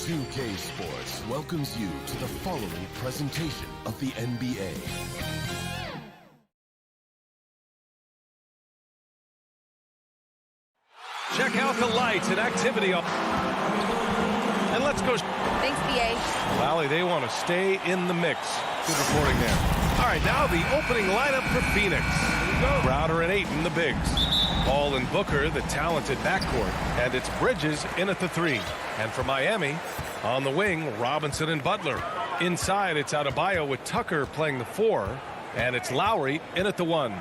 2K Sports welcomes you to the following presentation of the NBA. Check out the lights and activity on. And let's go. Thanks, BA. Lally, they want to stay in the mix. Good reporting there. All right, now the opening lineup for Phoenix. Crowder and Ayton, the bigs. Ball and Booker, the talented backcourt. And it's Bridges in at the 3. And for Miami, on the wing, Robinson and Butler. Inside, it's Adebayo with Tucker playing the 4. And it's Lowry in at the 1.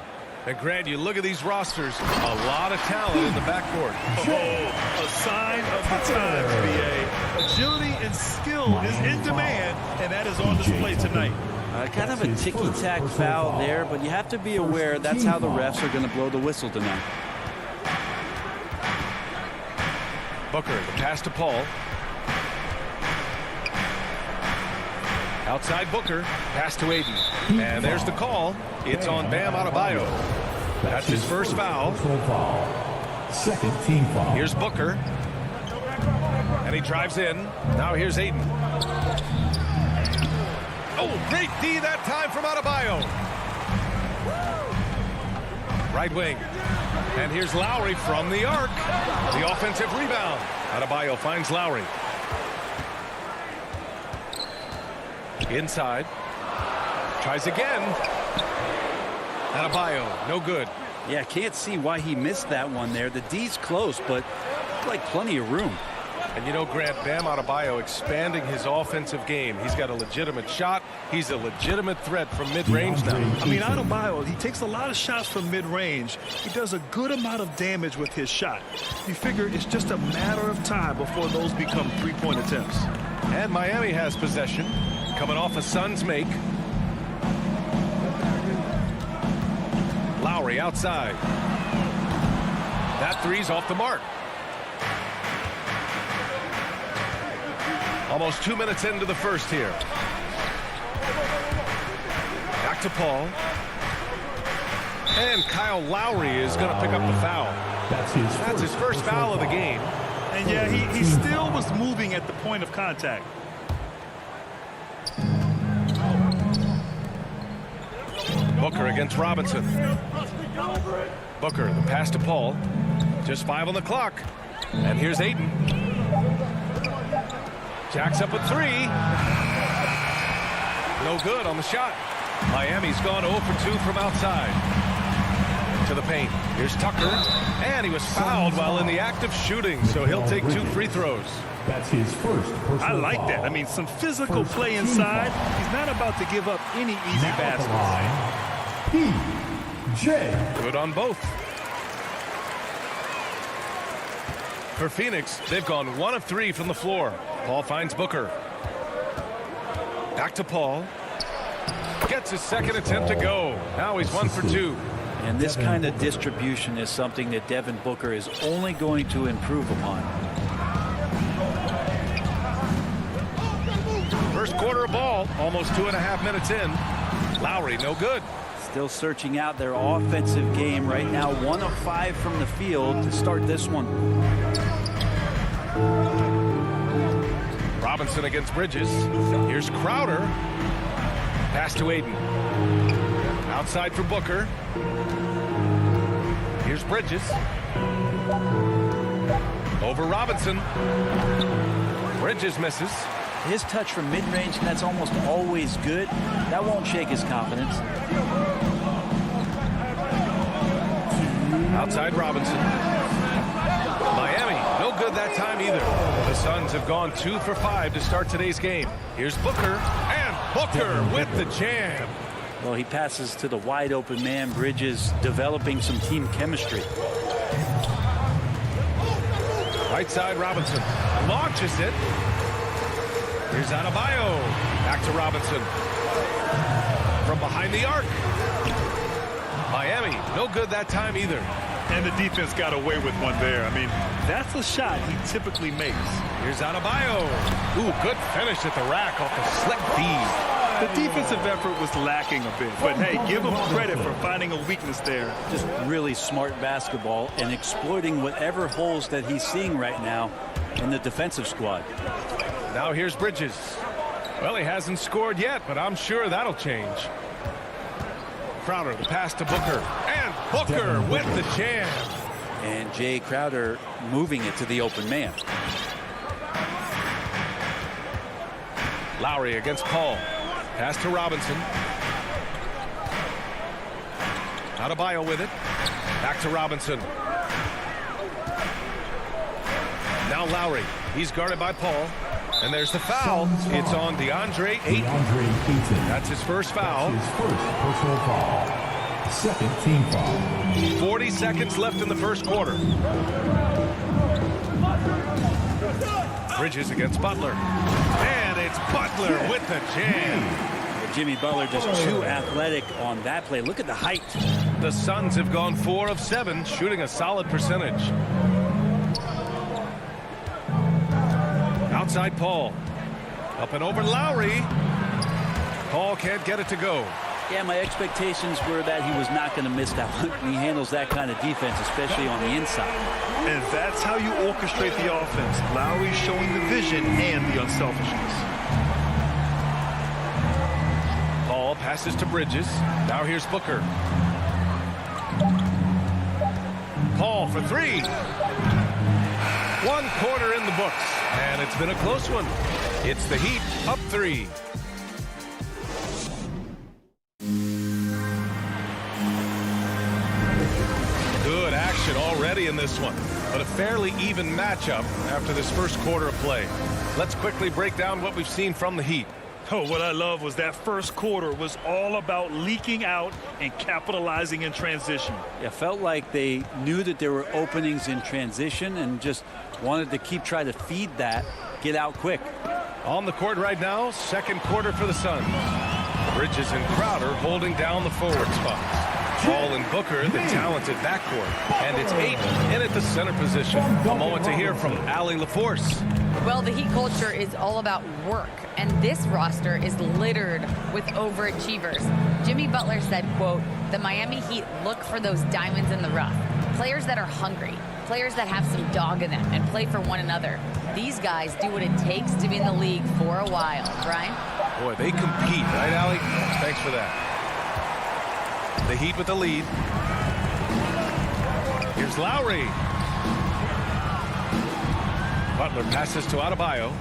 And Grant, you look at these rosters, a lot of talent in the backcourt. Oh, a sign of the times, BA. Agility and skill is in demand, and that is on display tonight. Kind of a ticky-tack foul there, but you have to be aware that's how the refs are going to blow the whistle tonight. Booker, the pass to Paul. Outside Booker, pass to Ayton. And there's the call. It's on Bam Adebayo. That's his first foul. Second team foul. Here's Booker. And he drives in. Now here's Ayton. Oh, great D that time from Adebayo. Right wing. And here's Lowry from the arc. The offensive rebound. Adebayo finds Lowry. Inside. Tries again. Adebayo, no good. Yeah, can't see why he missed that one there. The D's close, but like plenty of room. And you know, Grant, Bam Adebayo expanding his offensive game. He's got a legitimate shot. He's a legitimate threat from mid-range now. I mean, Adebayo, he takes a lot of shots from mid-range. He does a good amount of damage with his shot. You figure it's just a matter of time before those become three-point attempts. And Miami has possession. Coming off a Suns make. Lowry outside. That three's off the mark. Almost 2 minutes into the first here. Back to Paul. And Kyle Lowry is going to pick up the foul. That's his first foul of the game. And yeah, he still was moving at the point of contact. Booker against Robinson. Booker, the pass to Paul. Just 5 on the clock. And here's Ayton. Jacks up a 3. No good on the shot. Miami's gone 0 for 2 from outside. To the paint. Here's Tucker. And he was fouled while in the act of shooting, so he'll take 2 free throws. That's his first. I like that. I mean, some physical play inside. He's not about to give up any easy baskets. Good on both. For Phoenix, they've gone 1 of 3 from the floor. Paul finds Booker. Back to Paul. Gets his second attempt to go. Now he's 1 for 2. And this kind of distribution is something that Devin Booker is only going to improve upon. First quarter of ball, almost 2.5 minutes in. Lowry, no good. Still searching out their offensive game right now. 1 of 5 from the field to start this one. Robinson against Bridges. Here's Crowder. Pass to Ayton. Outside for Booker. Here's Bridges. Over Robinson. Bridges misses. His touch from mid-range, and that's almost always good. That won't shake his confidence. Outside Robinson. Miami, no good that time either. The Suns have gone 2 for 5 to start today's game. Here's Booker, and Booker with the jam. Well, he passes to the wide-open man. Bridges developing some team chemistry. Right side Robinson launches it. Here's Adebayo. Back to Robinson. From behind the arc. Miami, no good that time either. And the defense got away with one there. I mean, that's a shot he typically makes. Here's Adebayo. Ooh, good finish at the rack off the slick feed. The defensive effort was lacking a bit. But, hey, give him credit for finding a weakness there. Just really smart basketball and exploiting whatever holes that he's seeing right now. in the defensive squad. Now here's Bridges. Well, he hasn't scored yet, but I'm sure that'll change. Crowder, the pass to Booker. And Booker with the jam. And Jay Crowder moving it to the open man. Lowry against Paul. Pass to Robinson. Adebayo with it. Back to Robinson. Now Lowry. He's guarded by Paul. And there's the foul. It's on DeAndre Ayton. That's his first foul. His first personal foul. Second team foul. 40 seconds left in the first quarter. Bridges against Butler. And it's Butler with the jam. Jimmy Butler just too athletic on that play. Look at the height. The Suns have gone 4 of 7, shooting a solid percentage. Outside Paul. Up and over Lowry. Paul can't get it to go. Yeah, my expectations were that he was not going to miss that one. He handles that kind of defense, especially on the inside. And that's how you orchestrate the offense. Lowry showing the vision and the unselfishness. Paul passes to Bridges. Now here's Booker. Paul for 3. 1 quarter in the books. And it's been a close one. It's the Heat up 3. Good action already in this one, but a fairly even matchup after this first quarter of play. Let's quickly break down what we've seen from the Heat. Oh, what I love was that first quarter was all about leaking out and capitalizing in transition. It felt like they knew that there were openings in transition and just wanted to keep trying to feed that, get out quick. On the court right now, second quarter for the Suns. Bridges and Crowder holding down the forward spots. Paul and Booker, the talented backcourt. And it's Ayton in at the center position. A moment to hear from Allie LaForce. Well, the Heat culture is all about work, and this roster is littered with overachievers. Jimmy Butler said, quote, "The Miami Heat look for those diamonds in the rough. Players that are hungry, players that have some dog in them and play for one another. These guys do what it takes to be in the league for a while." Brian? Boy, they compete, right, Allie? Thanks for that. The Heat with the lead. Here's Lowry. Butler passes to Adebayo.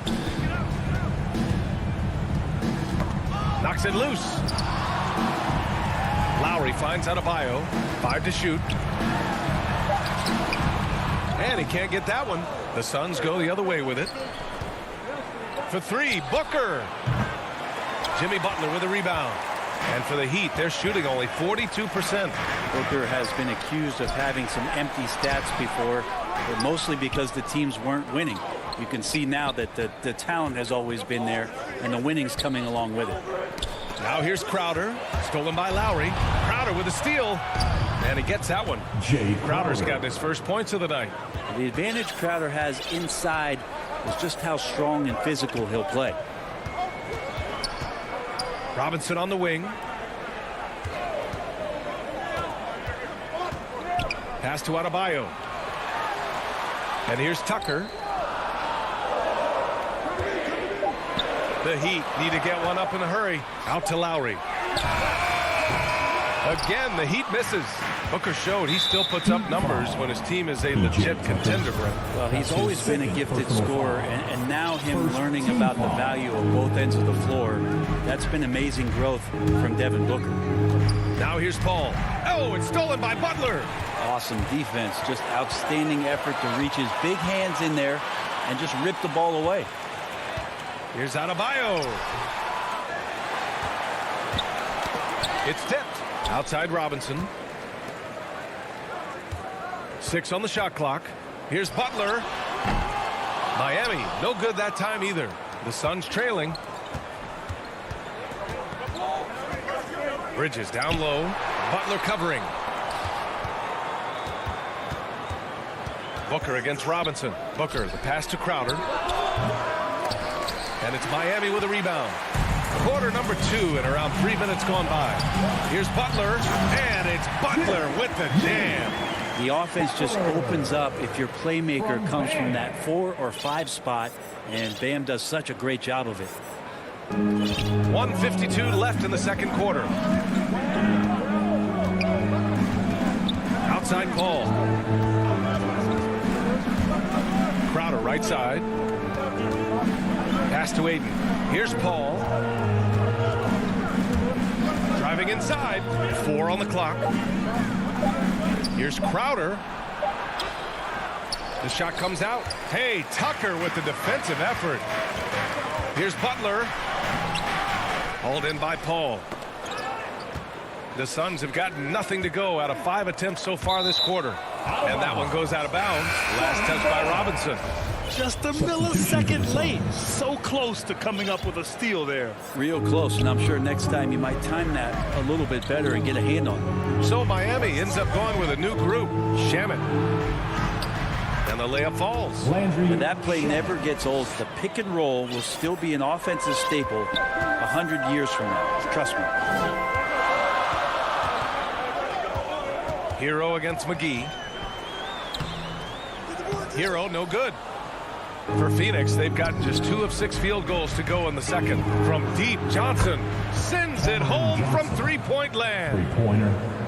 Knocks it loose. Lowry finds Adebayo. 5 to shoot. And he can't get that one. The Suns go the other way with it. For 3, Booker. Jimmy Butler with a rebound. And for the Heat, they're shooting only 42%. Booker has been accused of having some empty stats before, but mostly because the teams weren't winning. You can see now that the talent has always been there, and the winning's coming along with it. Now here's Crowder, stolen by Lowry. Crowder with a steal, and he gets that one. Jay Crowder's got his first points of the night. The advantage Crowder has inside is just how strong and physical he'll play. Robinson on the wing. Pass to Adebayo. And here's Tucker. The Heat need to get one up in a hurry. Out to Lowry. Again, the Heat misses. Booker showed he still puts up numbers when his team is a legit contender, Brent. Well, he's always been a gifted scorer, and now him learning about the value of both ends of the floor, that's been amazing growth from Devin Booker. Now here's Paul. Oh, it's stolen by Butler. Awesome defense, just outstanding effort to reach his big hands in there and just rip the ball away. Here's Adebayo. It's tipped. Outside Robinson. 6 on the shot clock. Here's Butler. Miami, no good that time either. The Suns trailing. Bridges down low. Butler covering. Booker against Robinson. Booker, the pass to Crowder. And it's Miami with a rebound. Quarter number 2 and around 3 minutes gone by. Here's Butler, and it's Butler with the jam. The offense just opens up if your playmaker comes from that 4 or 5 spot, and Bam does such a great job of it. 1:52 left in the second quarter. Outside Paul. Crowder right side. Pass to Aiden. Here's Paul. Driving inside. 4 on the clock. Here's Crowder. The shot comes out. Hey, Tucker with the defensive effort. Here's Butler. Hauled in by Paul. The Suns have got nothing to go out of 5 attempts so far this quarter. And that one goes out of bounds. Last touch by Robinson. Just a millisecond late. So close to coming up with a steal there. Real close, and I'm sure next time you might time that a little bit better and get a hand on it. So Miami ends up going with a new group. Shamet. And the layup falls. And that play never gets old. The pick and roll will still be an offensive staple 100 years from now. Trust me. Hero against McGee. Hero, no good. For Phoenix, they've gotten just 2 of 6 field goals to go in the second. From deep, Johnson sends it home from three-point land.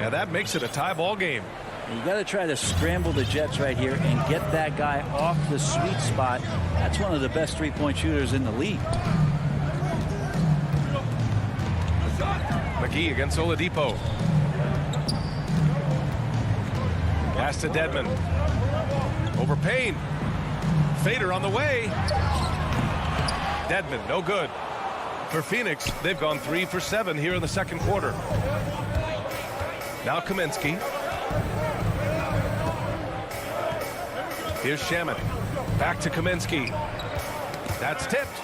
And that makes it a tie ball game. And you got to try to scramble the Jets right here and get that guy off the sweet spot. That's one of the best three-point shooters in the league. McGee against Oladipo. Pass to Dedmon. Over Payne. Fader on the way. Dedmon, no good. For Phoenix, they've gone 3 for 7 here in the second quarter. Now Kaminsky. Here's Shamet. Back to Kaminsky. That's tipped.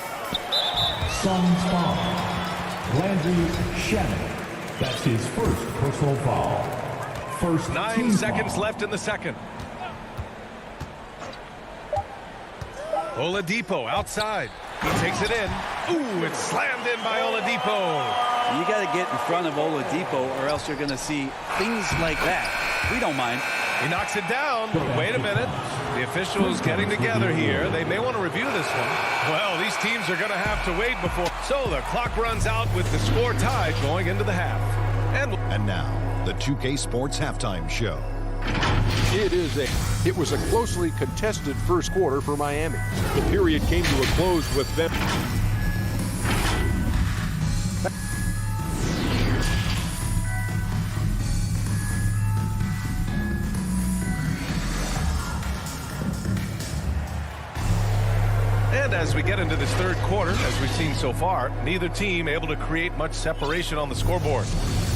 Suns foul. Landry Shamet. That's his first personal foul. First 9 seconds foul. left in the second. Oladipo outside. He takes it in. Ooh, it's slammed in by Oladipo. You got to get in front of Oladipo or else you're going to see things like that. We don't mind. He knocks it down. But wait a minute. The officials getting together here. They may want to review this one. Well, these teams are going to have to wait before. So the clock runs out with the score tied going into the half. And now, the 2K Sports Halftime Show. It was a closely contested first quarter for Miami. The period came to a close with them. And as we get into this third quarter, as we've seen so far, neither team able to create much separation on the scoreboard.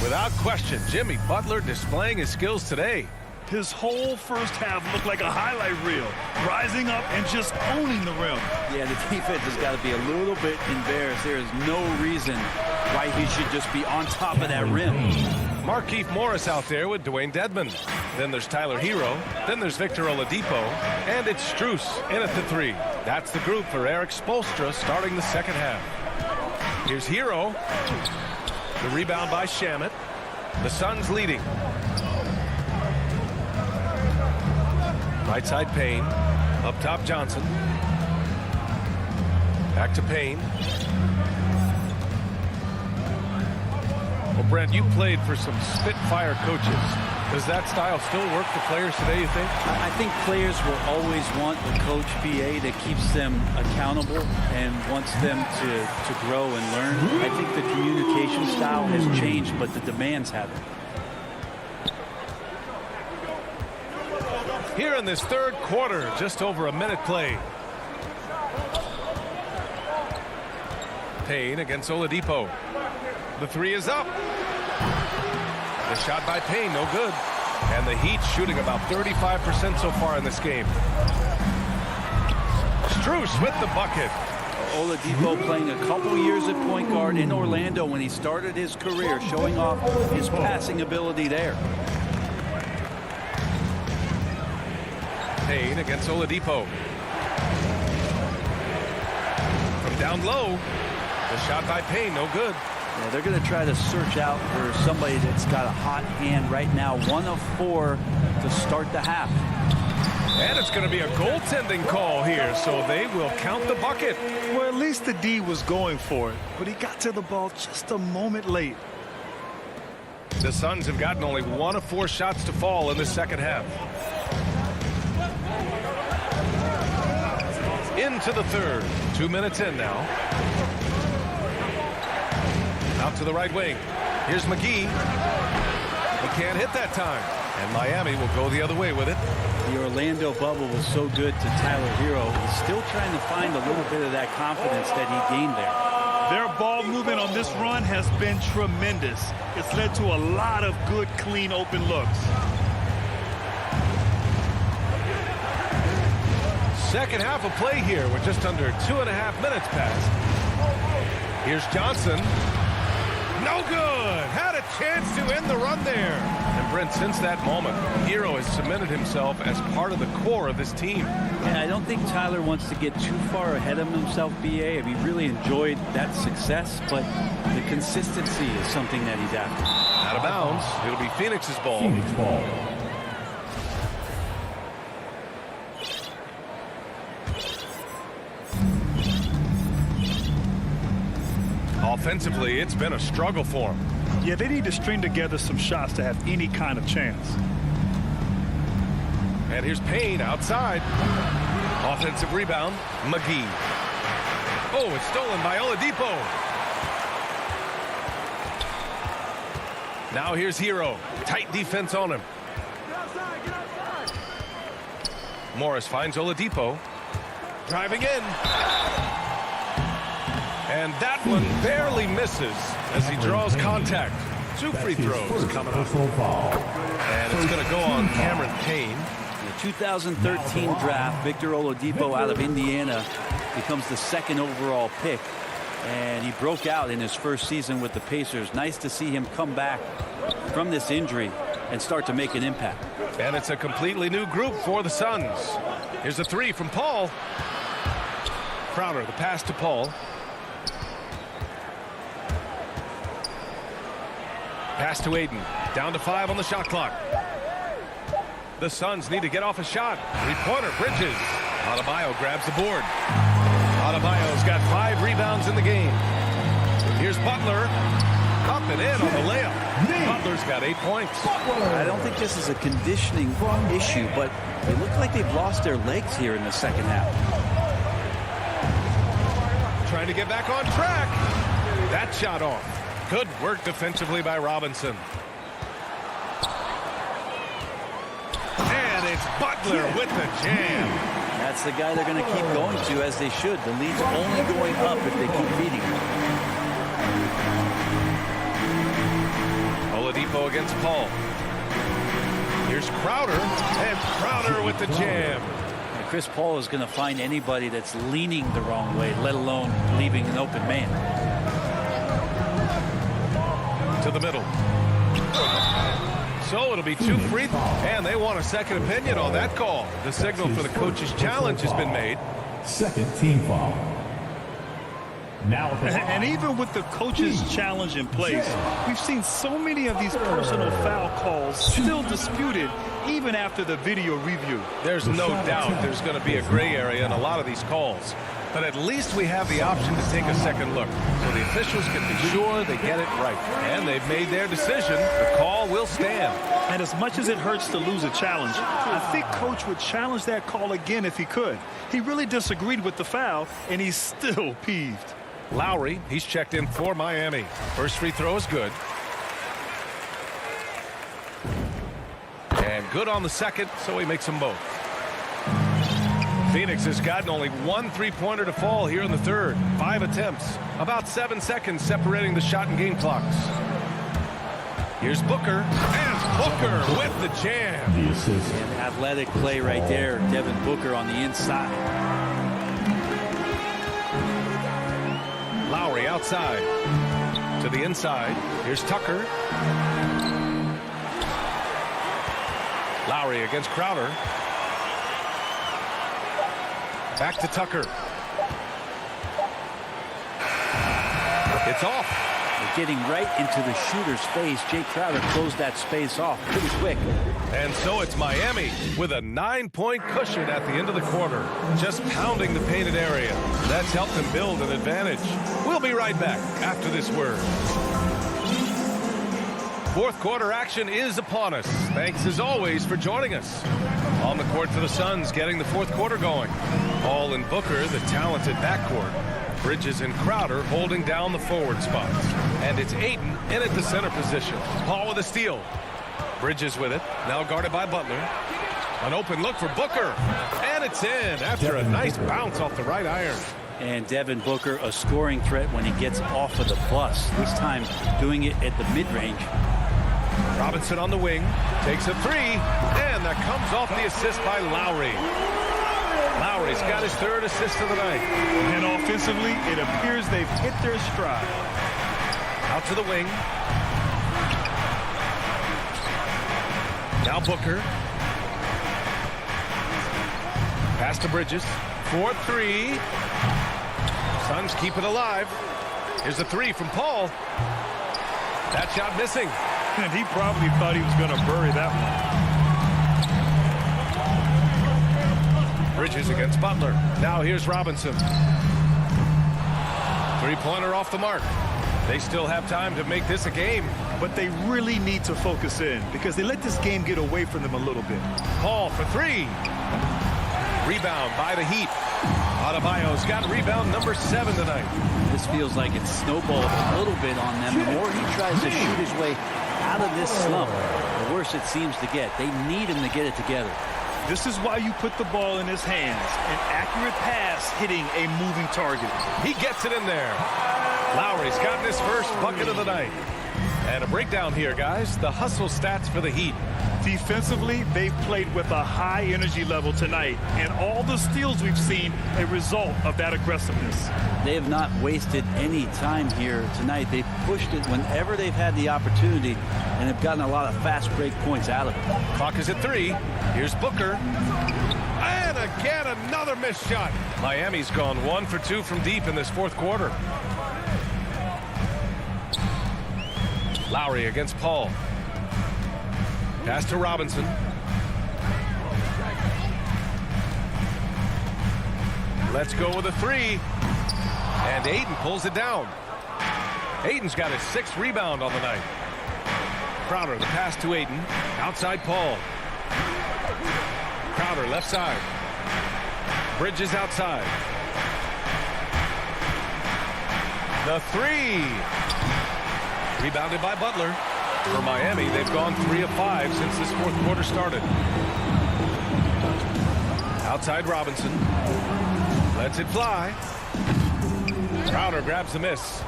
Without question, Jimmy Butler displaying his skills today. His whole first half looked like a highlight reel, rising up and just owning the rim. Yeah, the defense has got to be a little bit embarrassed. There is no reason why he should just be on top of that rim. Markieff Morris out there with Dwayne Dedmon. Then there's Tyler Hero. Then there's Victor Oladipo. And it's Strus in at the 3. That's the group for Eric Spoelstra starting the second half. Here's Hero. The rebound by Shamet. The Suns leading. Right side Payne. Up top Johnson. Back to Payne. Well, Brent, you played for some Spitfire coaches. Does that style still work for players today, you think? I think players will always want the coach BA that keeps them accountable and wants them to grow and learn. I think the communication style has changed, but the demands haven't. Here in this third quarter, just over a minute played. Payne against Oladipo. The 3 is up. The shot by Payne, no good. And the Heat shooting about 35% so far in this game. Strus with the bucket. Oladipo playing a couple years at point guard in Orlando when he started his career, showing off his passing ability there. Payne against Oladipo. From down low. The shot by Payne, no good. Yeah, they're going to try to search out for somebody that's got a hot hand right now. 1 of 4 to start the half. And it's going to be a goaltending call here, so they will count the bucket. Well, at least the D was going for it, but he got to the ball just a moment late. The Suns have gotten only 1 of 4 shots to fall in the second half. Into the third. 2 minutes in now. Out to the right wing. Here's McGee. He can't hit that time. And Miami will go the other way with it. The Orlando bubble was so good to Tyler Hero. He's still trying to find a little bit of that confidence that he gained there. Their ball movement on this run has been tremendous. It's led to a lot of good, clean, open looks. Second half of play here. We're just under 2.5 minutes past. Here's Johnson. No good. Had a chance to end the run there. And Brent, since that moment, Hero has cemented himself as part of the core of this team. And I don't think Tyler wants to get too far ahead of himself, BA. I mean, he really enjoyed that success, but the consistency is something that he's after. Out of bounds. It'll be Phoenix's ball. Phoenix ball. Offensively, it's been a struggle for him. Yeah, they need to string together some shots to have any kind of chance. And here's Payne outside. Offensive rebound, McGee. Oh, it's stolen by Oladipo. Now here's Hero. Tight defense on him. Morris finds Oladipo. Driving in. And that one barely misses as he draws contact. 2 free throws coming up. And it's going to go on Cameron Payne. In the 2013 draft, Victor Oladipo out of Indiana becomes the 2nd overall pick. And he broke out in his first season with the Pacers. Nice to see him come back from this injury and start to make an impact. And it's a completely new group for the Suns. Here's a 3 from Paul. Crowder, the pass to Paul. Pass to Aiden. Down to 5 on the shot clock. The Suns need to get off a shot. 3-pointer, Bridges. Adebayo grabs the board. Adebayo's got 5 rebounds in the game. Here's Butler. Up and in on the layup. Butler's got 8 points. I don't think this is a conditioning issue, but they look like they've lost their legs here in the second half. Trying to get back on track. That shot off. Good work defensively by Robinson. And it's Butler with the jam. That's the guy they're going to keep going to, as they should. The lead's only going up if they keep feeding him. Oladipo against Paul. Here's Crowder. And Crowder with the jam. And Chris Paul is going to find anybody that's leaning the wrong way, let alone leaving an open man. To the middle. So it'll be 2 free, and they want a second opinion on that call. The signal for the coach's challenge has been made. Second team foul. Now and even with the coach's challenge in place, we've seen so many of these personal foul calls still disputed even after the video review. There's no doubt there's going to be a gray area in a lot of these calls. But at least we have the option to take a second look, so the officials can be sure they get it right. And they've made their decision. The call will stand. And as much as it hurts to lose a challenge, I think Coach would challenge that call again if he could. He really disagreed with the foul, and he's still peeved. Lowry, he's checked in for Miami. First free throw is good. And good on the second, so he makes them both. Phoenix has gotten only 1 3-pointer to fall here in the third. 5 attempts. About 7 seconds separating the shot and game clocks. Here's Booker. And Booker with the jam. The assist. And athletic play right there. Devin Booker on the inside. Lowry outside. To the inside. Here's Tucker. Lowry against Crowder. Back to Tucker. It's off. They're getting right into the shooter's face. Jay Crowder closed that space off pretty quick. And so it's Miami with a 9-point cushion at the end of the quarter, just pounding the painted area. That's helped them build an advantage. We'll be right back after this word. Fourth quarter action is upon us. Thanks as always for joining us. On the court for the Suns, getting the fourth quarter going. Hall and Booker, the talented backcourt. Bridges and Crowder holding down the forward spots. And it's Ayton in at the center position. Paul with a steal. Bridges with it, now guarded by Butler. An open look for Booker. And it's in after a nice bounce off the right iron. And Devin Booker, a scoring threat when he gets off of the bus. This time doing it at the mid-range. Robinson on the wing, takes a three, and that comes off the assist by Lowry. Lowry's got his third assist of the night. And offensively, it appears they've hit their stride. Out to the wing. Now Booker. Pass to Bridges. 4-3. Suns keep it alive. Here's a three from Paul. That shot missing. And he probably thought he was going to bury that one. Bridges against Butler. Now here's Robinson. Three-pointer off the mark. They still have time to make this a game. But they really need to focus in because they let this game get away from them a little bit. Paul for three. Rebound by the Heat. Adebayo's got rebound number 7 tonight. This feels like it's snowballed a little bit on them. The more he tries to shoot his way out of this slump, the worse it seems to get. They need him to get it together. This is why you put the ball in his hands. An accurate pass hitting a moving target. He gets it in there. Lowry's gotten his first bucket of the night. And a breakdown here, guys. The hustle stats for the Heat. Defensively, they've played with a high energy level tonight. And all the steals we've seen, a result of that aggressiveness. They have not wasted any time here tonight. They've pushed it whenever they've had the opportunity and have gotten a lot of fast break points out of it. Clock is at 3. Here's Booker. And again, another missed shot. Miami's gone 1 for 2 from deep in this fourth quarter. Lowry against Paul. Pass to Robinson. Let's go with a three. And Ayton pulls it down. Ayton's got his 6th rebound on the night. Crowder, the pass to Ayton. Outside Paul. Crowder, left side. Bridges outside. The three. Rebounded by Butler. For Miami, they've gone 3 of 5 since this fourth quarter started. Outside Robinson. Lets it fly. Crowder grabs the miss.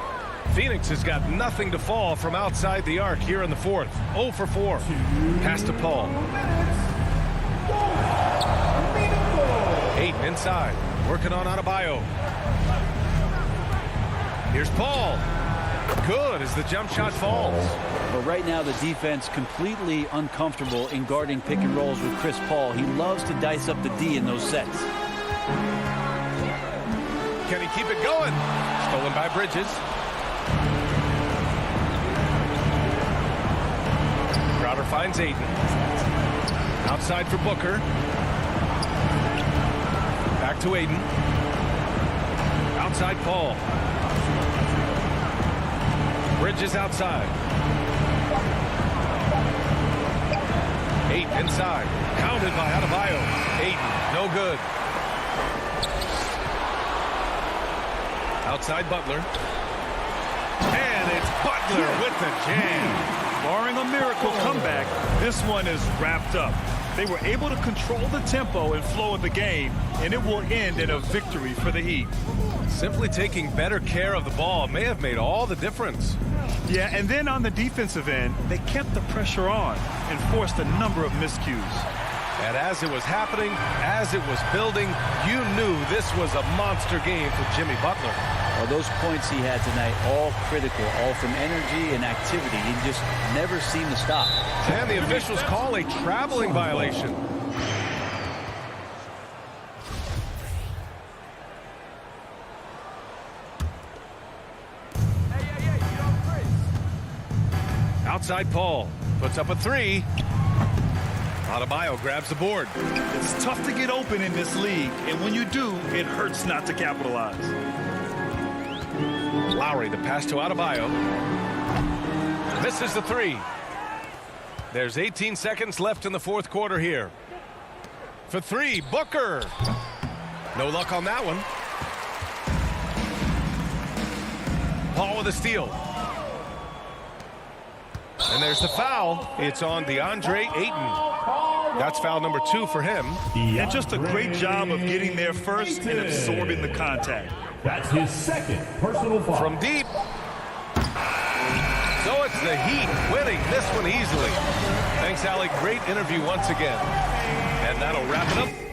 Phoenix has got nothing to fall from outside the arc here in the fourth. 0 for 4. Pass to Paul. Ayton inside. Working on Adebayo. Here's Paul. Good as the jump shot falls. But right now the defense completely uncomfortable in guarding pick and rolls with Chris Paul. He loves to dice up the D in those sets. Can he keep it going? Stolen by Bridges. Crowder finds Ayton. Outside for Booker. Back to Ayton. Outside Paul. Bridges outside. Ayton inside. Counted by Adebayo. Ayton, no good. Outside Butler. And it's Butler with the jam. Barring a miracle comeback, this one is wrapped up. They were able to control the tempo and flow of the game, and it will end in a victory for the Heat. Simply taking better care of the ball may have made all the difference. Yeah, and then on the defensive end, they kept the pressure on and forced a number of miscues. And as it was happening, as it was building, you knew this was a monster game for Jimmy Butler. Well, those points he had tonight, all critical, all from energy and activity. He just never seemed to stop. And the officials call a traveling violation. outside Paul. Puts up a three. Adebayo grabs the board. It's tough to get open in this league, and when you do, it hurts not to capitalize. Lowry, the pass to Adebayo. Misses the three. There's 18 seconds left in the fourth quarter here. For three, Booker. No luck on that one. Paul with a steal. And there's the foul. It's on DeAndre Ayton. That's foul number 2 for him. And just a great job of getting there first and absorbing the contact. That's his second personal foul. From deep. So it's the Heat winning this one easily. Thanks, Alec. Great interview once again. And that'll wrap it up.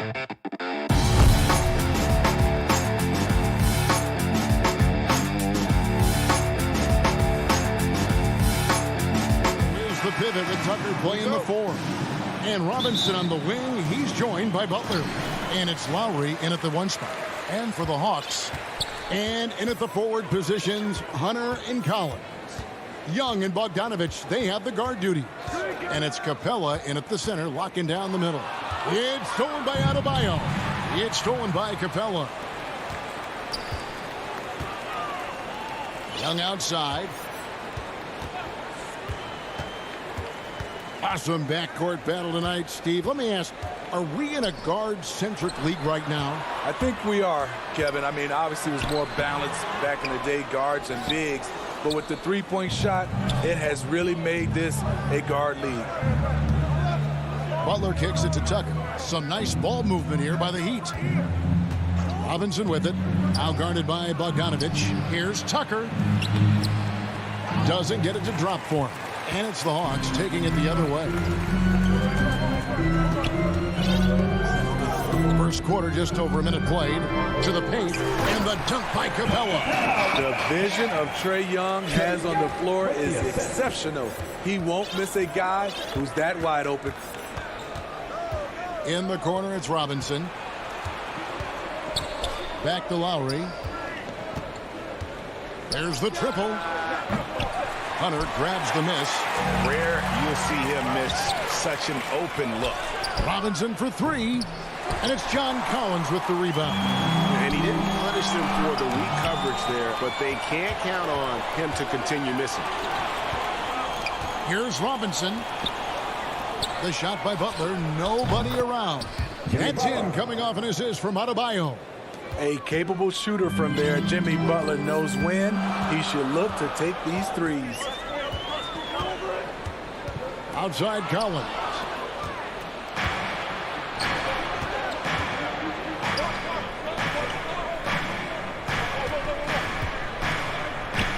The pivot with Tucker playing the 4. And Robinson on the wing. He's joined by Butler. And it's Lowry in at the 1 spot. And for the Hawks. And in at the forward positions, Hunter and Collins. Young and Bogdanovich, they have the guard duty. And it's Capella in at the center, locking down the middle. It's stolen by Adebayo. It's stolen by Capella. Young outside. Awesome backcourt battle tonight, Steve. Let me ask, are we in a guard-centric league right now? I think we are, Kevin. I mean, obviously it was more balanced back in the day, guards and bigs. But with the three-point shot, it has really made this a guard league. Butler kicks it to Tucker. Some nice ball movement here by the Heat. Robinson with it. Now guarded by Bogdanovich. Here's Tucker. Doesn't get it to drop for him. And it's the Hawks taking it the other way. First quarter, just over a minute played. To the paint, and the dunk by Capella. The vision of Trae Young has on the floor is exceptional. He won't miss a guy who's that wide open. In the corner, it's Robinson. Back to Lowry. There's the triple. Hunter grabs the miss. Rare you'll see him miss such an open look. Robinson for 3. And it's John Collins with the rebound. And he didn't punish them for the weak coverage there, but they can't count on him to continue missing. Here's Robinson. The shot by Butler. Nobody around. That's in, coming off an assist from Adebayo. A capable shooter from there. Jimmy Butler knows when he should look to take these threes. Outside Collins.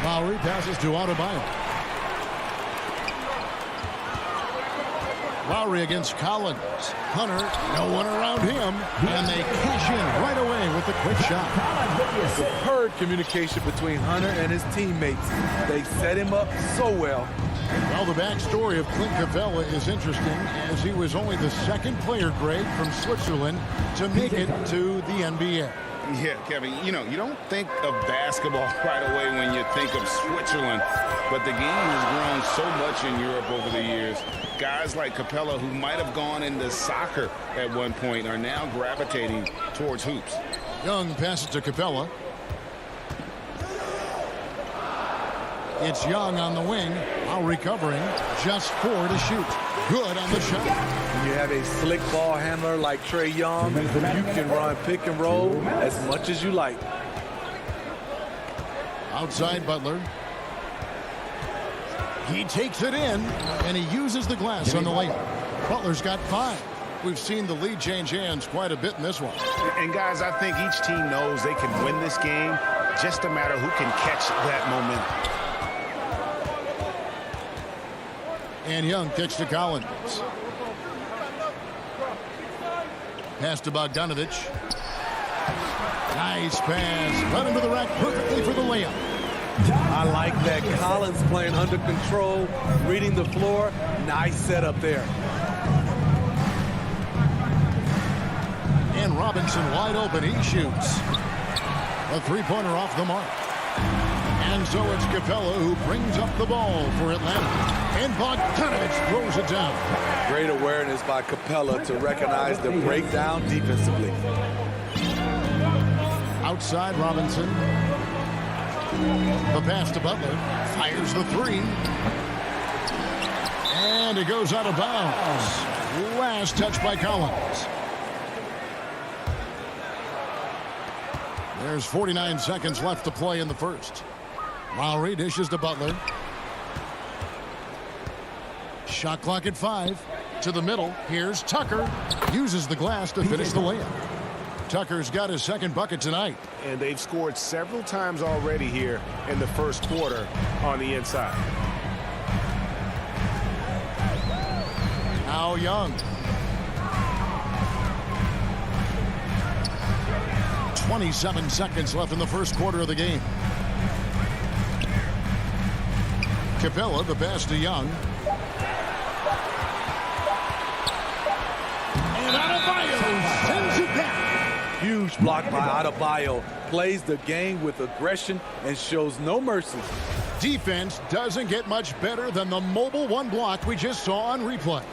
Lowry passes to Adebayo. Lowry against Collins. Hunter, no one around him. And they cash in right away with the quick shot. Superb communication between Hunter and his teammates. They set him up so well. Well, the backstory of Clint Capella is interesting, as he was only the second player, Greg, from Switzerland to make it to the NBA. Yeah, Kevin, you don't think of basketball right away when you think of Switzerland, but the game has grown so much in Europe over the years. Guys like Capella, who might have gone into soccer at one point, are now gravitating towards hoops. Young passes to Capella. It's Young on the wing, while recovering, just 4 to shoot. Good on the shot. When you have a slick ball handler like Trae Young, you can run pick and roll as much as you like. Outside Butler. He takes it in, and he uses the glass on the layup. Butler's got 5. We've seen the lead change hands quite a bit in this one. And guys, I think each team knows they can win this game, just a matter who can catch that momentum. And Young kicks to Collins. Pass to Bogdanovich. Nice pass. Led him to the rack perfectly for the layup. I like that. Collins playing under control, reading the floor. Nice setup there. And Robinson wide open. He shoots. A three-pointer off the mark. And so it's Capella who brings up the ball for Atlanta. And Bogdanovich throws it down. Great awareness by Capella to recognize the breakdown defensively. Outside Robinson. The pass to Butler. Fires the 3. And it goes out of bounds. Last touch by Collins. There's 49 seconds left to play in the first. Lowry dishes to Butler. Shot clock at 5. To the middle. Here's Tucker. Uses the glass to finish the layup. Tucker's got his second bucket tonight. And they've scored several times already here in the first quarter on the inside. Now Young. 27 seconds left in the first quarter of the game. Capella, the pass to Young. And Adebayo sends it back. Huge block by Adebayo. Plays the game with aggression and shows no mercy. Defense doesn't get much better than the mobile one block we just saw on replay.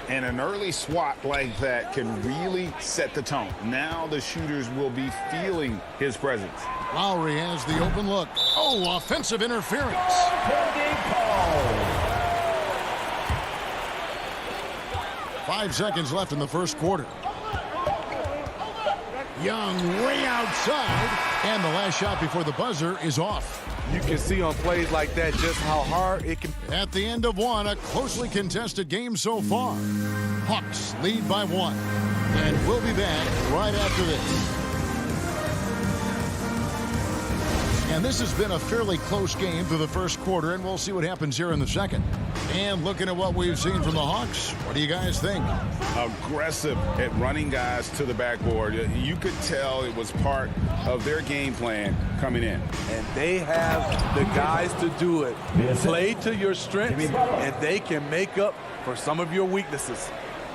And an early swat like that can really set the tone. Now the shooters will be feeling his presence. Lowry has the open look. Oh, offensive interference. 5 seconds left in the first quarter. Young way outside. And the last shot before the buzzer is off. You can see on plays like that just how hard it can. At the end of one, a closely contested game so far. Hawks lead by 1. And we'll be back right after this. And this has been a fairly close game through the first quarter, and we'll see what happens here in the second. And looking at what we've seen from the Hawks, what do you guys think? Aggressive at running guys to the backboard. You could tell it was part of their game plan coming in. And they have the guys to do it. Play to your strengths, and they can make up for some of your weaknesses.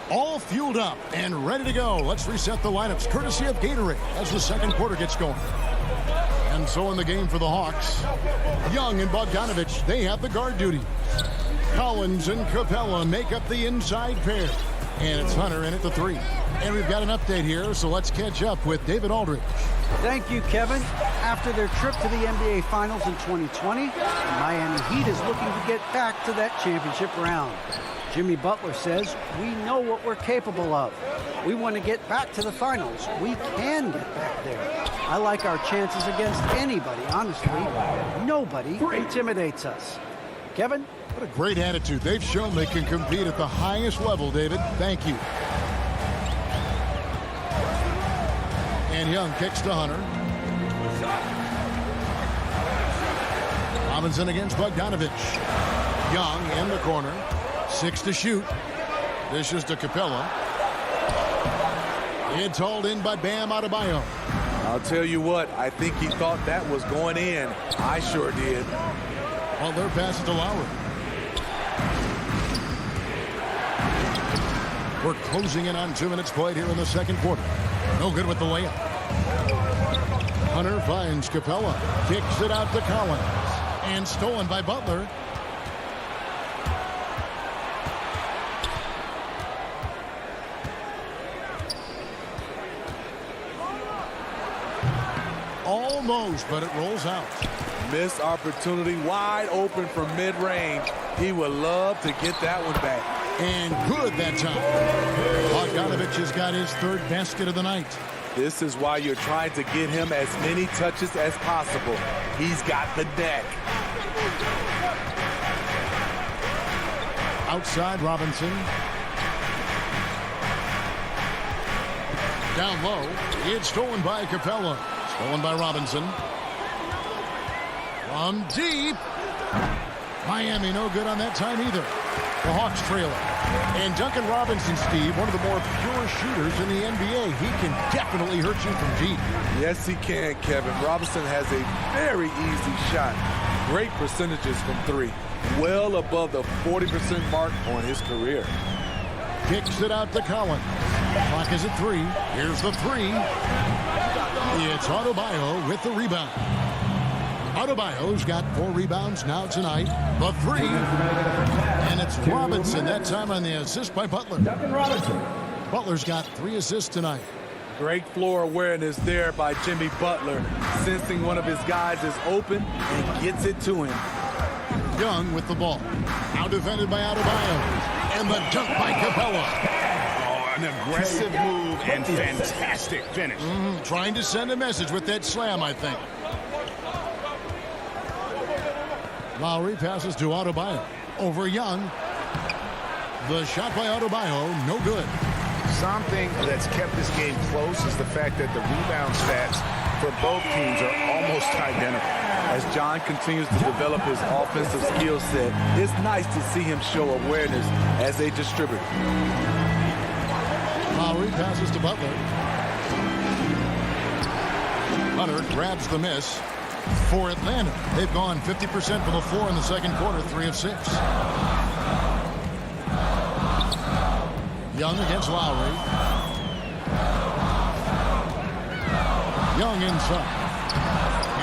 All fueled up and ready to go. Let's reset the lineups courtesy of Gatorade as the second quarter gets going. And so in the game for the Hawks, Young and Bogdanovich, they have the guard duty. Collins and Capella make up the inside pair. And it's Hunter in at the 3. And we've got an update here, so let's catch up with David Aldridge. Thank you, Kevin. After their trip to the NBA Finals in 2020, the Miami Heat is looking to get back to that championship round. Jimmy Butler says, we know what we're capable of. We want to get back to the finals. We can get back there. I like our chances against anybody, honestly. Nobody intimidates us. Kevin? What a great attitude. They've shown they can compete at the highest level, David. Thank you. And Young kicks to Hunter. Robinson against Bogdanovich. Young in the corner. 6 to shoot. Dishes to Capella. It's hauled in by Bam Adebayo. I'll tell you what, I think he thought that was going in. I sure did. Well, their pass to Lowry. We're closing in on 2 minutes played here in the second quarter. No good with the layup. Hunter finds Capella. Kicks it out to Collins. And stolen by Butler. Almost, but it rolls out. Missed opportunity, wide open from mid-range. He would love to get that one back. And good that time. Bogdanovich has got his 3rd basket of the night. This is why you're trying to get him as many touches as possible. He's got the deck. Outside Robinson. Down low. It's stolen by Capella. Stolen by Robinson. From deep. Miami no good on that time either. The Hawks trailing. And Duncan Robinson, Steve, one of the more pure shooters in the NBA. He can definitely hurt you from deep. Yes, he can, Kevin. Robinson has a very easy shot. Great percentages from 3. Well above the 40% mark on his career. Kicks it out to Collins. Clock is at 3. Here's the 3. It's Adebayo with the rebound. Adebayo's got 4 rebounds now tonight. The 3. And it's Robinson, that time on the assist by Butler. Butler's got 3 assists tonight. Great floor awareness there by Jimmy Butler. Sensing one of his guys is open and gets it to him. Young with the ball. Out defended by Adebayo. And the dunk by Capella. An aggressive move and fantastic finish. Trying to send a message with that slam, I think. Lowry passes to Adebayo. Over Young. The shot by Adebayo, no good. Something that's kept this game close is the fact that the rebound stats for both teams are almost identical. As John continues to develop his offensive skill set, it's nice to see him show awareness as a distributor. Lowry passes to Butler. Hunter grabs the miss for Atlanta. They've gone 50% from the floor in the second quarter, 3 of 6. Young against Lowry. Young inside.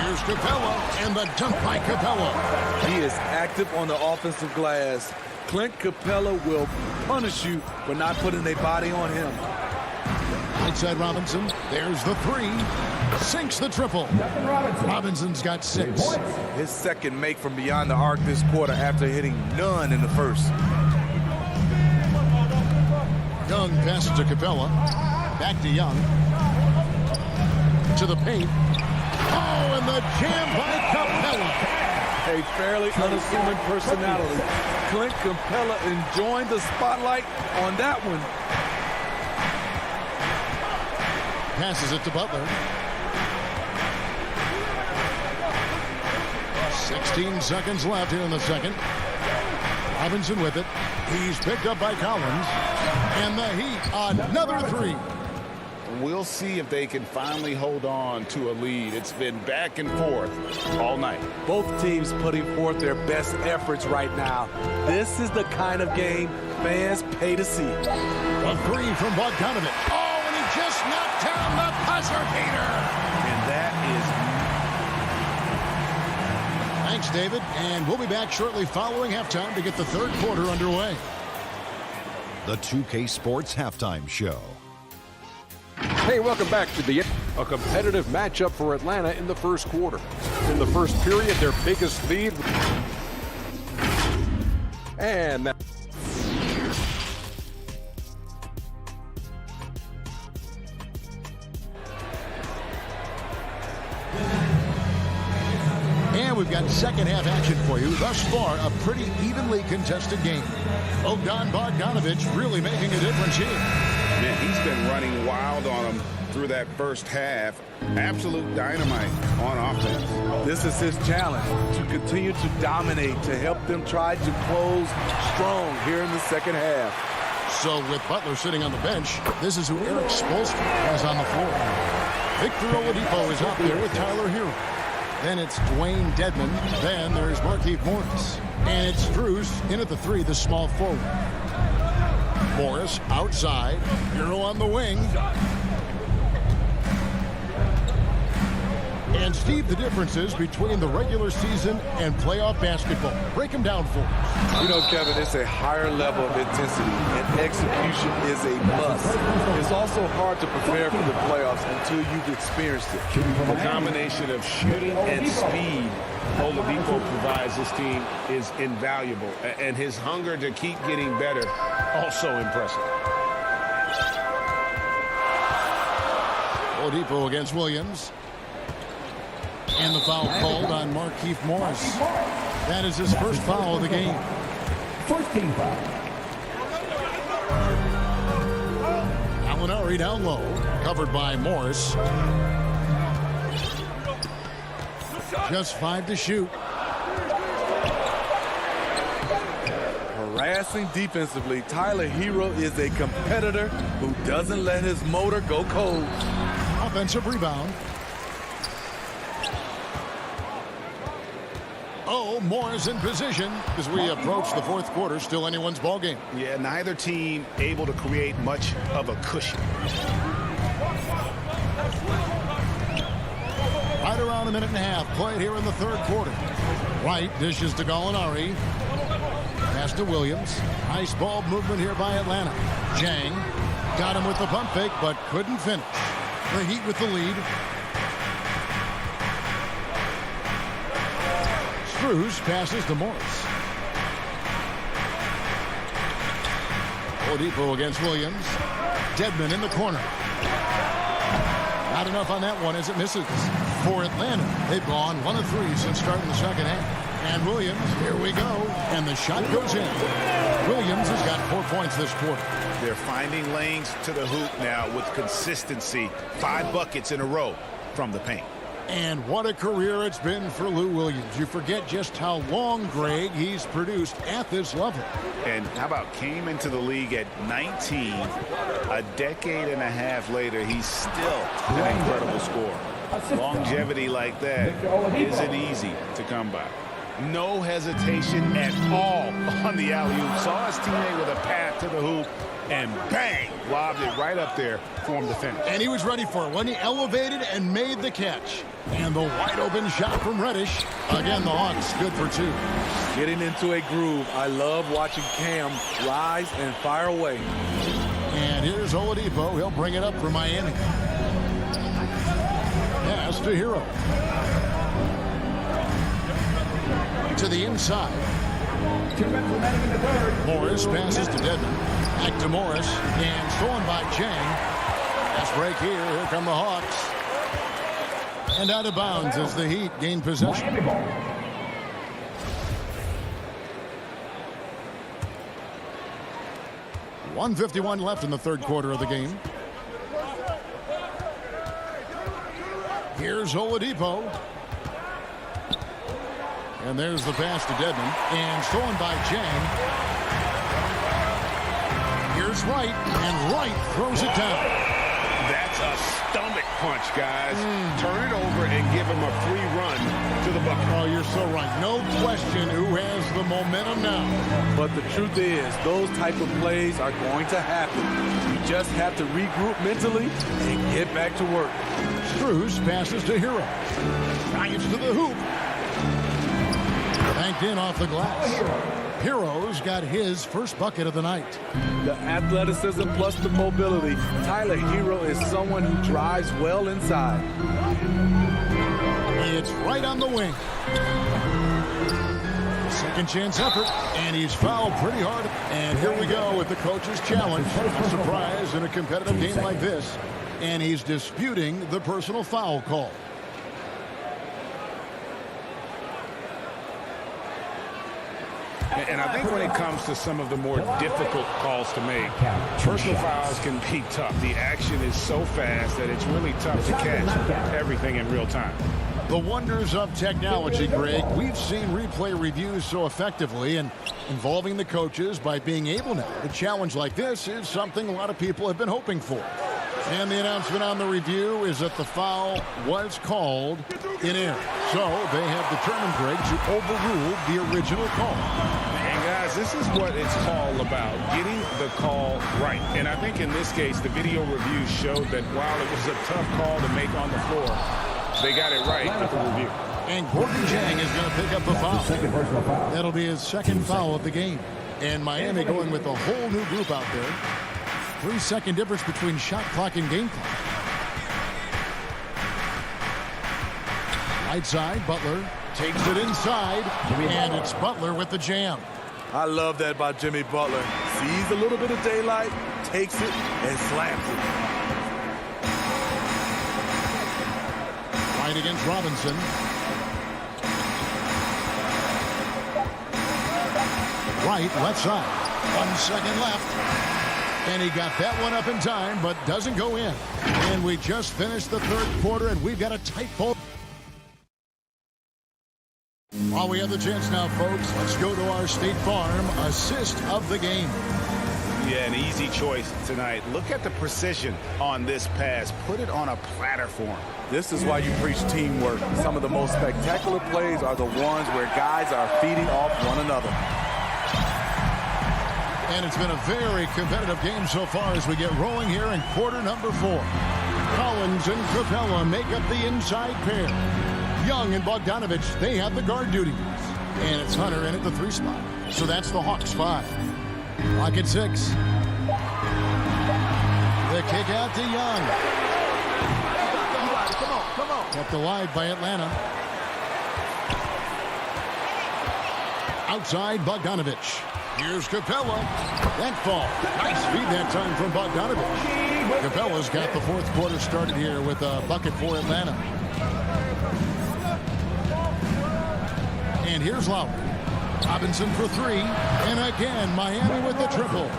Here's Capella, and the dunk by Capella. He is active on the offensive glass. Clint Capella will punish you for not putting a body on him. Outside Robinson. There's the 3. Sinks the triple. Robinson's got 6. His second make from beyond the arc this quarter after hitting none in the first. Young passes to Capella. Back to Young. To the paint. Oh, and the jam by Capella. A fairly unassuming personality. Clint Capella enjoying the spotlight on that one. Passes it to Butler. 16 seconds left here in the second. Robinson with it. He's picked up by Collins. And the Heat, another 3. We'll see if they can finally hold on to a lead. It's been back and forth all night. Both teams putting forth their best efforts right now. This is the kind of game fans pay to see. A 3 from Bogdanovich. Oh, and he just knocked down the buzzer beater. And that is... Thanks, David. And we'll be back shortly following halftime to get the third quarter underway. The 2K Sports Halftime Show. Hey, welcome back to a competitive matchup for Atlanta in the first quarter. In the first period, their biggest lead. And that. And we've got second half action for you. Thus far, a pretty evenly contested game. Bogdanovich really making a difference here. Man, he's been running wild on them through that first half. Absolute dynamite on offense. This is his challenge, to continue to dominate, to help them try to close strong here in the second half. So with Butler sitting on the bench, this is who Eric Spoelstra has on the floor. Victor Oladipo is out there with Tyler Hero. Then it's Dwayne Dedmon. Then there's Markieff Morris. And it's Strus in at the 3, the small forward. Morris outside. Hero on the wing. And Steve, the differences between the regular season and playoff basketball. Break them down for us. You know, Kevin, it's a higher level of intensity, and execution is a must. It's also hard to prepare for the playoffs until you've experienced it. The combination of shooting and speed Oladipo provides this team is invaluable. And his hunger to keep getting better, also impressive. Oladipo against Williams. And the foul called on Markieff Morris. That is his first foul of the game. First team foul. Gallinari down low. Covered by Morris. Just 5 to shoot. Harassing defensively, Tyler Hero is a competitor who doesn't let his motor go cold. Offensive rebound. Oh, Morris in position as we approach the fourth quarter. Still anyone's ball game. Yeah, neither team able to create much of a cushion. Right around a minute and a half played here in the third quarter. White dishes to Gallinari. Pass to Williams. Nice ball movement here by Atlanta. Jang got him with the pump fake, but couldn't finish. The Heat with the lead. Strus passes to Morris. Oladipo against Williams. Dedmon in the corner. Not enough on that one as it misses. For Atlanta, they've gone 1 of 3 since starting the second half. And Williams, here we go. And the shot goes in. Williams has got 4 points this quarter. They're finding lanes to the hoop now with consistency. 5 buckets in a row from the paint. And what a career it's been for Lou Williams. You forget just how long, Greg, he's produced at this level. And how about came into the league at 19. A decade and a half later, he's still an incredible scorer. Longevity like that isn't easy to come by. No hesitation at all on the alley-oop. Saw his teammate with a path to the hoop, and bang, lobbed it right up there for him to finish. And he was ready for it when he elevated and made the catch. And the wide open shot from Reddish. Again, the Hawks good for 2. Getting into a groove. I love watching Cam rise and fire away. And here's Oladipo. He'll bring it up for Miami. Pass to Hero. To the inside. Morris passes to Dedmon. Back to Morris. And stolen by Chang. Fast break here. Here come the Hawks. And out of bounds as the Heat gain possession. 1:51 left in the third quarter of the game. Here's Oladipo. And there's the pass to Dedmon. And stolen by Chang. Here's Wright. And Wright throws it down. That's a stomach punch, guys. Turn it over and give him a free run to the bucket. Oh, you're so right. No question who has the momentum now. But the truth is, those type of plays are going to happen. You just have to regroup mentally and get back to work. Cruz passes to Hero. Drives to the hoop. Banked in off the glass. Hero's got his first bucket of the night. The athleticism plus the mobility. Tyler Hero is someone who drives well inside. It's right on the wing. Second chance effort, and he's fouled pretty hard. And here we go with the coach's challenge. No surprise in a competitive game like this. And he's disputing the personal foul call. And I think when it comes to some of the more difficult calls to make, personal fouls can be tough. The action is so fast that it's really tough to catch everything in real time. The wonders of technology, Greg. We've seen replay reviews so effectively, and involving the coaches by being able now to challenge like this is something a lot of people have been hoping for. And the announcement on the review is that the foul was called in air. So they have determined, Greg, to overrule the original call. And guys, this is what it's all about, getting the call right. And I think in this case, the video review showed that while it was a tough call to make on the floor, they got it right with the review. And Gordon Chang is going to pick up the foul. That'll be his second foul of the game. And Miami going with a whole new group out there. 3-second difference between shot clock and game clock. Right side, Butler takes it inside, and it's Butler with the jam. I love that by Jimmy Butler. Sees a little bit of daylight, takes it, and slams it. Right against Robinson. Right, left side. 1 second left. And he got that one up in time, but doesn't go in. And we just finished the third quarter, and we've got a tight ball. While we have the chance now, folks, let's go to our State Farm assist of the game. Yeah, an easy choice tonight. Look at the precision on this pass. Put it on a platter for him. This is why you preach teamwork. Some of the most spectacular plays are the ones where guys are feeding off one another. And it's been a very competitive game so far as we get rolling here in quarter number 4. Collins and Capella make up the inside pair. Young and Bogdanovich, they have the guard duties. And it's Hunter in at the 3 spot. So that's the Hawks 5. Clock at 6. The kick out to Young. Come on. Kept alive by Atlanta. Outside Bogdanovich. Here's Capella. That fall. Nice feed that time from Bogdanovich. Capella's got the fourth quarter started here with a bucket for Atlanta. And here's Lowry. Robinson for 3. And again, Miami with the triple.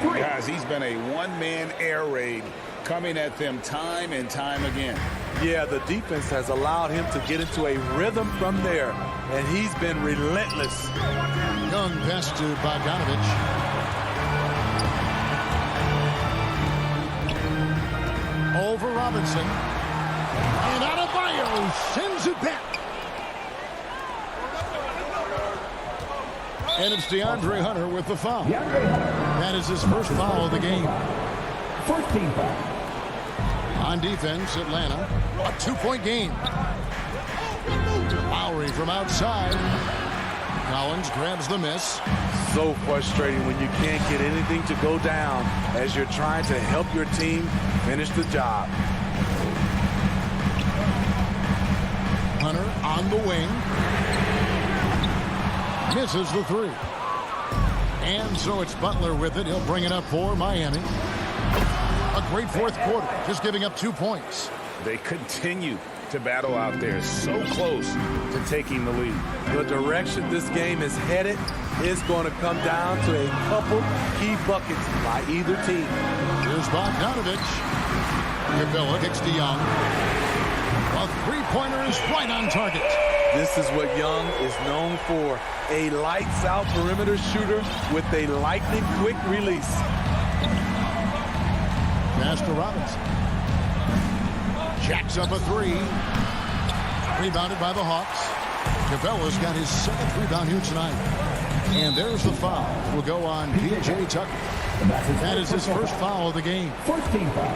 Guys, he's been a one-man air raid coming at them time and time again. Yeah, the defense has allowed him to get into a rhythm from there, and he's been relentless. Young pass to Bogdanovich. Over Robinson. And Adebayo sends it back. And it's DeAndre Hunter with the foul. That is his first foul of the game. 14 foul. On defense, Atlanta, a 2-point game. Lowry from outside. Collins grabs the miss. So frustrating when you can't get anything to go down as you're trying to help your team finish the job. Hunter on the wing. Misses the three. And so it's Butler with it. He'll bring it up for Miami. A great fourth quarter, just giving up 2 points. They continue to battle out there, so close to taking the lead. The direction this game is headed is going to come down to a couple key buckets by either team. Here's Bogdanovich. Capella kicks to Young. A three-pointer is right on target. This is what Young is known for. A lights-out perimeter shooter with a lightning-quick release. Pass to Robinson. Jacks up a three. Rebounded by the Hawks. Capella's got his seventh rebound here tonight. And there's the foul. Will go on P.J. Tucker. That is his first foul of the game. 14 foul.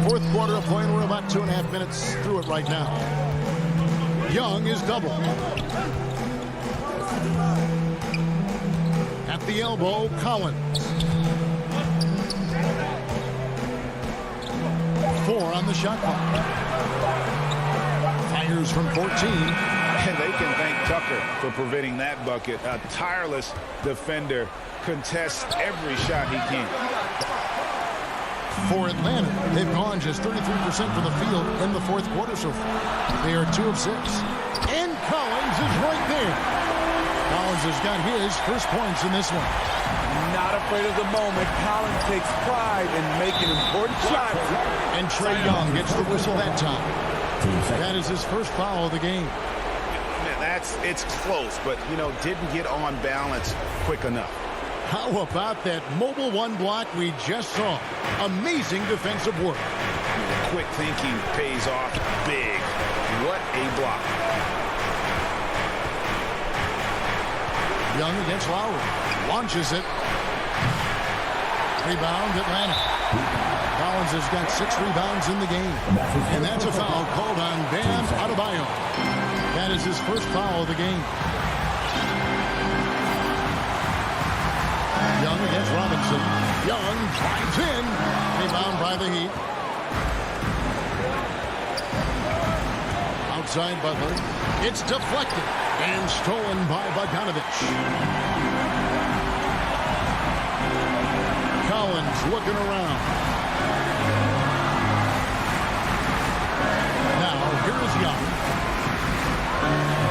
Fourth quarter of play, and we're about 2.5 minutes through it right now. Young is double. At the elbow, Collins. 4 on the shot clock. Fires from 14. And they can thank Tucker for preventing that bucket. A tireless defender, contests every shot he can. For Atlanta, they've gone just 33% from the field in the fourth quarter so far. They are 2 of 6. And Collins is right there. Collins has got his first points in this one. Not afraid of the moment. Collins takes pride in making important shots. And Trae Young gets the whistle that time. That is his first foul of the game. Man, it's close, but, didn't get on balance quick enough. How about that mobile one block we just saw? Amazing defensive work. Quick thinking pays off big. What a block. Young against Lowry. Launches it. Rebound Atlanta. Collins has got 6 rebounds in the game. And that's a foul called on Bam Adebayo. That is his first foul of the game. Young against Robinson. Young drives in. Rebound by the Heat. Outside Butler. It's deflected and stolen by Bogdanovich. Collins looking around. Now here's Young.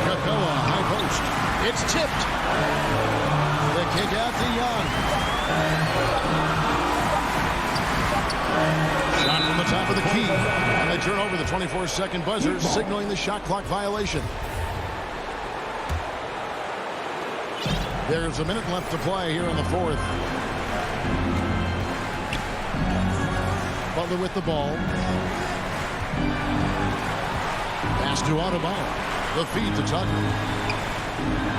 Capella high post. It's tipped. The kick out to Young. Shot from the top of the key. And they turn over the 24-second buzzer, signaling the shot clock violation. There's a minute left to play here in the fourth. Butler with the ball. Pass to Adebayo. The feed to Tucker.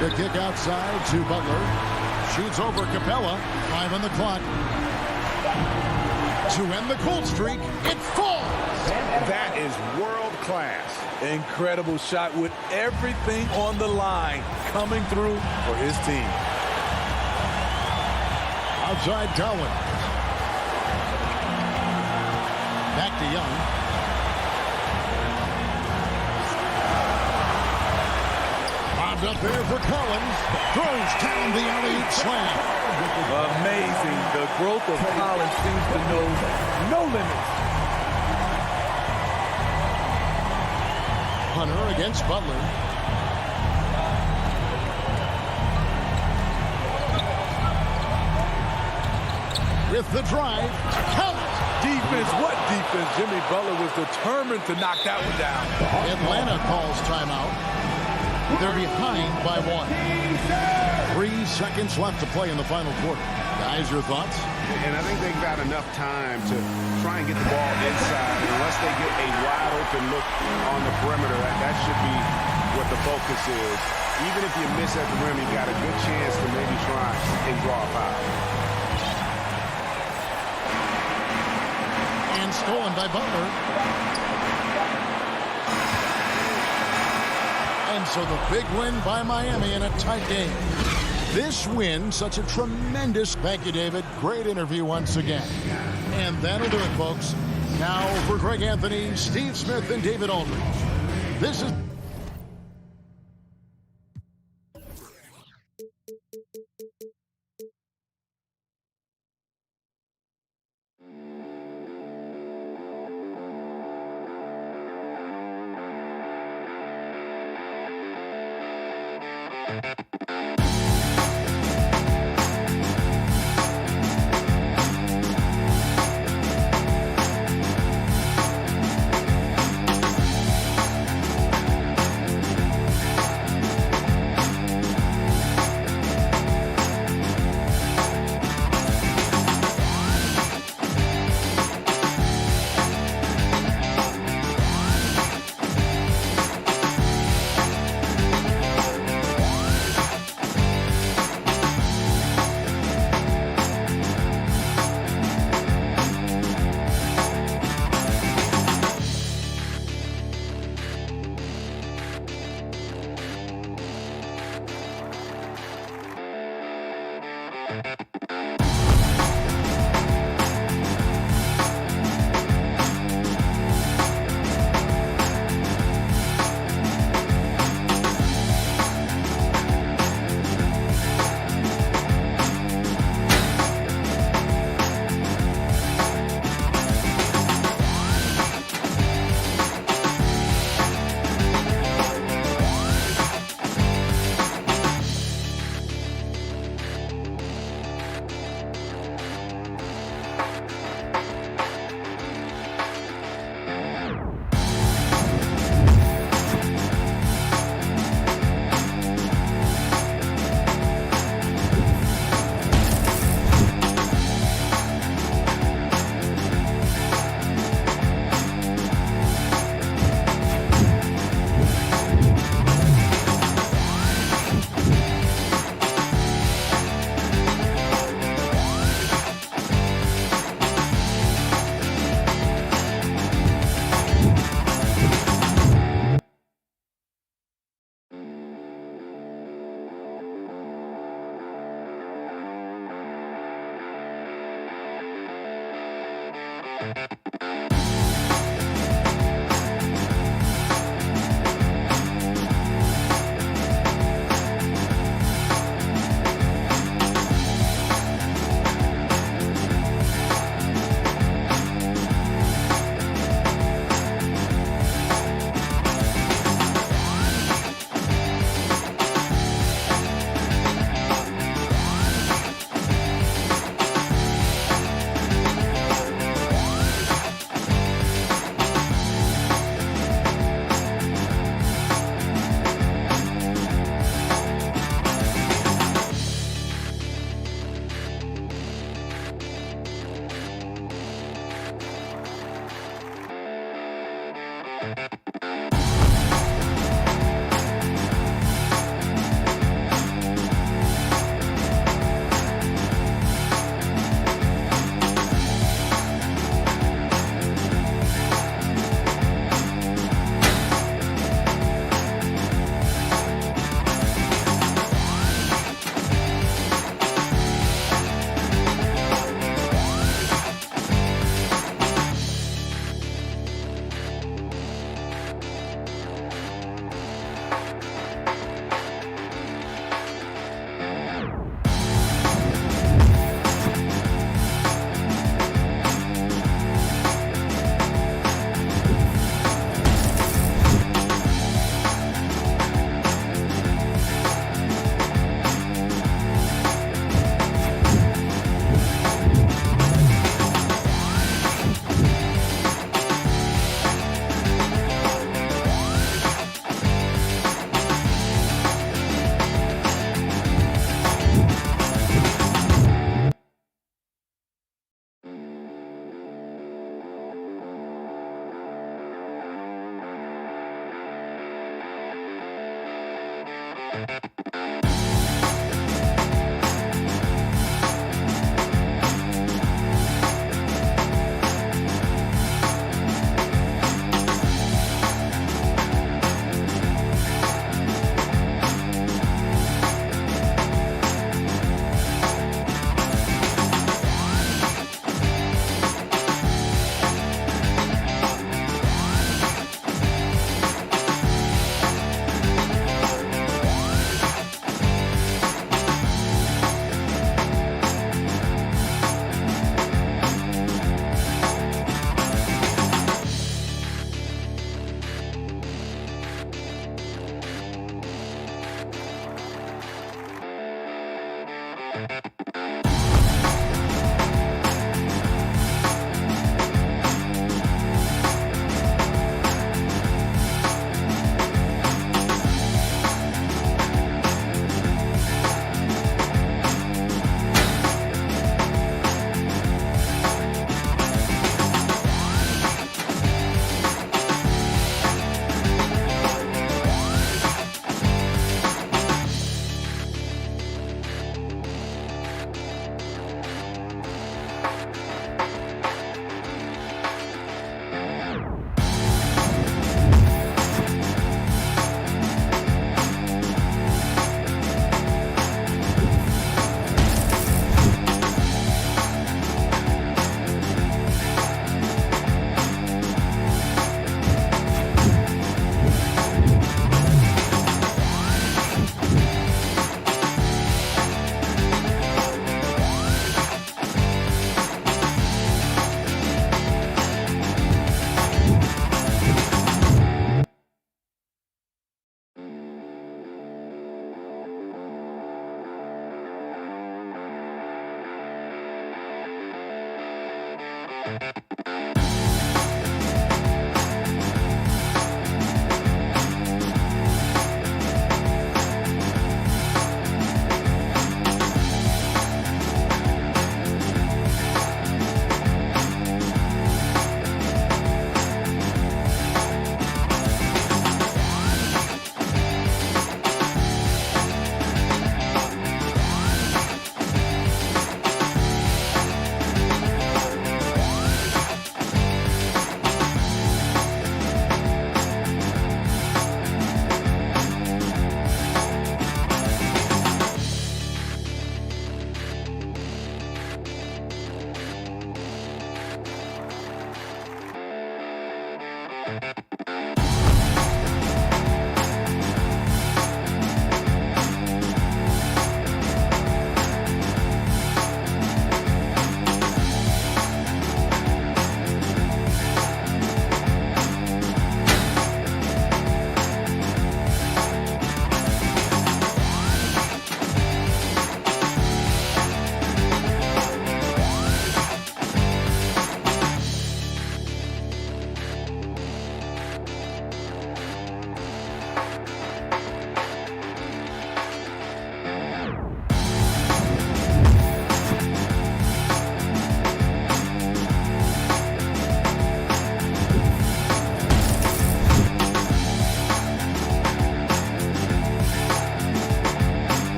The kick outside to Butler. Shoots over Capella. 5 on the clock. To end the cold streak, it falls. That is world class. Incredible shot with everything on the line coming through for his team. Outside Collins. Back to Young. Bobbed up there for Collins. Throws down the alley-oop slam. Amazing. The growth of Collins seems to know no limits. Hunter against Butler. With the drive, Collins. Defense, what defense? Jimmy Butler was determined to knock that one down. Atlanta calls timeout. They're behind by 1. 3 seconds left to play in the final quarter. Guys, your thoughts? And I think they've got enough time to try and get the ball inside. Unless they get a wide open look on the perimeter, that should be what the focus is. Even if you miss at the rim, you've got a good chance to maybe try and draw a foul. And stolen by Butler. And so the big win by Miami in a tight game. This win, such a tremendous... Thank you, David. Great interview once again. And that'll do it, folks. Now for Greg Anthony, Steve Smith, and David Aldridge. This is...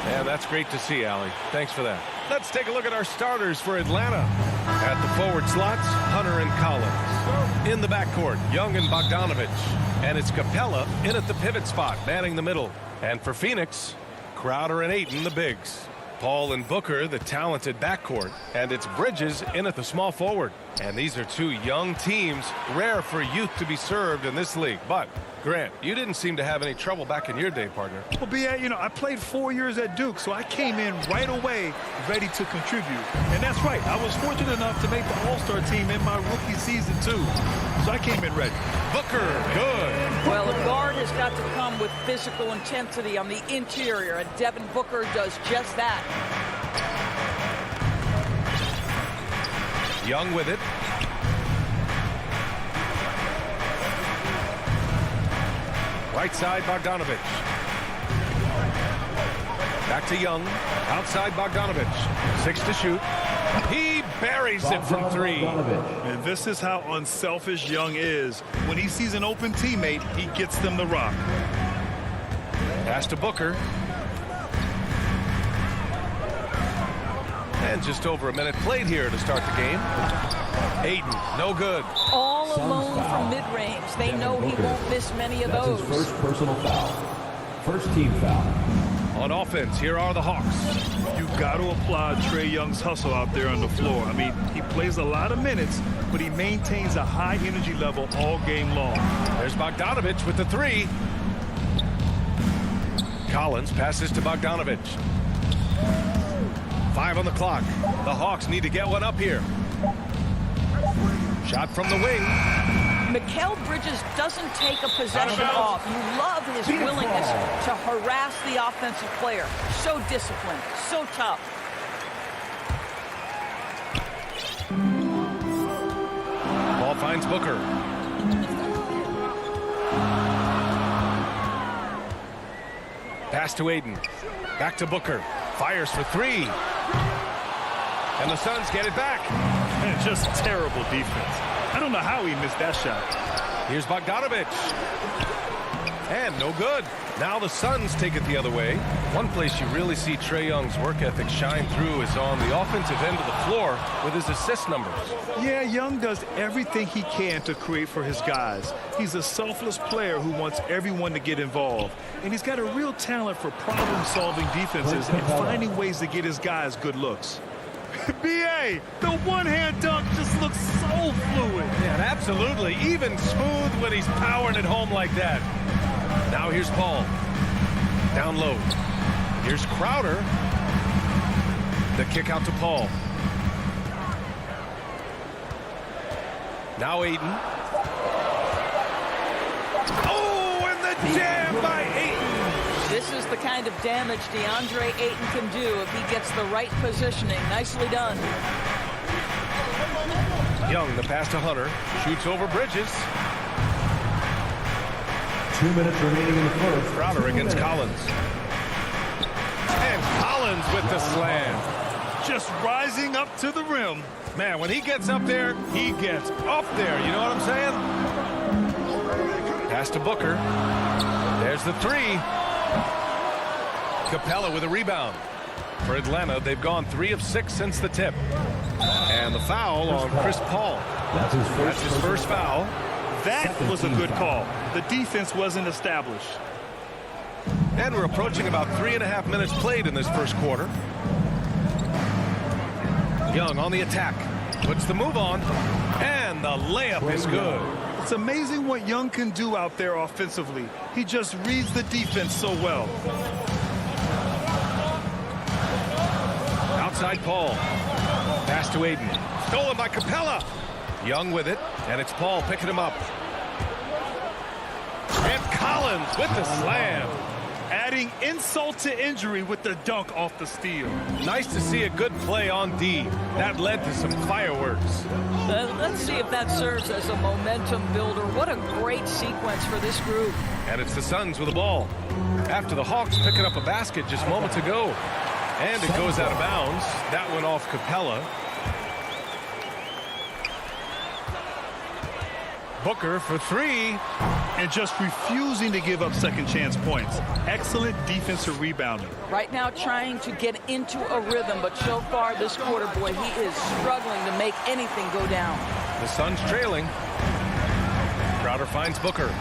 Yeah, that's great to see, Allie. Thanks for that. Let's take a look at our starters for Atlanta. At the forward slots, Hunter and Collins. In the backcourt, Young and Bogdanovich. And it's Capella in at the pivot spot, manning the middle. And for Phoenix, Crowder and Ayton, the bigs. Paul and Booker, the talented backcourt. And it's Bridges in at the small forward. And these are two young teams, rare for youth to be served in this league. But, Grant, you didn't seem to have any trouble back in your day, partner. Well, B.A., I played 4 years at Duke, so I came in right away ready to contribute. And that's right. I was fortunate enough to make the All-Star team in my rookie season, too. So I came in ready. Booker, good. Well, a guard has got to come with physical intensity on the interior, and Devin Booker does just that. Young with it. Right side, Bogdanovich. Back to Young. Outside, Bogdanovich. 6 to shoot. He buries it from 3. And this is how unselfish Young is. When he sees an open teammate, he gets them the rock. Pass to Booker. And just over a minute played here to start the game. Ayton, no good. All alone from mid-range. They know he won't miss many of those. That's his first personal foul. First team foul. On offense, here are the Hawks. You got to applaud Trae Young's hustle out there on the floor. I mean, he plays a lot of minutes, but he maintains a high energy level all game long. There's Bogdanovich with the 3. Collins passes to Bogdanovich. 5 on the clock. The Hawks need to get one up here. Shot from the wing. Mikal Bridges doesn't take a possession off. You love his willingness to harass the offensive player. So disciplined, so tough. Ball finds Booker. Pass to Ayton. Back to Booker. Fires for 3. And the Suns get it back. And just terrible defense. I don't know how he missed that shot. Here's Bogdanovich. And no good. Now the Suns take it the other way. One place you really see Trae Young's work ethic shine through is on the offensive end of the floor with his assist numbers. Yeah, Young does everything he can to create for his guys. He's a selfless player who wants everyone to get involved. And he's got a real talent for problem-solving defenses and finding ways to get his guys good looks. B.A., the one-hand dunk just looks so fluid. Yeah, absolutely. Even smooth when he's powering it home like that. Now here's Paul. Down low. Here's Crowder. The kick out to Paul. Now Ayton. Oh, and the jam by Ayton. This is the kind of damage DeAndre Ayton can do if he gets the right positioning. Nicely done. Young, the pass to Hunter. Shoots over Bridges. 2 minutes remaining in the first. Crowder against Collins. And Collins with the slam. Just rising up to the rim. Man, when he gets up there, he gets up there. You know what I'm saying? Pass to Booker. There's the 3. Capella with a rebound. For Atlanta, they've gone 3 of 6 since the tip. And the foul on Chris Paul. That's his first foul. That was a good call. The defense wasn't established. And we're approaching about 3.5 minutes played in this first quarter. Young on the attack. Puts the move on. And the layup is good. It's amazing what Young can do out there offensively. He just reads the defense so well. Outside Paul. Pass to Ayton. Stolen by Capella. Young with it. And it's Paul picking him up. And Collins with the slam. Adding insult to injury with the dunk off the steal. Nice to see a good play on D. That led to some fireworks. Let's see if that serves as a momentum builder. What a great sequence for this group. And it's the Suns with the ball. After the Hawks picking up a basket just moments ago. And it goes out of bounds. That went off Capella. Booker for three. And just refusing to give up second chance points. Excellent defensive rebounding. Right now trying to get into a rhythm, but so far this quarter, boy, he is struggling to make anything go down. The Suns trailing. Crowder finds Booker.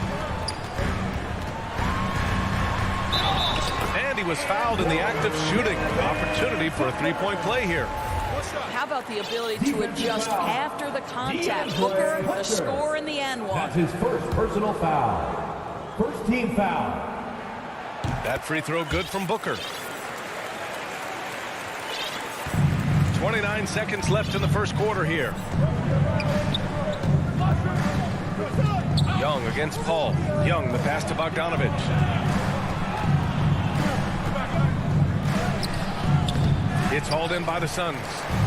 And he was fouled in the act of shooting. Opportunity for a three-point play here. How about the ability to adjust after the contact? Booker, the score in the and one. That's his first personal foul. First team foul. That free throw good from Booker. 29 seconds left in the first quarter here. Young against Paul. Young, the pass to Bogdanovich. It's hauled in by the Suns.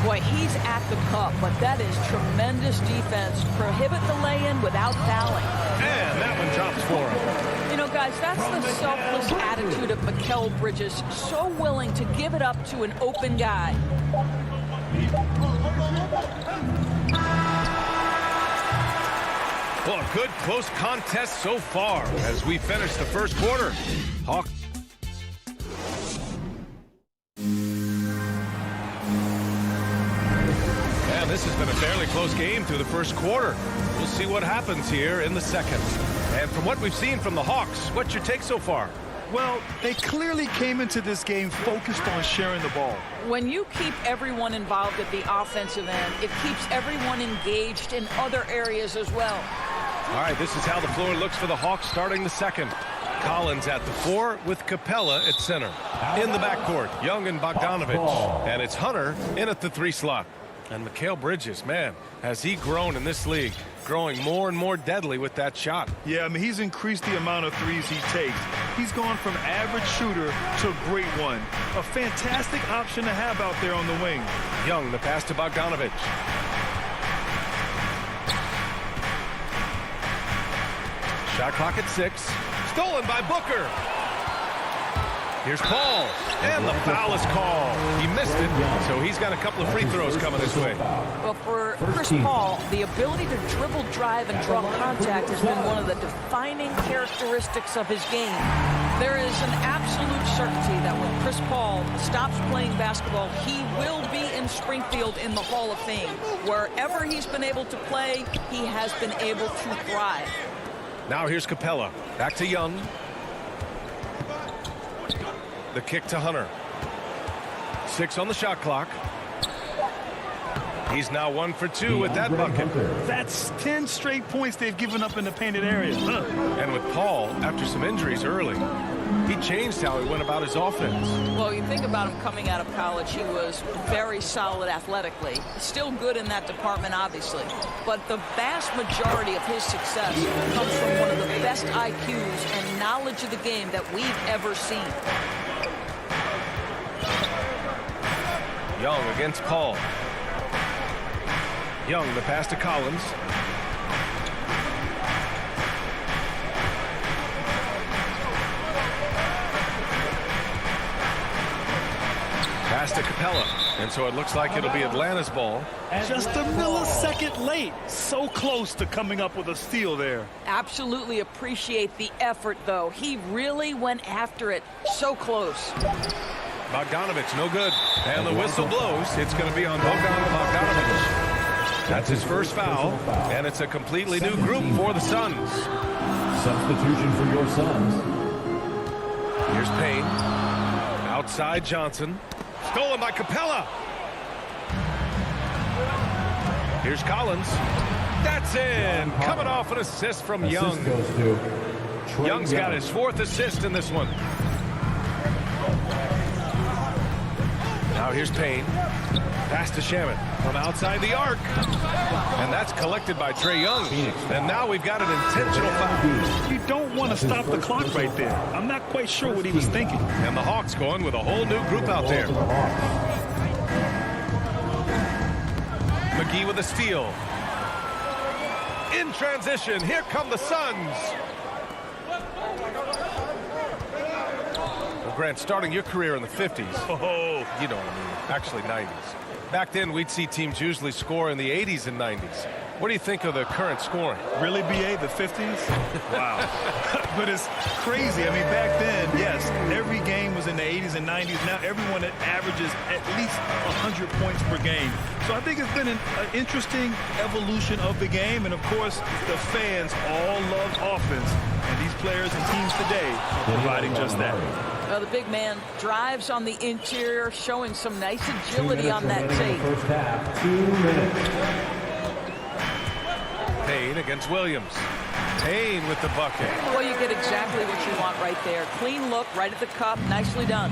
Boy, he's at the cup, but that is tremendous defense. Prohibit the lay-in without fouling. And that one drops for him. You know, guys, that's the selfless attitude of Mikal Bridges. So willing to give it up to an open guy. Well, a good close contest so far as we finish the first quarter. Hawks. This has been a fairly close game through the first quarter. We'll see what happens here in the second. And from what we've seen from the Hawks, what's your take so far? Well, they clearly came into this game focused on sharing the ball. When you keep everyone involved at the offensive end, it keeps everyone engaged in other areas as well. All right, this is how the floor looks for the Hawks starting the second. Collins at the 4 with Capella at center. In the backcourt, Young and Bogdanovich. And it's Hunter in at the 3 slot. And Mikal Bridges, man, has he grown in this league, growing more and more deadly with that shot. Yeah, I mean, he's increased the amount of threes he takes. He's gone from average shooter to a great one. A fantastic option to have out there on the wing. Young, the pass to Bogdanovich. Shot clock at 6. Stolen by Booker. Here's Paul, and the foul is called. He missed it, so he's got a couple of free throws coming his way. Well, for Chris Paul, the ability to dribble, drive, and draw contact has been one of the defining characteristics of his game. There is an absolute certainty that when Chris Paul stops playing basketball, he will be in Springfield in the Hall of Fame. Wherever he's been able to play, he has been able to thrive. Now here's Capella. Back to Young. The kick to Hunter. 6 on the shot clock. He's now 1 for 2 with that bucket. That's 10 straight points they've given up in the painted area. And with Paul, after some injuries early, he changed how he went about his offense. Well, you think about him coming out of college, he was very solid athletically. Still good in that department, obviously. But the vast majority of his success comes from one of the best IQs and knowledge of the game that we've ever seen. Young against Paul. Young, the pass to Collins. Pass to Capella. And so it looks like it'll be Atlanta's ball. Just a millisecond late. So close to coming up with a steal there. Absolutely appreciate the effort, though. He really went after it. So close. Bogdanovich, no good. And the whistle blows. It's going to be on Bogdanovich. That's his first foul. And it's a completely new group for the Suns. Substitution for your Suns. Here's Payne. Outside Johnson. Stolen by Capella. Here's Collins. That's in. Coming off an assist from Young. Young's got his 4th assist in this one. Now here's Payne. Pass to Shaman from outside the arc. And that's collected by Trae Young. And now we've got an intentional foul. You don't want to stop the clock right there. I'm not quite sure what he was thinking. And the Hawks going with a whole new group out there. McGee with a steal. In transition, here come the Suns. Well, Grant, starting your career in the 50s. Oh, you know what I mean. Actually, 90s. Back then, we'd see teams usually score in the 80s and 90s. What do you think of the current scoring? Really, BA, the 50s? Wow. But it's crazy. I mean, back then, yes, every game was in the 80s and 90s. Now everyone averages at least 100 points per game. So I think it's been an interesting evolution of the game. And, of course, the fans all love offense. And these players and teams today are providing just that. Well, the big man drives on the interior, showing some nice agility on that tape. First half, 2 minutes. Payne against Williams. Payne with the bucket. Well, you get exactly what you want right there. Clean look, right at the cup. Nicely done.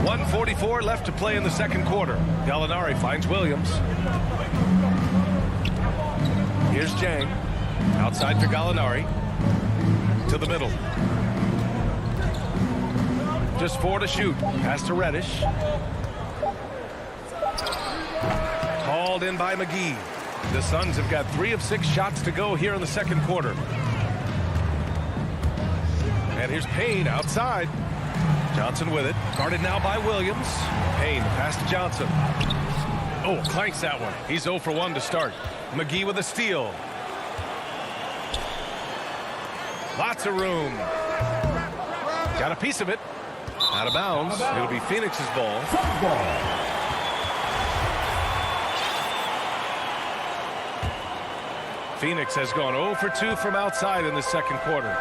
1:44 left to play in the second quarter. Gallinari finds Williams. Here's Jang. Outside to Gallinari. To the middle. Just 4 to shoot. Pass to Reddish. Hauled in by McGee. The Suns have got 3 of 6 shots to go here in the second quarter. And here's Payne outside. Johnson with it. Guarded now by Williams. Payne, pass to Johnson. Oh, clanks that one. He's 0 for 1 to start. McGee with a steal. Lots of room. Got a piece of it. Out of bounds. It'll be Phoenix's ball. Phoenix has gone 0 for 2 from outside in the second quarter.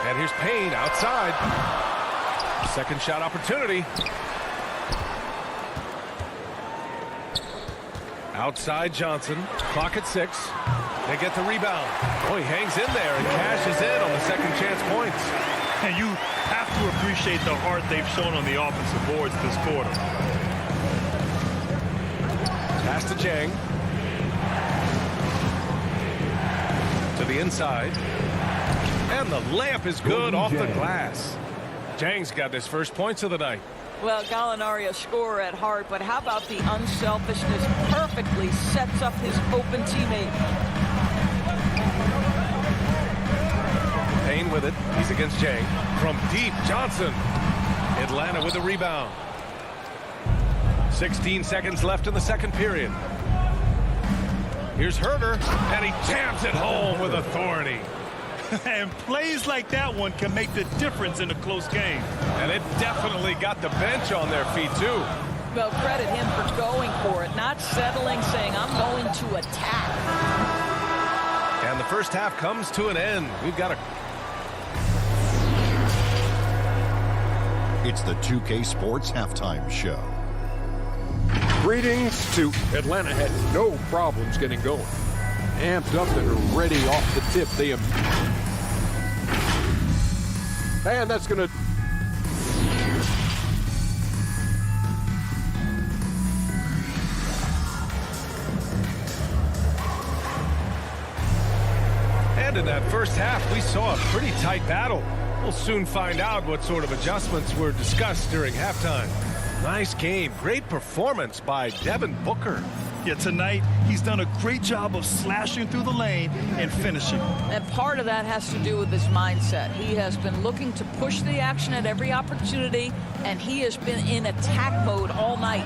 And here's Payne outside. Second shot opportunity. Outside Johnson. Clock at 6. They get the rebound. Oh, he hangs in there and cashes in on the second chance points. And you have to appreciate the heart they've shown on the offensive boards this quarter. Pass to Jang. To the inside. And the layup is good off the glass. Jang's got his first points of the night. Well, Gallinari, a scorer at heart, but how about the unselfishness? Perfectly sets up his open teammate. Payne with it. He's against Jang. From deep, Johnson. Atlanta with the rebound. 16 seconds left in the second period. Here's Herter, and he jams it home with authority. And plays like that one can make the difference in a close game. And it definitely got the bench on their feet, too. Well, credit him for going for it, not settling, saying, I'm going to attack. And the first half comes to an end. We've got a... It's the 2K Sports Halftime Show. Greetings to Atlanta. Had no problems getting going. Amped up and ready off the tip. And that's going to... And in that first half, we saw a pretty tight battle. We'll soon find out what sort of adjustments were discussed during halftime. Nice game. Great performance by Devin Booker. Yeah, tonight he's done a great job of slashing through the lane and finishing. And part of that has to do with his mindset. He has been looking to push the action at every opportunity, and he has been in attack mode all night.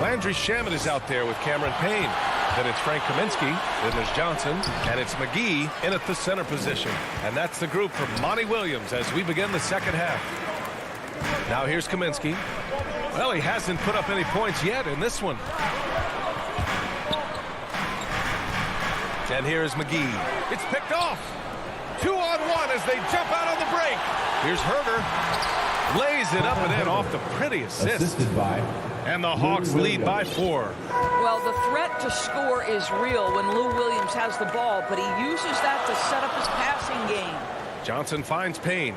Landry Shamet is out there with Cameron Payne. Then it's Frank Kaminsky, then there's Johnson, and it's McGee in at the center position. And that's the group from Monty Williams as we begin the second half. Now here's Kaminsky. Well, he hasn't put up any points yet in this one. And here's McGee. It's picked off. 2-on-1 as they jump out on the break. Here's Herter. Lays it up and in off the pretty assist. And the Hawks lead by 4. Well, the threat to score is real when Lou Williams has the ball, but he uses that to set up his passing game. Johnson finds Payne.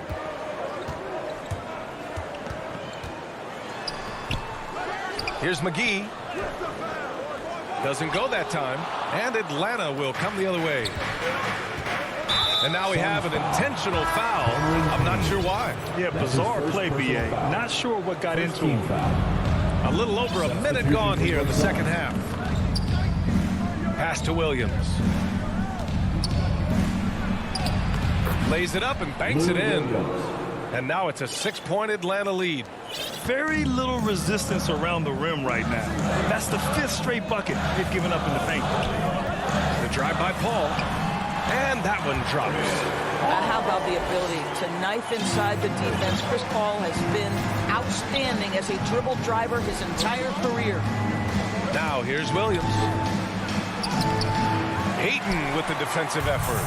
Here's McGee. Doesn't go that time. And Atlanta will come the other way. And now we have an intentional foul. I'm not sure why. Yeah, bizarre play, BA. Not sure what got into him. A little over a minute gone here in the second half. Pass to Williams. Lays it up and banks it in. And now it's a 6-point Atlanta lead. Very little resistance around the rim right now. That's the 5th straight bucket they've given up in the paint. The drive by Paul. And that one drops. How about the ability to knife inside the defense? Chris Paul has been outstanding as a dribble driver his entire career. Now here's Williams. Ayton with the defensive effort.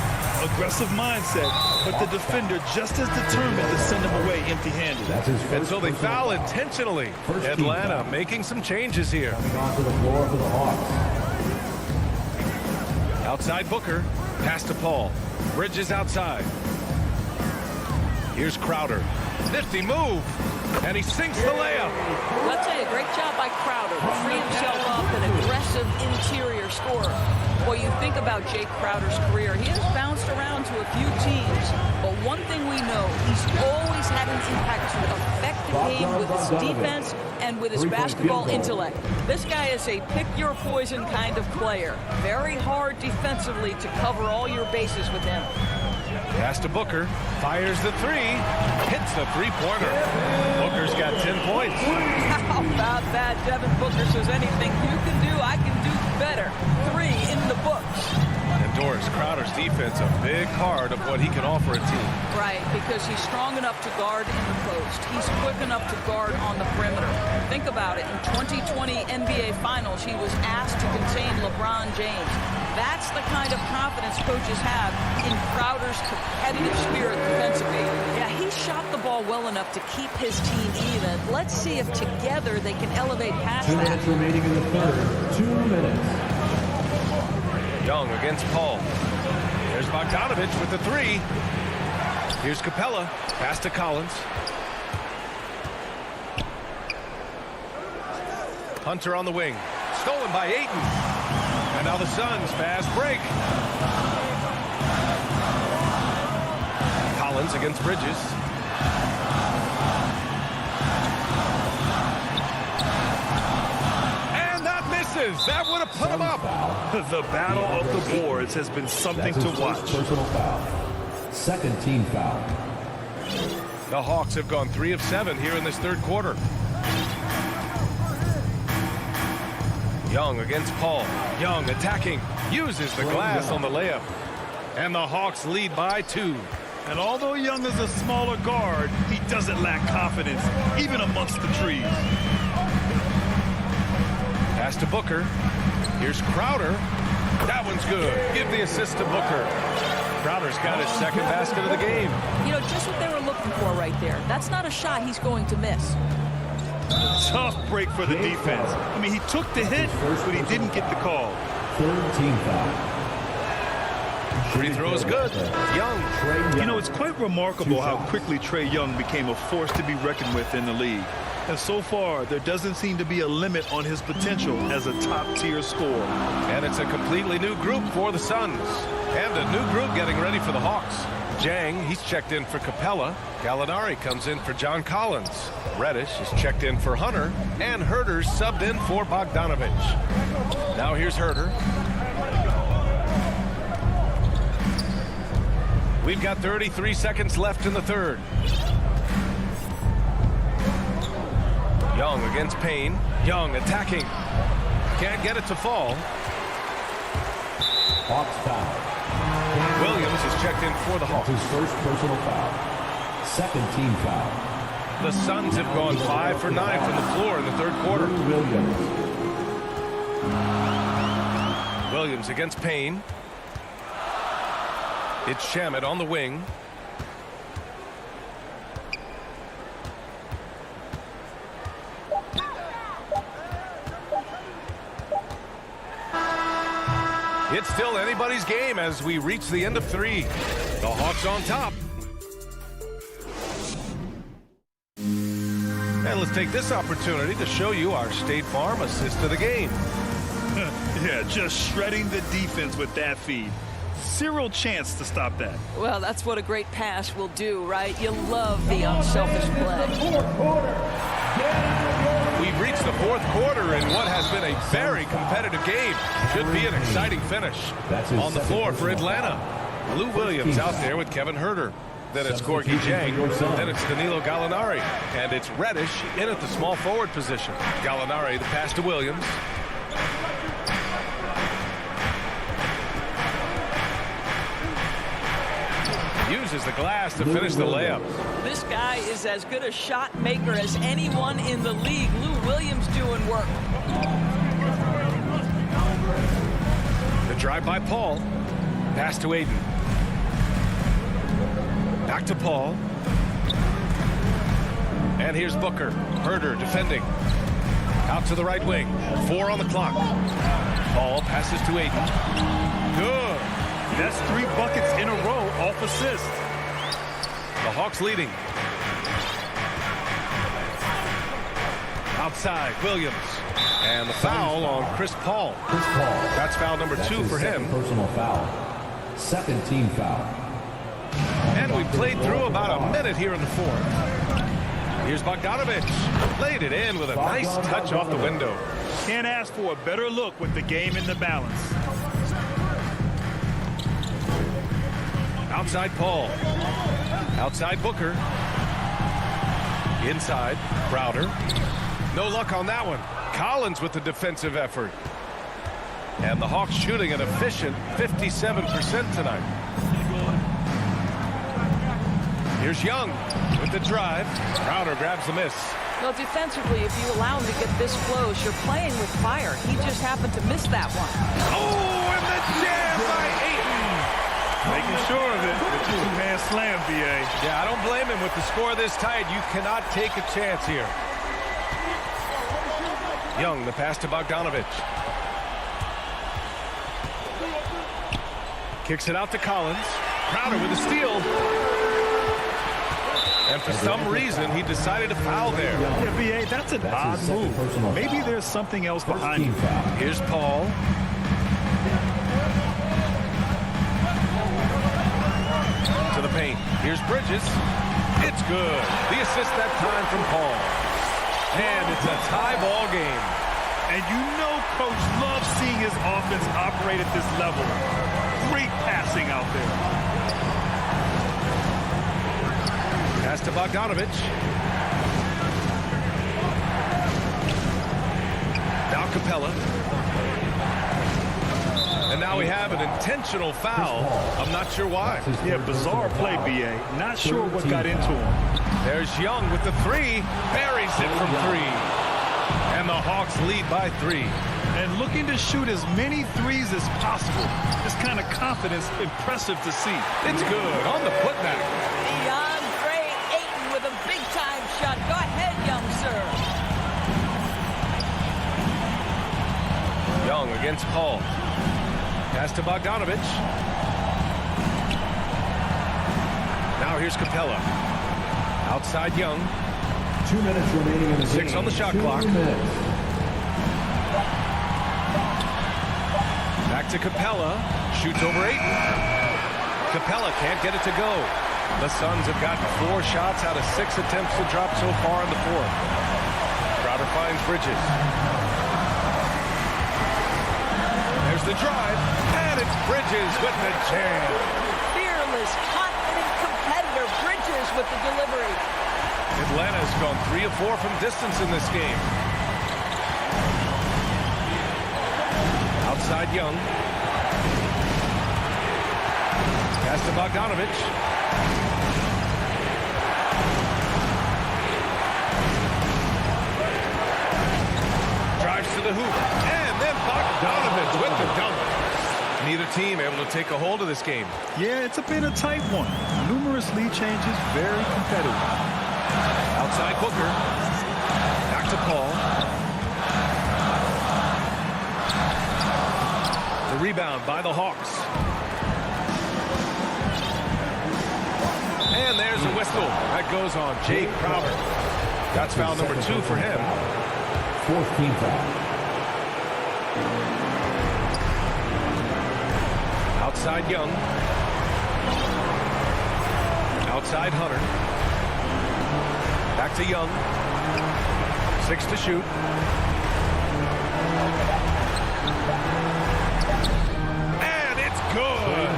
Aggressive mindset, but the defender just as determined to send him away empty-handed. And so they foul intentionally. Atlanta making some changes here. Onto the floor for the Hawks. Outside Booker. Pass to Paul. Bridges outside. Here's Crowder. Nifty move. And he sinks the layup. I'll tell you, great job by Crowder to free himself up, an aggressive interior scorer. Boy, you think about Jay Crowder's career. He has bounced around to a few teams, but one thing we know, he's always had an impact to affect the game with his defense and with his basketball intellect. This guy is a pick-your-poison kind of player. Very hard defensively to cover all your bases with him. Pass to Booker. Fires the three. Hits the three-pointer. Booker's got 10 points. How about that? Devin Booker says anything you can do, I can do better. 3 in the books. And Doris, Crowder's defense a big part of what he can offer a team. Right, because he's strong enough to guard in the post. He's quick enough to guard on the perimeter. Think about it. In 2020 NBA Finals, he was asked to contain LeBron James. That's the kind of confidence coaches have in Crowder's competitive spirit defensively. Yeah, he shot the ball well enough to keep his team even. Let's see if together they can elevate past 2 that. minutes remaining in the third. 2 minutes. Young against Paul. There's Bogdanovich with the three. Here's Capella. Pass to Collins. Hunter on the wing. Stolen by Ayton. And now the Suns fast break. Collins against Bridges. And that misses. That would have put him up. The battle of the boards has been something to watch. Personal foul. Second team foul. The Hawks have gone 3 of 7 here in this third quarter. Young against Paul. Young attacking. Uses the glass on the layup. And the Hawks lead by 2. And although Young is a smaller guard, he doesn't lack confidence, even amongst the trees. Pass to Booker. Here's Crowder. That one's good. Give the assist to Booker. Crowder's got his second basket of the game. You know, just what they were looking for right there. That's not a shot he's going to miss. Tough break for the defense. I mean, he took the hit, but he didn't get the call. Third team foul. Free throw is good. Young. You know, it's quite remarkable how quickly Trae Young became a force to be reckoned with in the league. And so far, there doesn't seem to be a limit on his potential as a top-tier scorer. And it's a completely new group for the Suns. And a new group getting ready for the Hawks. Jang, he's checked in for Capella. Gallinari comes in for John Collins. Reddish is checked in for Hunter. And Herter's subbed in for Bogdanovich. Now here's Herter. We've got 33 seconds left in the third. Young against Payne. Young attacking. Can't get it to fall. Hawks foul. Williams is checked in for the Hawks. His first personal foul. Second team foul. The Suns have gone 5 for 9 from the floor in the third quarter. Williams against Payne. It's Shamet on the wing. It's still anybody's game as we reach the end of 3. The Hawks on top. And let's take this opportunity to show you our State Farm assist of the game. Yeah, just shredding the defense with that feed. Zero chance to stop that. Well, that's what a great pass will do, right? You love the unselfish play. We've reached the fourth quarter in what has been a very competitive game. Should be an exciting finish. On the floor for Atlanta, Lou Williams out there with Kevin Herter. Then it's Gorgie Jang. Then it's Danilo Gallinari. And it's Reddish in at the small forward position. Gallinari, the pass to Williams. Uses the glass to finish the layup. This guy is as good a shot maker as anyone in the league. Lou Williams doing work. The drive by Paul. Pass to Aiden. Back to Paul. And here's Booker. Herder defending. Out to the right wing. 4 on the clock. Paul passes to Aiden. Good. That's 3 buckets in a row off assist. The Hawks leading. Outside, Williams. And the foul on Chris Paul. That's foul number 2 for him. Personal foul. Second team foul. And we played through about a minute here in the fourth. Here's Bogdanovich. Laid it in with a nice touch off the window. Can't ask for a better look with the game in the balance. Outside Paul. Outside Booker. Inside Crowder. No luck on that one. Collins with the defensive effort. And the Hawks shooting an efficient 57% tonight. Here's Young with the drive. Crowder grabs the miss. Well, defensively, if you allow him to get this close, you're playing with fire. He just happened to miss that one. Oh, and the jam by Ayton. Making sure of it. The two-man slam, B.A. Yeah, I don't blame him with the score this tight. You cannot take a chance here. Young, the pass to Bogdanovich. Kicks it out to Collins. Crowder with a steal. And for some reason, he decided to foul there. Yeah, B.A., that's an odd move. Maybe there's something else behind it. Here's Paul. To the paint. Here's Bridges. It's good. The assist that time from Paul. And it's a tie ball game. And you know Coach loves seeing his offense operate at this level. Great passing out there. Pass to Bogdanovich. Now Capella. And now we have an intentional foul. I'm not sure why. Yeah, bizarre play, B.A. Not sure what got into him. There's Young with the 3. Buries it from 3. And the Hawks lead by 3. And looking to shoot as many threes as possible. This kind of confidence, impressive to see. It's good on the putback. DeAndre Ayton with a big-time shot. Go ahead, young sir. Young against Paul. Pass to Bogdanovich. Now here's Capella. Outside Young. 2 minutes remaining in the 6 game. on the shot clock. Back to Capella. Shoots over Ayton. Capella can't get it to go. The Suns have gotten 4 shots out of 6 attempts to drop so far in the fourth. Crowder finds Bridges. There's the drive. And it's Bridges with the jam. Fearless, confident competitor. Bridges with the delivery. Atlanta's gone 3 of 4 from distance in this game. Outside Young. Pass to Bogdanovich. Drives to the hoop. And then Bogdanovich with the dunk. Neither team able to take a hold of this game. Yeah, it's been a tight one. Numerous lead changes, very competitive. Outside Booker. Back to Paul. The rebound by the Hawks. And there's a whistle. That goes on Jake Crowder. That's foul number 2 for him. 4th team foul. Outside Young. Outside Hunter. Back to Young. 6 to shoot. And it's good.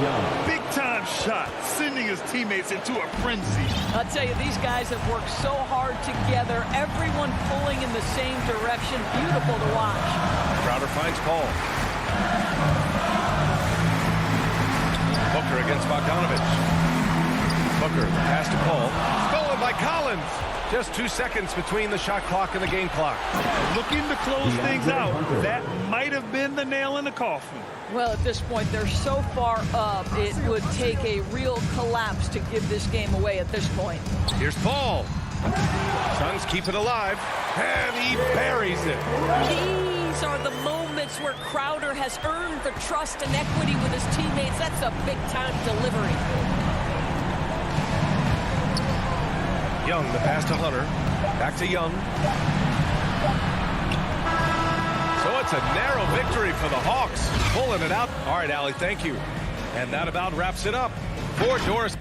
Big time shot. sending his teammates into a frenzy. I'll tell you, these guys have worked so hard together. Everyone pulling in the same direction. Beautiful to watch. Crowder finds Paul. Booker against Bogdanovich. Booker, the pass to Paul. Stolen by Collins. Just 2 seconds between the shot clock and the game clock. Looking to close things out. That might have been the nail in the coffin. Well, at this point, they're so far up, it would take a real collapse to give this game away at this point. Here's Paul. Suns keep it alive, and he buries it. These are the moments where Crowder has earned the trust and equity with his teammates. That's a big-time delivery. Young, the pass to Hunter. Back to Young. So it's a narrow victory for the Hawks. Pulling it out. All right, Allie, thank you. And that about wraps it up for Doris.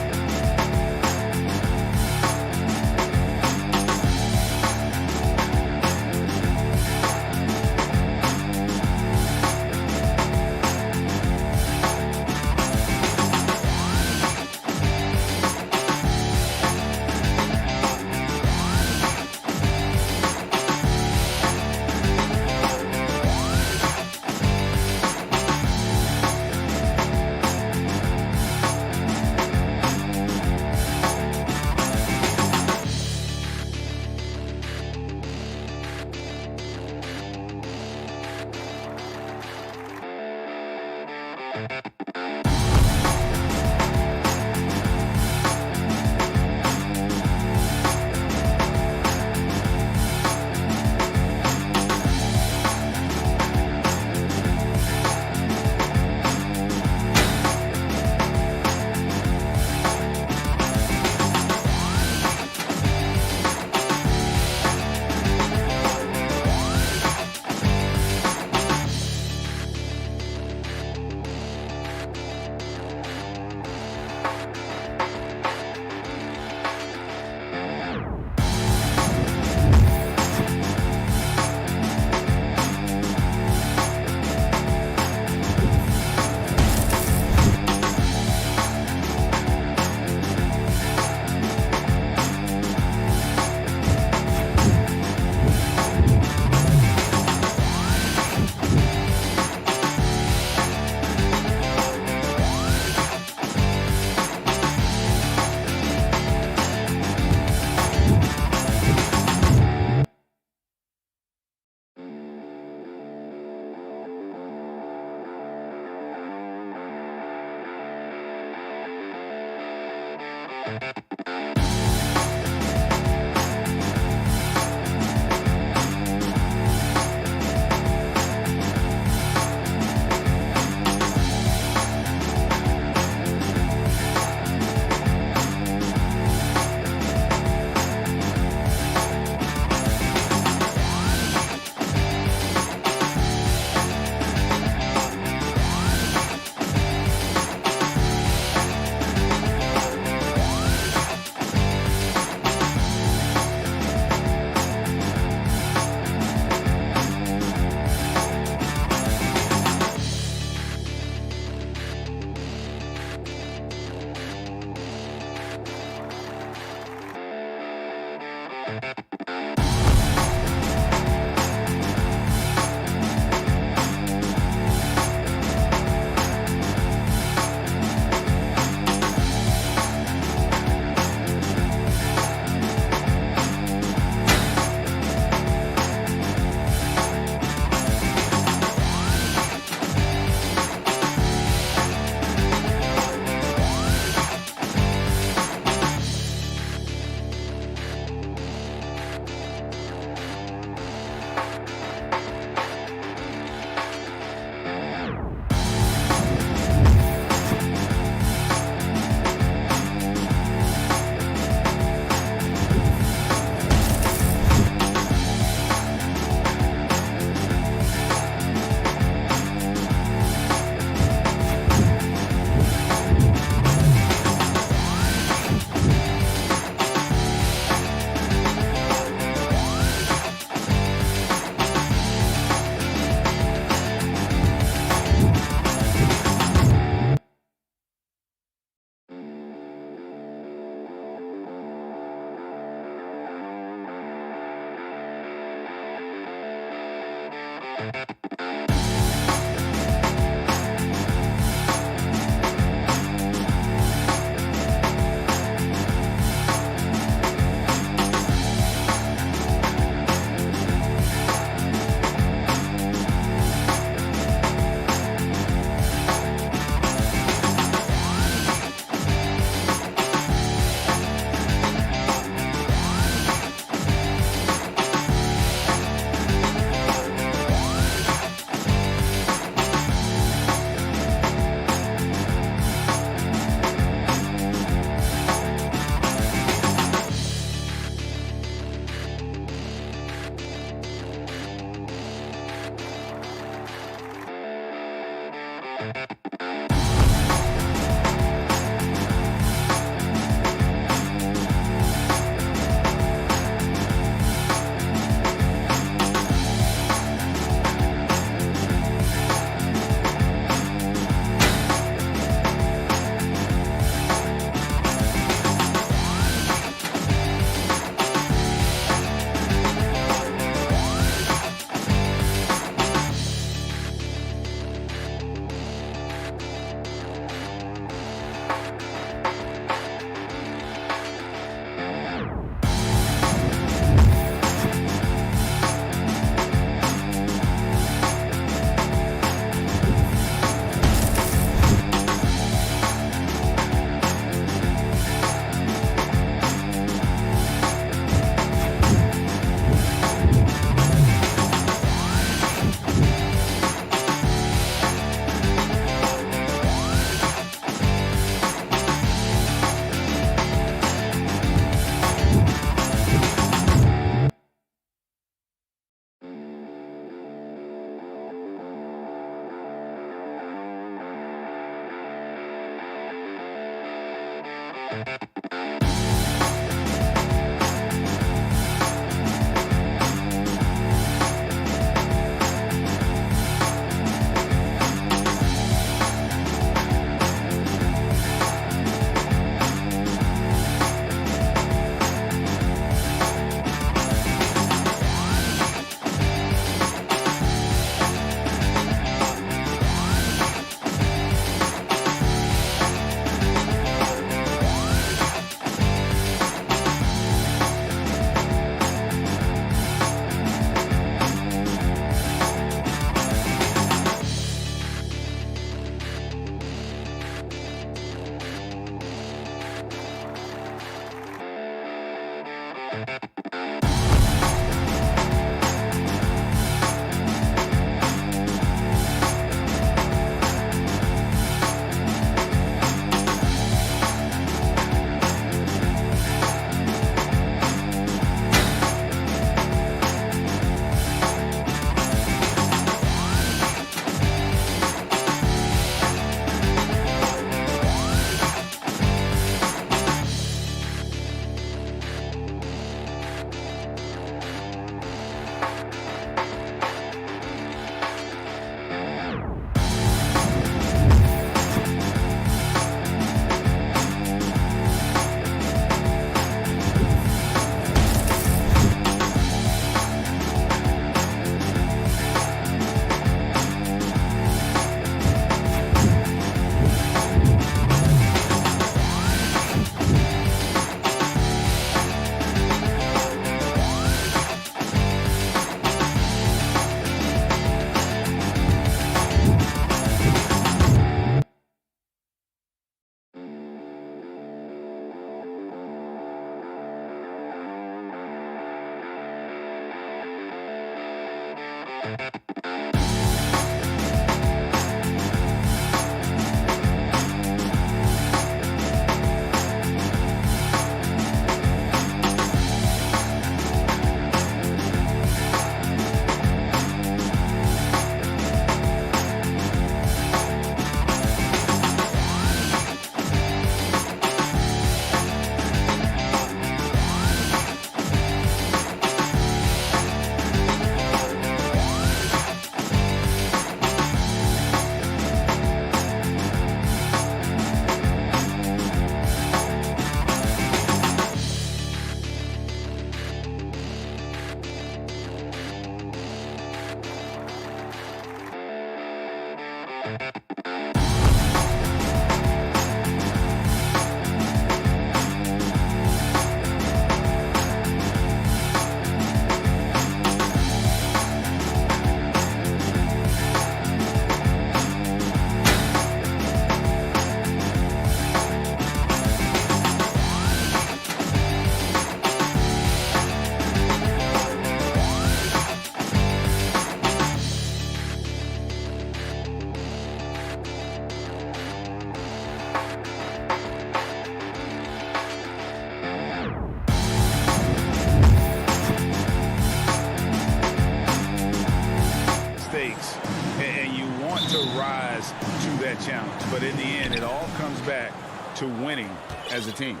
that challenge. But in the end, it all comes back to winning as a team.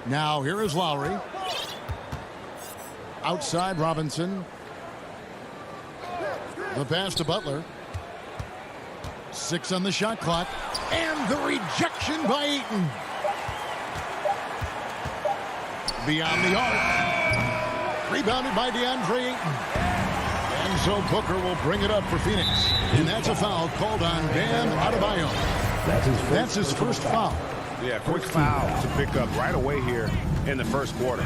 Now here is Lowry. Outside Robinson. The pass to Butler. 6 on the shot clock. And the rejection by Ayton. Beyond the arc. Rebounded by DeAndre Ayton. And so Booker will bring it up for Phoenix. And that's a foul called on Bam Adebayo. That's his first foul. Yeah, quick foul to pick up right away here in the first quarter.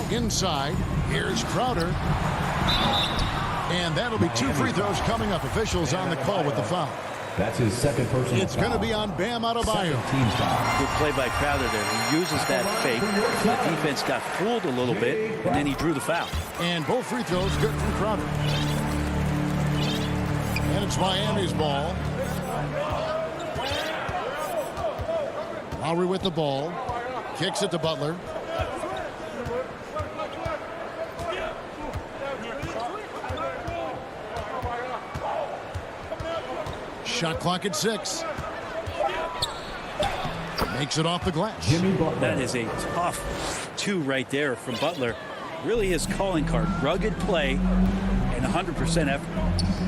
Inside, here's Crowder. And that'll be 2 free throws coming up. Officials on the call with the foul. That's his second personal It's going to be on Bam Adebayo. Good play by Crowder there. He uses that fake. The defense got fooled a little bit, and then he drew the foul. And both free throws good from Crowder. And it's Miami's ball. Lowry with the ball. Kicks it to Butler. Shot clock at 6. Makes it off the glass. That is a tough 2 right there from Butler. Really his calling card. Rugged play and 100% effort.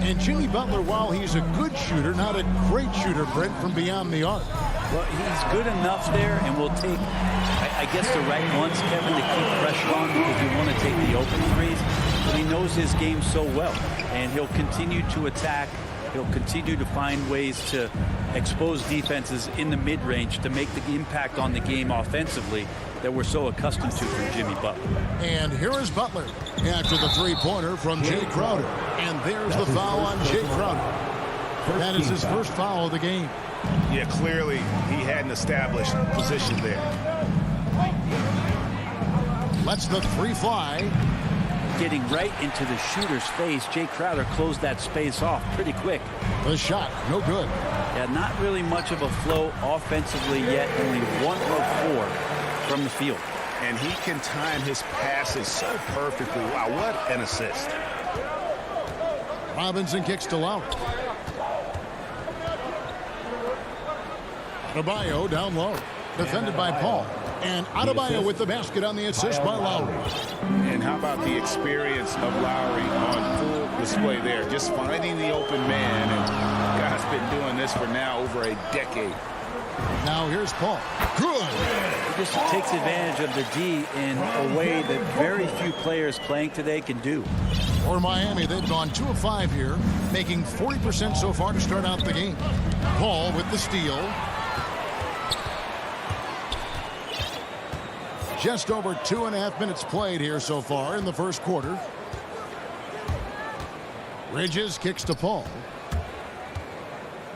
And Jimmy Butler, while he's a good shooter, not a great shooter, Brent, from beyond the arc. Well, he's good enough there, and will take, I guess, the right ones, Kevin, to keep pressure on because you want to take the open threes. But he knows his game so well, and he'll continue to attack. He'll continue to find ways to expose defenses in the mid-range to make the impact on the game offensively that we're so accustomed to from Jimmy Butler. And here is Butler after the three-pointer from Jay Crowder. And there's the foul on Jay Crowder. That is his first foul of the game. Yeah, clearly he had an established position there. Lets the 3 fly. Getting right into the shooter's face. Jay Crowder closed that space off pretty quick. The shot, no good. Yeah, not really much of a flow offensively yet. Only 1 of 4 from the field. And he can time his passes so perfectly. Wow, what an assist. Robinson kicks to Lowry. Adebayo down low. Defended by Paul. And Adebayo with the basket on the assist by Lowry. And how about the experience of Lowry on full display there? Just finding the open man. And guy's been doing this for now over a decade. Now here's Paul. Good. He just takes advantage of the D in a way that very few players playing today can do. For Miami, they've gone 2 of 5 here, making 40% so far to start out the game. Paul with the steal. Just over 2.5 minutes played here so far in the first quarter. Bridges kicks to Paul.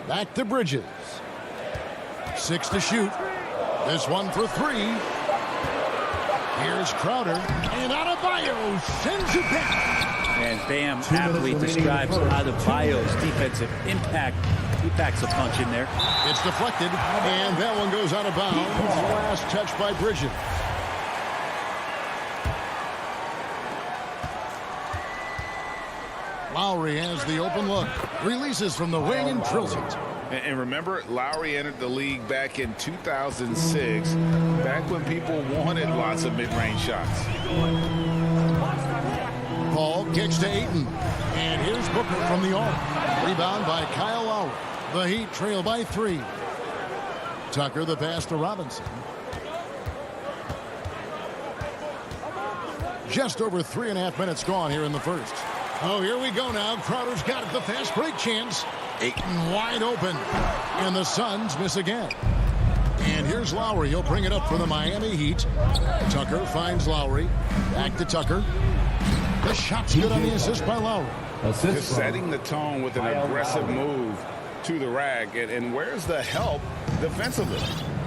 Back to Bridges. 6 to shoot. This one for 3. Here's Crowder. And Adebayo sends it back. And Bam aptly describes Adebayo's defensive impact. He packs a punch in there. It's deflected. And that one goes out of bounds. Last touch by Bridges. Lowry has the open look. Releases from the wing and drills it. And remember, Lowry entered the league back in 2006, back when people wanted lots of mid-range shots. Paul kicks to Ayton. And here's Booker from the arc. Rebound by Kyle Lowry. The Heat trail by 3. Tucker the pass to Robinson. Just over 3.5 minutes gone here in the first. Oh, here we go now. Crowder's got it. The fast break chance. Ayton wide open. And the Suns miss again. And here's Lowry. He'll bring it up for the Miami Heat. Tucker finds Lowry. Back to Tucker. The shot's good on the assist by Lowry. Just setting the tone with an aggressive move to the rack. And where's the help defensively?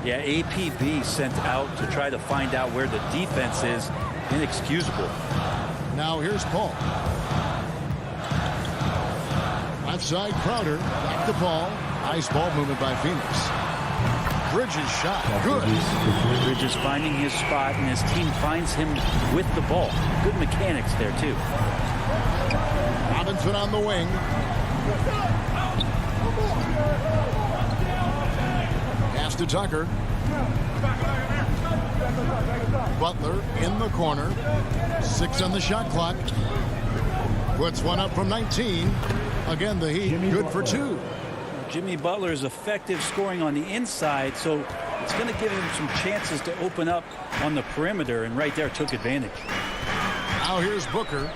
Yeah, APB sent out to try to find out where the defense is. Inexcusable. Now here's Paul. Left side Crowder. Back to Paul. Nice ball movement by Phoenix. Bridges shot. Good. Bridges finding his spot, and his team finds him with the ball. Good mechanics there, too. Robinson on the wing. Pass to Tucker. Butler in the corner. 6 on the shot clock. Puts one up from 19. Again, the Heat good for 2. Jimmy Butler is effective scoring on the inside, so it's going to give him some chances to open up on the perimeter, and right there took advantage. Now here's Booker.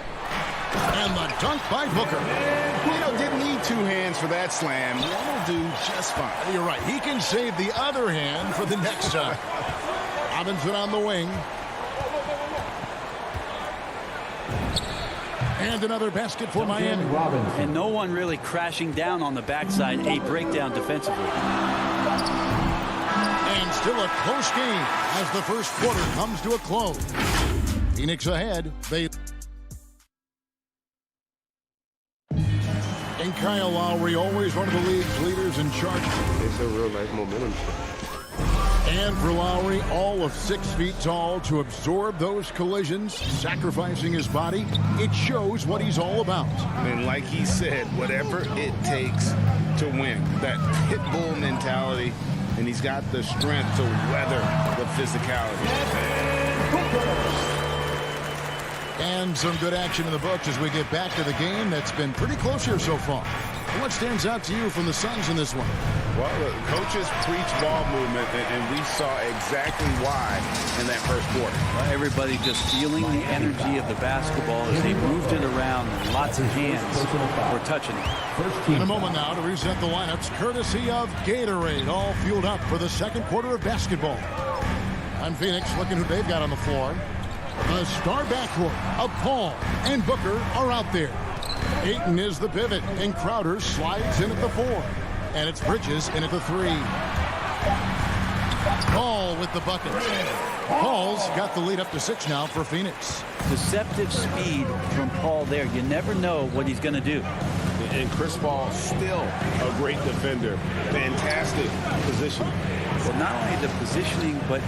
And the dunk by Booker. Didn't need 2 hands for that slam. One will do just fine. You're right. He can save the other hand for the next time. Robinson on the wing. And another basket for Miami. And no one really crashing down on the backside. A breakdown defensively. And still a close game as the first quarter comes to a close. Phoenix ahead. And Kyle Lowry, always one of the league's leaders in charge. It's a real life momentum. And for Lowry, all of 6 feet tall, to absorb those collisions, sacrificing his body, it shows what he's all about. And like he said, whatever it takes to win, that pit bull mentality, and he's got the strength to weather the physicality. And some good action in the books as we get back to the game that's been pretty close here so far. What stands out to you from the Suns in this one? Well, the coaches preach ball movement, and we saw exactly why in that first quarter. Well, everybody just feeling the energy of the basketball as they moved it around, and lots of hands were touching it. In a moment now to reset the lineups, courtesy of Gatorade, all fueled up for the second quarter of basketball. And Phoenix looking who they've got on the floor. The star backcourt of Paul and Booker are out there. Ayton is the pivot, and Crowder slides in at the 4. And it's Bridges in at the 3. Paul with the bucket. Paul's got the lead up to 6 now for Phoenix. Deceptive speed from Paul there. You never know what he's going to do. And Chris Paul still a great defender. Fantastic positioning. Well, not only the positioning, but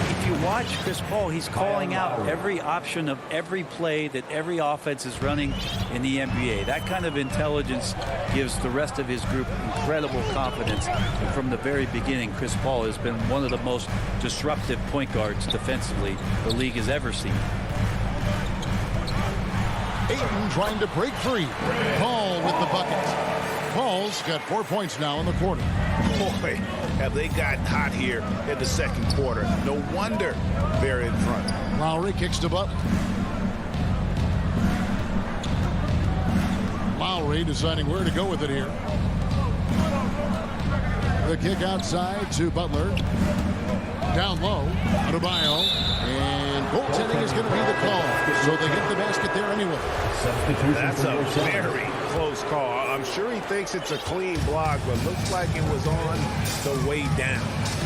if you watch Chris Paul, he's calling out every option of every play that every offense is running in the NBA. That kind of intelligence gives the rest of his group incredible confidence. And from the very beginning, Chris Paul has been one of the most disruptive point guards defensively the league has ever seen. Ayton trying to break free. Paul with the bucket. Paul's got 4 points now in the quarter. Boy, have they gotten hot here in the second quarter. No wonder they're in front. Lowry kicks to Butler. Lowry deciding where to go with it here. The kick outside to Butler. Down low, Adebayo, and goaltending is going to be the call. So they get the basket there anyway. That's a very close call. I'm sure he thinks it's a clean block, but looks like it was on the way down.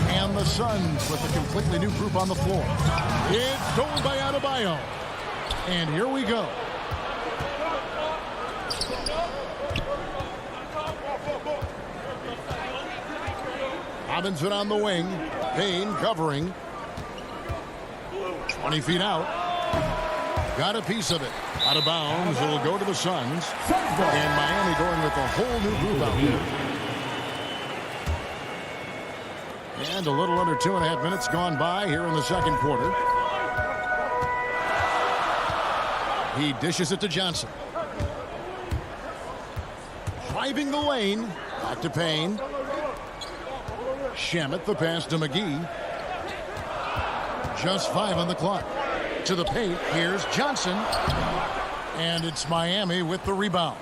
And the Suns with a completely new group on the floor. It's stolen by Adebayo. And here we go. Robinson on the wing. Payne covering. 20 feet out. Got a piece of it. Out of bounds. It'll go to the Suns. And Miami going with a whole new group out here. And a little under 2.5 minutes gone by here in the second quarter. He dishes it to Johnson. Driving the lane. Back to Payne. Shamet the pass to McGee. Just 5 on the clock. To the paint. Here's Johnson. And it's Miami with the rebound.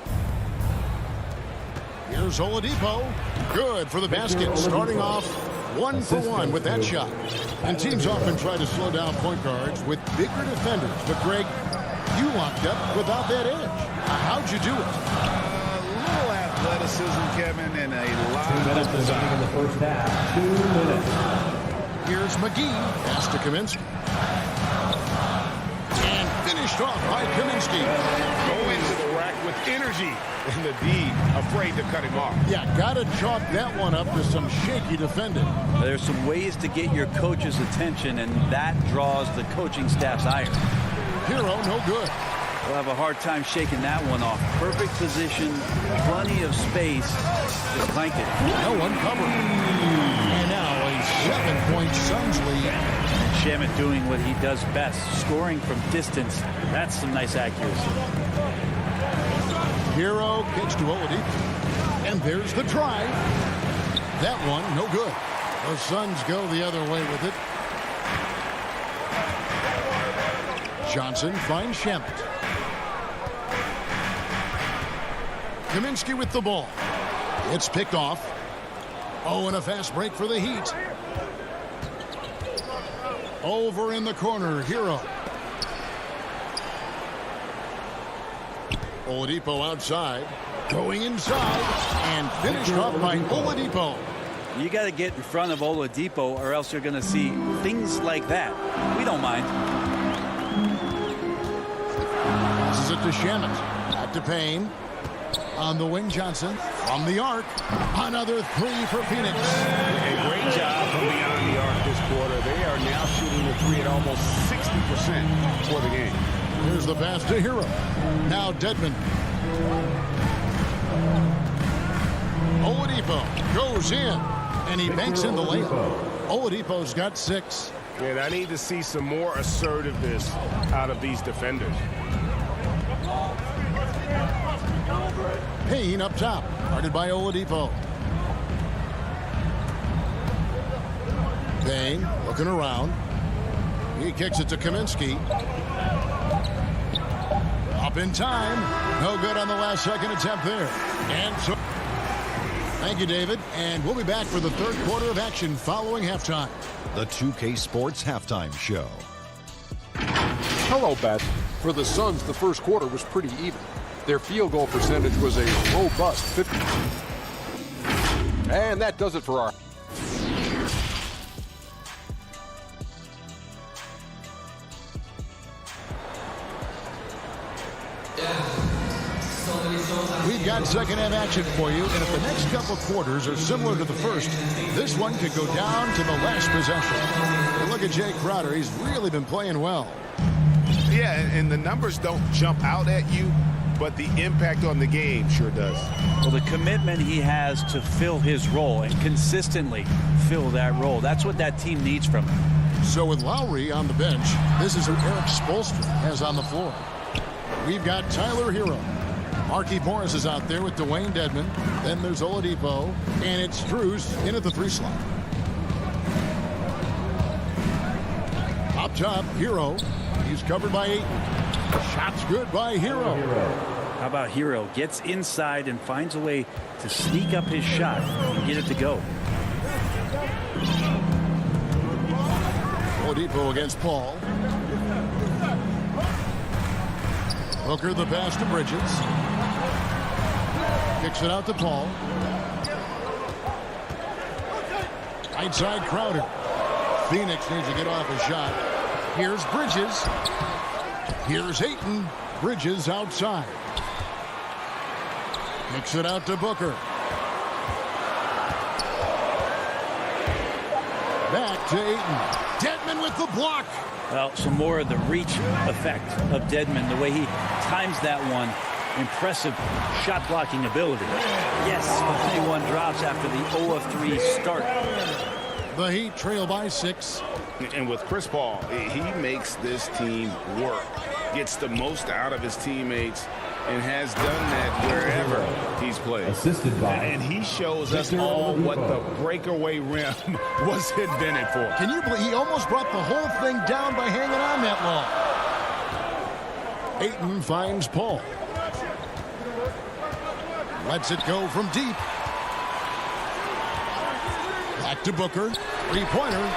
Here's Oladipo. Good for the basket. Starting off 1 for 1 with that shot. And teams often try to slow down point guards with bigger defenders. But Greg, you locked up without that edge. How'd you do it? Athleticism, Kevin, and a lot of design in the first half. 2 minutes. Here's McGee. Pass to Kaminsky. And finished off by Kaminsky. Go into the rack with energy. And the D afraid to cut him off. Yeah, got to chalk that one up to some shaky defending. There's some ways to get your coach's attention, and that draws the coaching staff's ire. Hero, no good. We'll have a hard time shaking that one off. Perfect position, plenty of space. Just clanked it. No one covered. And now a 7-point Suns lead. Shamet doing what he does best, scoring from distance. That's some nice accuracy. Hero kicks to Oladipo. And there's the drive. That one, no good. The Suns go the other way with it. Johnson finds Shamet. Kaminsky with the ball. It's picked off. Oh, and a fast break for the Heat. Over in the corner, Hero. Oladipo outside. Going inside. And finished off by Oladipo. You got to get in front of Oladipo or else you're going to see things like that. We don't mind. Passes it to Shamet. Back to Payne. On the wing, Johnson. From the arc. Another three for Phoenix. A great job from beyond the arc this quarter. They are now shooting the three at almost 60% for the game. Here's the pass to Hero. Now Dedmon. Oladipo goes in. And he banks in the layup. Oladipo's got 6. And I need to see some more assertiveness out of these defenders. Payne up top. Guarded by Oladipo. Payne looking around. He kicks it to Kaminsky. Up in time. No good on the last second attempt there. And so... Thank you, David. And we'll be back for the third quarter of action following halftime. The 2K Sports Halftime Show. Hello, Beth. For the Suns, the first quarter was pretty even. Their field goal percentage was a robust 50. And that does it for our... We've got second half action for you, and if the next couple quarters are similar to the first, this one could go down to the last possession. And look at Jay Crowder. He's really been playing well. Yeah, and the numbers don't jump out at you, but the impact on the game sure does. Well, the commitment he has to fill his role and consistently fill that role, that's what that team needs from him. So with Lowry on the bench, this is who Eric Spoelstra has on the floor. We've got Tyler Hero. Markieff Morris is out there with Dwayne Dedmon. Then there's Oladipo. And it's Strus in at the 3 slot. Up top, Hero. He's covered by 8. Shot's good by Hero. How about Hero? Gets inside and finds a way to sneak up his shot and get it to go. Oladipo against Paul. Booker the pass to Bridges. Kicks it out to Paul. Right side Crowder. Phoenix needs to get off a shot. Here's Bridges. Here's Ayton. Bridges outside. Kicks it out to Booker. Back to Ayton. Dedmon with the block. Well, some more of the reach effect of Dedmon, the way he times that one. Impressive shot blocking ability. Yes, 51 drops after the 0 of 3 start. The Heat trail by 6. And with Chris Paul, he makes this team work. Gets the most out of his teammates and has done that wherever he's played. Assisted by. And he shows us all what the breakaway rim was invented for. Can you believe he almost brought the whole thing down by hanging on that long? Ayton finds Paul. Lets it go from deep. Back to Booker. 3-pointer.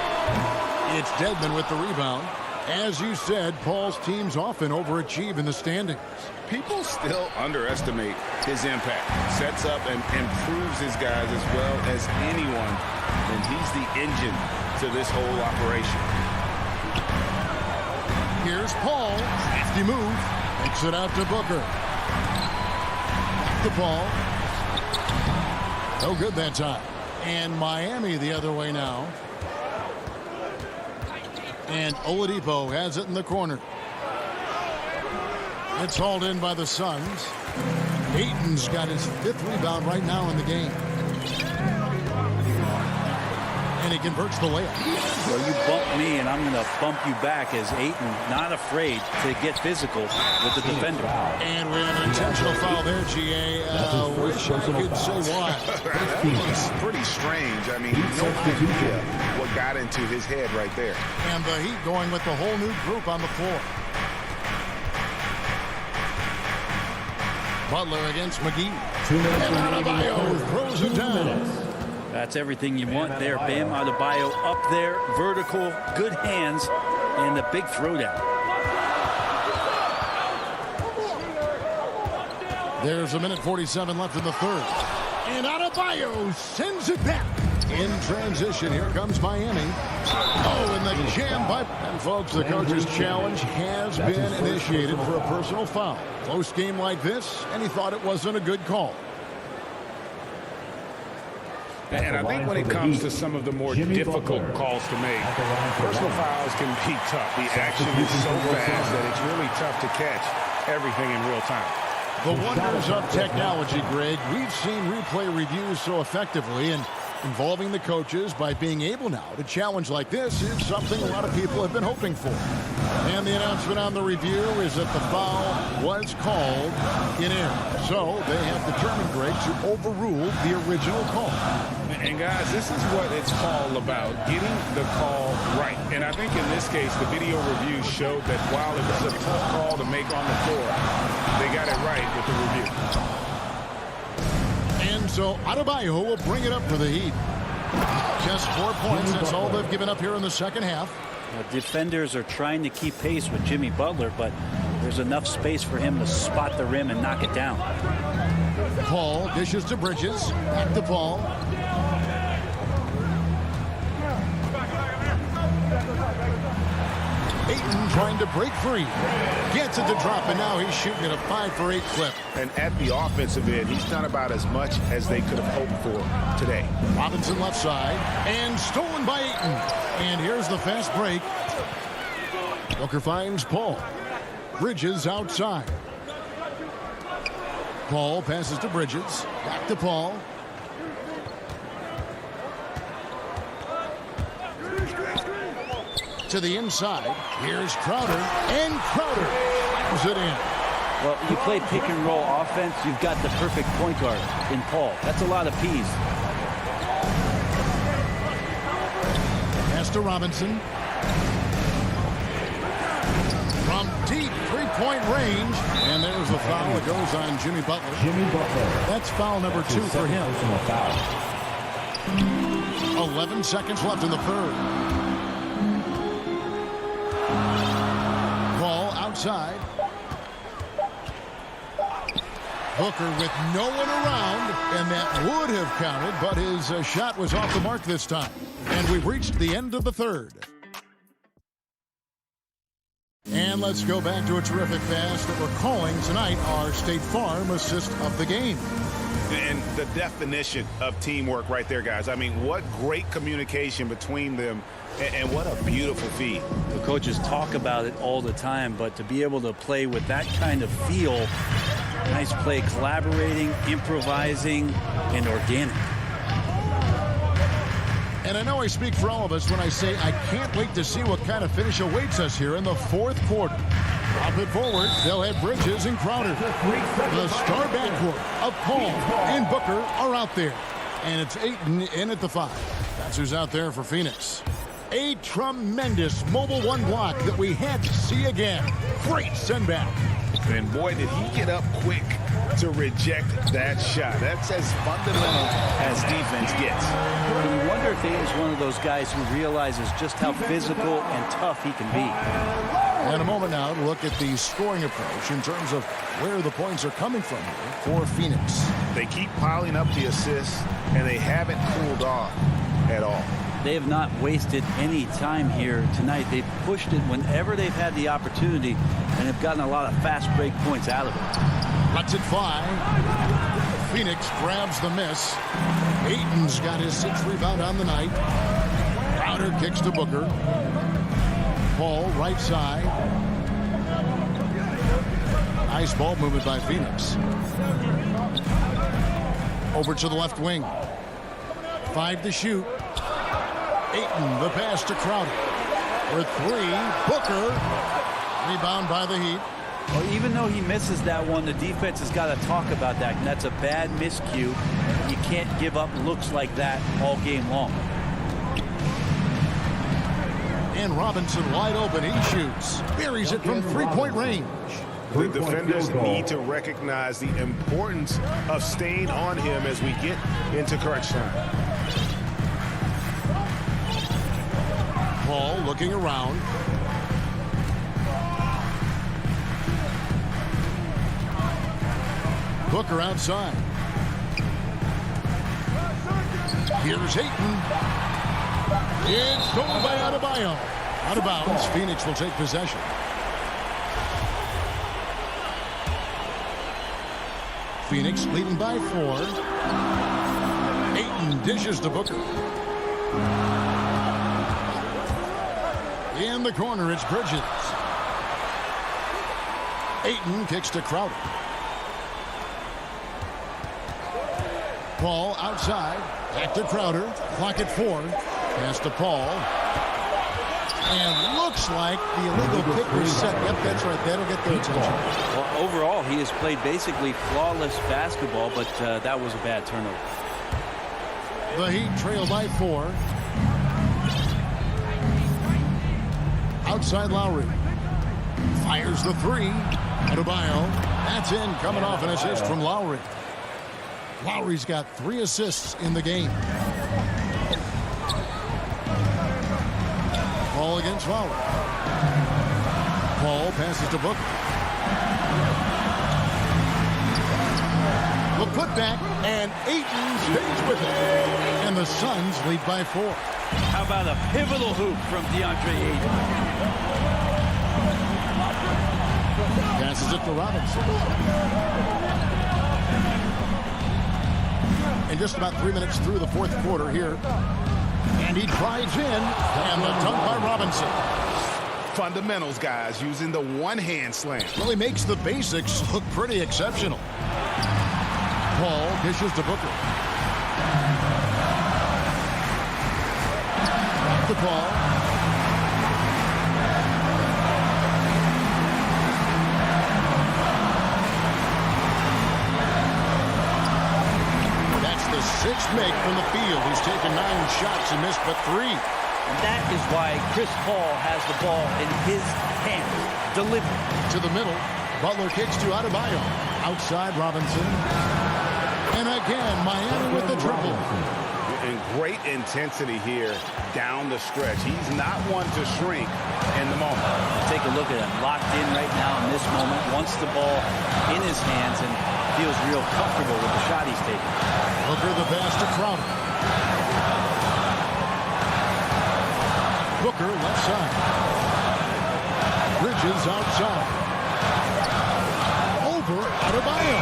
It's Dedmon with the rebound. As you said, Paul's teams often overachieve in the standings. People still underestimate his impact. Sets up and improves his guys as well as anyone. And he's the engine to this whole operation. Here's Paul. Crafty move. Takes it out to Booker. Back to Paul. No good that time. And Miami the other way now. And Oladipo has it in the corner. It's hauled in by the Suns. Ayton's got his 5th rebound right now in the game. And he converts the layup. Well, you bump me, and I'm going to bump you back as Ayton not afraid to get physical with the defender. And we have an intentional foul there, GA. Wish I could say why. It's pretty strange. I mean, no idea what got into his head right there. And the Heat going with the whole new group on the floor. Butler against McGee. And Adebayo throws it down. That's everything you want there, Bam Adebayo up there, vertical, good hands, and the big throwdown. There's 1:47 left in the third. And Adebayo sends it back. In transition, here comes Miami. Oh, and the jam by... And folks, the coach's challenge has been initiated for a personal foul. Close game like this, and he thought it wasn't a good call. And I think when it comes to some of the more difficult calls to make, personal fouls can be tough. The action is so fast that it's really tough to catch everything in real time. The wonders of technology, Greg. We've seen replay reviews so effectively, and involving the coaches by being able now to challenge like this is something a lot of people have been hoping for. And the announcement on the review is that the foul was called in error. So they have determined, Greg, to overrule the original call. And guys, this is what it's all about, getting the call right. And I think in this case, the video review showed that while it was a tough call to make on the floor, they got it right with the review. And so Adebayo will bring it up for the Heat. Just 4 points. That's all they've given up here in the second half. Defenders are trying to keep pace with Jimmy Butler, but there's enough space for him to spot the rim and knock it down. Paul dishes to Bridges. Back to Paul. Ayton trying to break free. Gets it to drop, and now he's shooting at a 5-for-8 clip. And at the offensive end, he's done about as much as they could have hoped for today. Robinson left side, and stolen by Ayton. And here's the fast break. Booker finds Paul. Bridges outside. Paul passes to Bridges. Back to Paul. To the inside. Here's Crowder. And Crowder slams it in. Well, you play pick and roll offense, you've got the perfect point guard in Paul. That's a lot of P's. Pass to Robinson. From deep three-point range. And there's the foul. It goes on Jimmy Butler. That's foul number 2 for him. 11 seconds left in the third. Ball outside. Booker with no one around, and that would have counted, but his shot was off the mark this time. And we've reached the end of the third. And let's go back to a terrific pass that we're calling tonight our State Farm assist of the game. And the definition of teamwork right there, guys. I mean, what great communication between them, and what a beautiful feed. The coaches talk about it all the time, but to be able to play with that kind of feel, nice play, collaborating, improvising, and organic. And I know I speak for all of us when I say I can't wait to see what kind of finish awaits us here in the fourth quarter. Drop it forward. They'll have Bridges and Crowder. The star backcourt of Paul and Booker are out there. And it's Ayton in at the 5. That's who's out there for Phoenix. A tremendous mobile one block that we had to see again. Great send back. And boy, did he get up quick to reject that shot. That's as fundamental as defense gets. And you wonder if he is one of those guys who realizes just how physical and tough he can be. And a moment now to look at the scoring approach in terms of where the points are coming from here for Phoenix. They keep piling up the assists, and they haven't cooled off at all. They have not wasted any time here tonight. They've pushed it whenever they've had the opportunity and have gotten a lot of fast break points out of it. Lets it fly. Phoenix grabs the miss. Ayton's got his 6th rebound on the night. Crowder kicks to Booker. Paul right side. Nice ball movement by Phoenix. Over to the left wing. 5 to shoot. Ayton, the pass to Crowder. For 3, Booker. Rebound by the Heat. Well, even though he misses that one, the defense has got to talk about that. And that's a bad miscue. You can't give up looks like that all game long. And Robinson wide open. He shoots. Buries it from three-point range. The defenders need to recognize the importance of staying on him as we get into crunch time. Paul looking around. Booker outside. Here's Ayton. It's stolen by Adebayo. Out of bounds. Phoenix will take possession. Phoenix leading by 4. Ayton dishes to Booker. In the corner, it's Bridges. Ayton kicks to Crowder. Paul outside. Back to Crowder. Clock at 4. Pass to Paul. And looks like the illegal kick was set. Yep, that's right. That'll get their attention. Well, overall, he has played basically flawless basketball, but that was a bad turnover. The Heat trail by 4. Outside Lowry. Fires the 3. Adebayo. That's in. Coming off an assist from Lowry. Lowry's got 3 assists in the game. Ball against Lowry. Paul passes to Booker. The putback, and Ayton stays with it. And the Suns lead by 4. How about a pivotal hoop from DeAndre Ayton? Passes it to Robinson. And just about 3 minutes through the fourth quarter here. And he drives in, and the dunk by Robinson. Fundamentals, guys, using the one-hand slam. Really makes the basics look pretty exceptional. Paul dishes to Booker. Back to Paul. That's the 6th make from the field. He's taken 9 shots and missed but 3. And that is why Chris Paul has the ball in his hands. Delivery. To the middle. Butler kicks to Adebayo. Outside Robinson. And again, Miami with the triple. And great intensity here down the stretch. He's not one to shrink in the moment. Take a look at him. Locked in right now in this moment. Wants the ball in his hands and feels real comfortable with the shot he's taking. Booker the pass to Crowder. Booker left side. Bridges outside. Over Adebayo.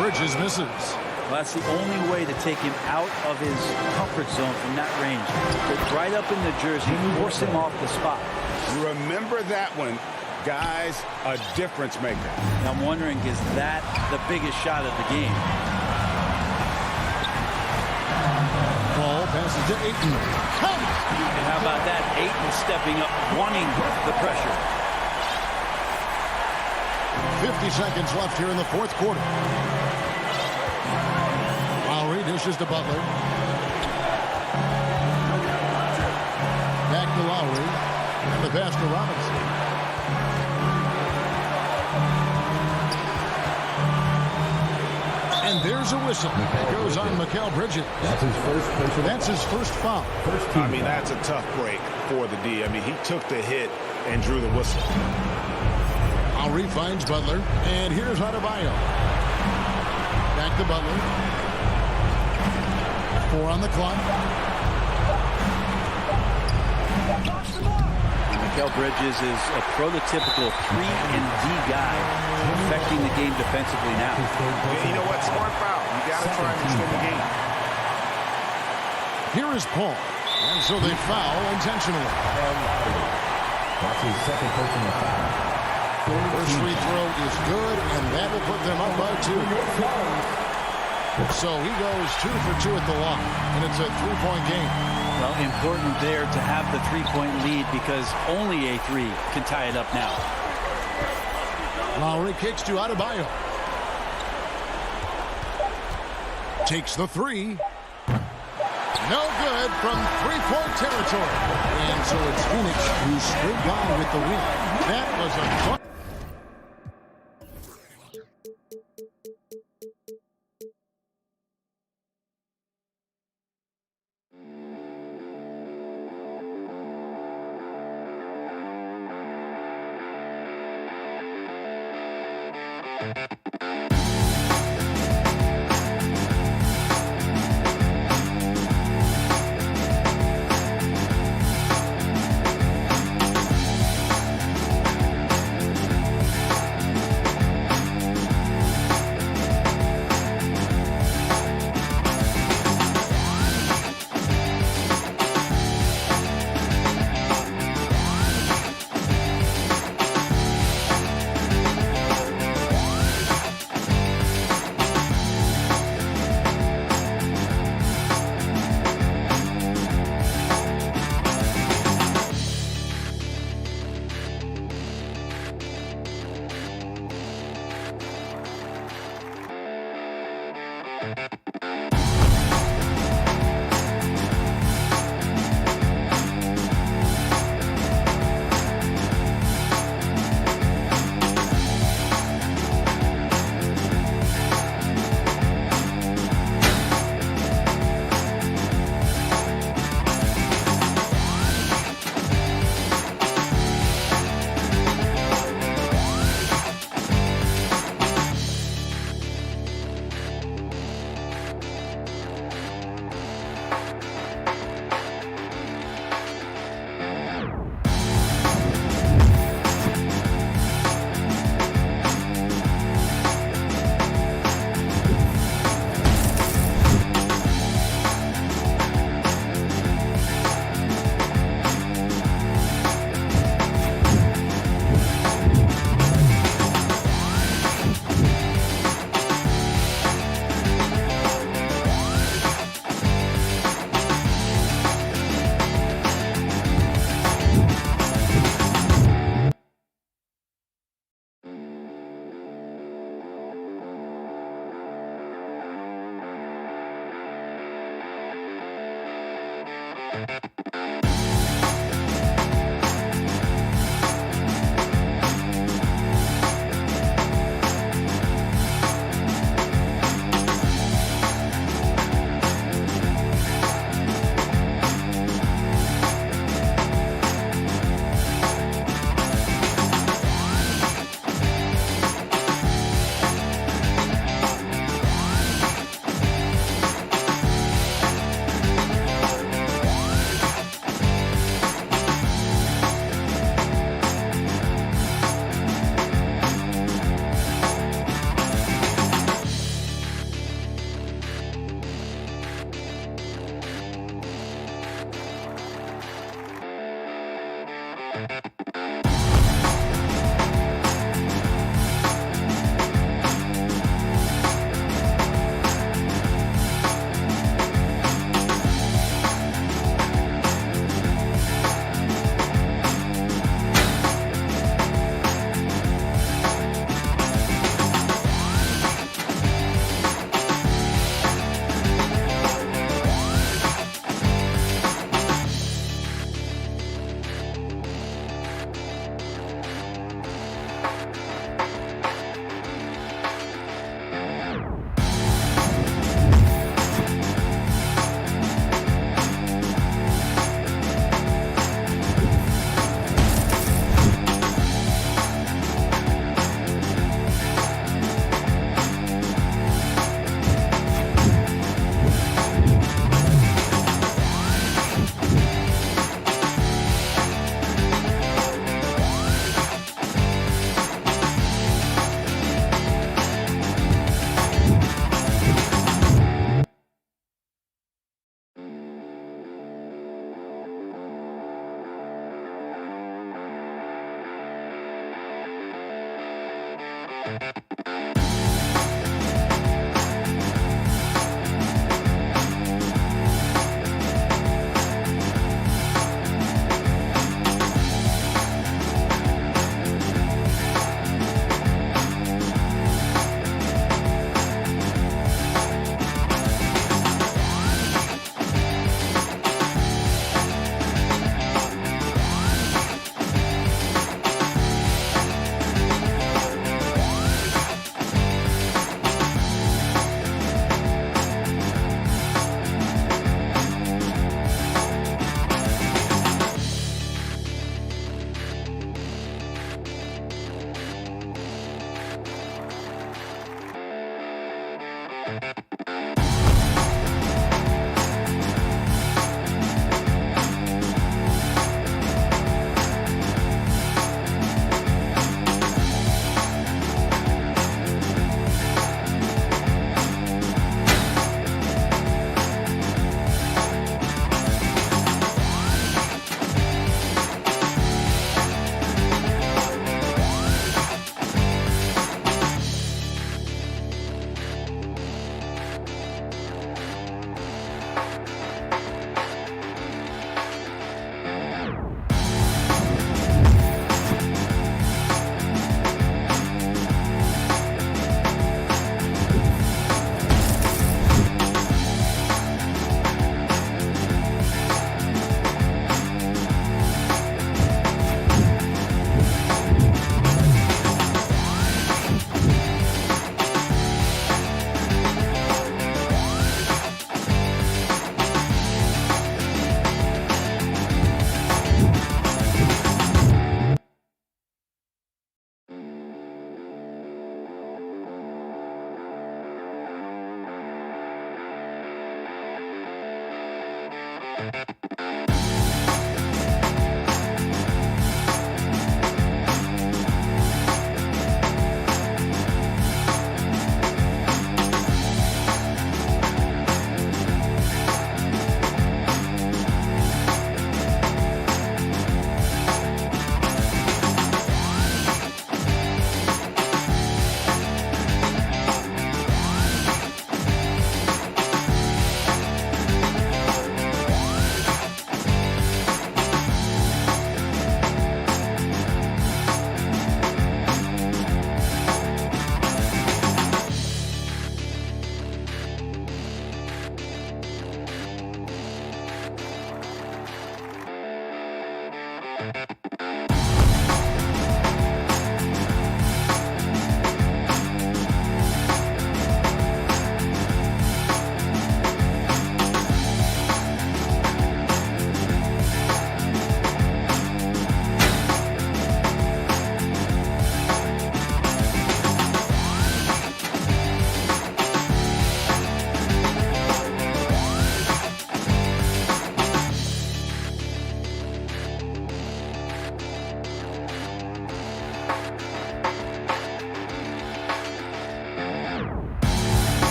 Bridges misses. Well, that's the only way to take him out of his comfort zone from that range. Get right up in the jersey, force him off the spot. Remember that one, guys, a difference maker. I'm wondering, is that the biggest shot of the game? Ball passes to Ayton. And how about that? Ayton stepping up, wanting the pressure. 50 seconds left here in the fourth quarter. Lowry dishes to Butler. Back to Lowry. And the pass to Robinson. And there's a whistle. It goes on Mikal Bridges. That's his first foul. I mean, that's a tough break for the D. I mean, he took the hit and drew the whistle. Lowry finds Butler. And here's Adebayo. Back to Butler. 4 on the clock. Mikal Bridges is a prototypical 3-and-D guy, affecting the game defensively now. You know what? Smart foul. You got to try and extend the game. Here is Paul. And so they foul intentionally. That's his second personal foul. First free throw is good, and that will put them up by 2. So he goes 2 for 2 at the line, and it's a 3-point game. Well, important there to have the 3-point lead because only a 3 can tie it up now. Lowry kicks to Adebayo. Takes the 3. No good from 3-point territory. And so it's Phoenix who scraped by with the win. That was a fun.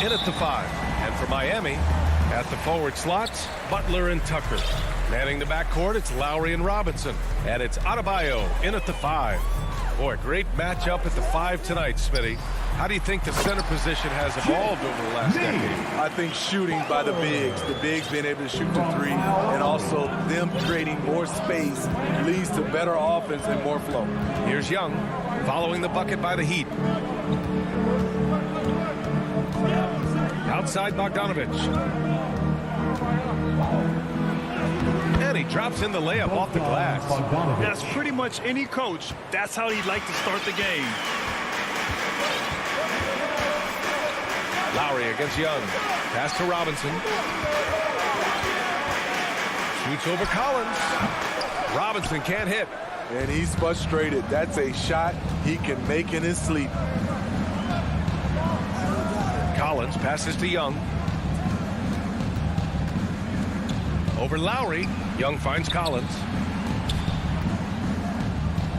in at the 5. And for Miami, at the forward slots, Butler and Tucker. Manning the backcourt, it's Lowry and Robinson. And it's Adebayo in at the 5. Boy, great matchup at the 5 tonight, Smitty. How do you think the center position has evolved over the last decade? I think shooting by the bigs being able to shoot the 3, and also them creating more space leads to better offense and more flow. Here's Young following the bucket by the Heat. Outside Bogdanovich. And he drops in the layup off the glass. That's pretty much any coach. That's how he'd like to start the game. Lowry against Young. Pass to Robinson. Shoots over Collins. Robinson can't hit. And he's frustrated. That's a shot he can make in his sleep. Collins passes to Young. Over Lowry. Young finds Collins.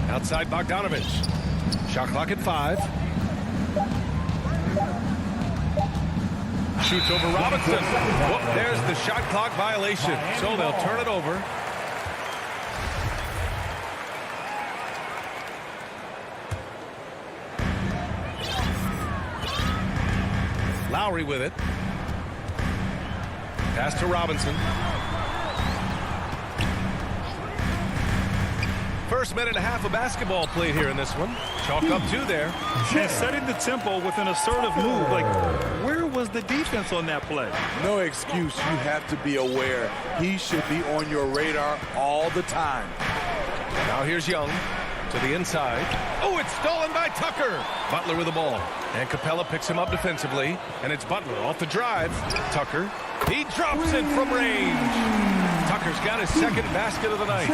Outside Bogdanovich. Shot clock at 5. Shoots over Robinson. Whoop, there's the shot clock violation. So they'll turn it over. Lowry with it. Pass to Robinson. First minute and a half of basketball played here in this one. Chalk up 2 there. And setting the tempo with an assertive move. Like, where was the defense on that play? No excuse. You have to be aware. He should be on your radar all the time. Now here's Young to the inside. Oh, it's stolen by Tucker. Butler with the ball. And Capella picks him up defensively. And it's Butler off the drive. Tucker. He drops it from range. Tucker's got his second basket of the night.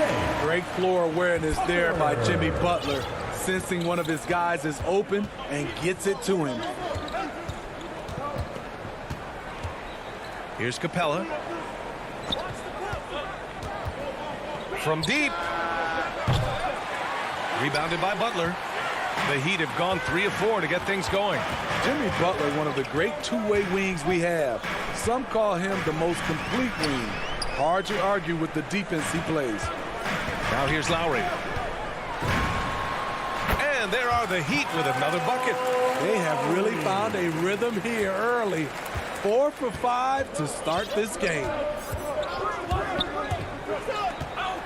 Great floor awareness there by Jimmy Butler. Sensing one of his guys is open and gets it to him. Here's Capella. From deep. Rebounded by Butler. The Heat have gone 3 of 4 to get things going. Jimmy Butler, one of the great two-way wings we have. Some call him the most complete wing. Hard to argue with the defense he plays. Now here's Lowry. And there are the Heat with another bucket. They have really found a rhythm here early. 4 for 5 to start this game.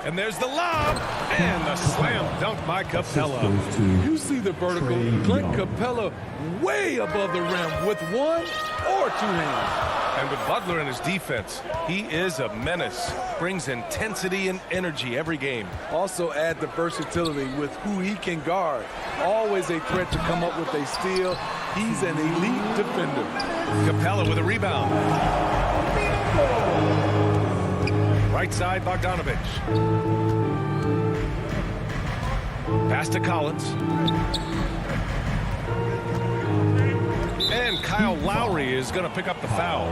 And there's the lob. And the slam dunk by Capella. You see the vertical. Clint Capella way above the rim with 1 or 2 hands. And with Butler in his defense, he is a menace. Brings intensity and energy every game. Also add the versatility with who he can guard. Always a threat to come up with a steal. He's an elite defender. Capella with a rebound. Right side, Bogdanovich. Pass to Collins. And Kyle Lowry is going to pick up the foul.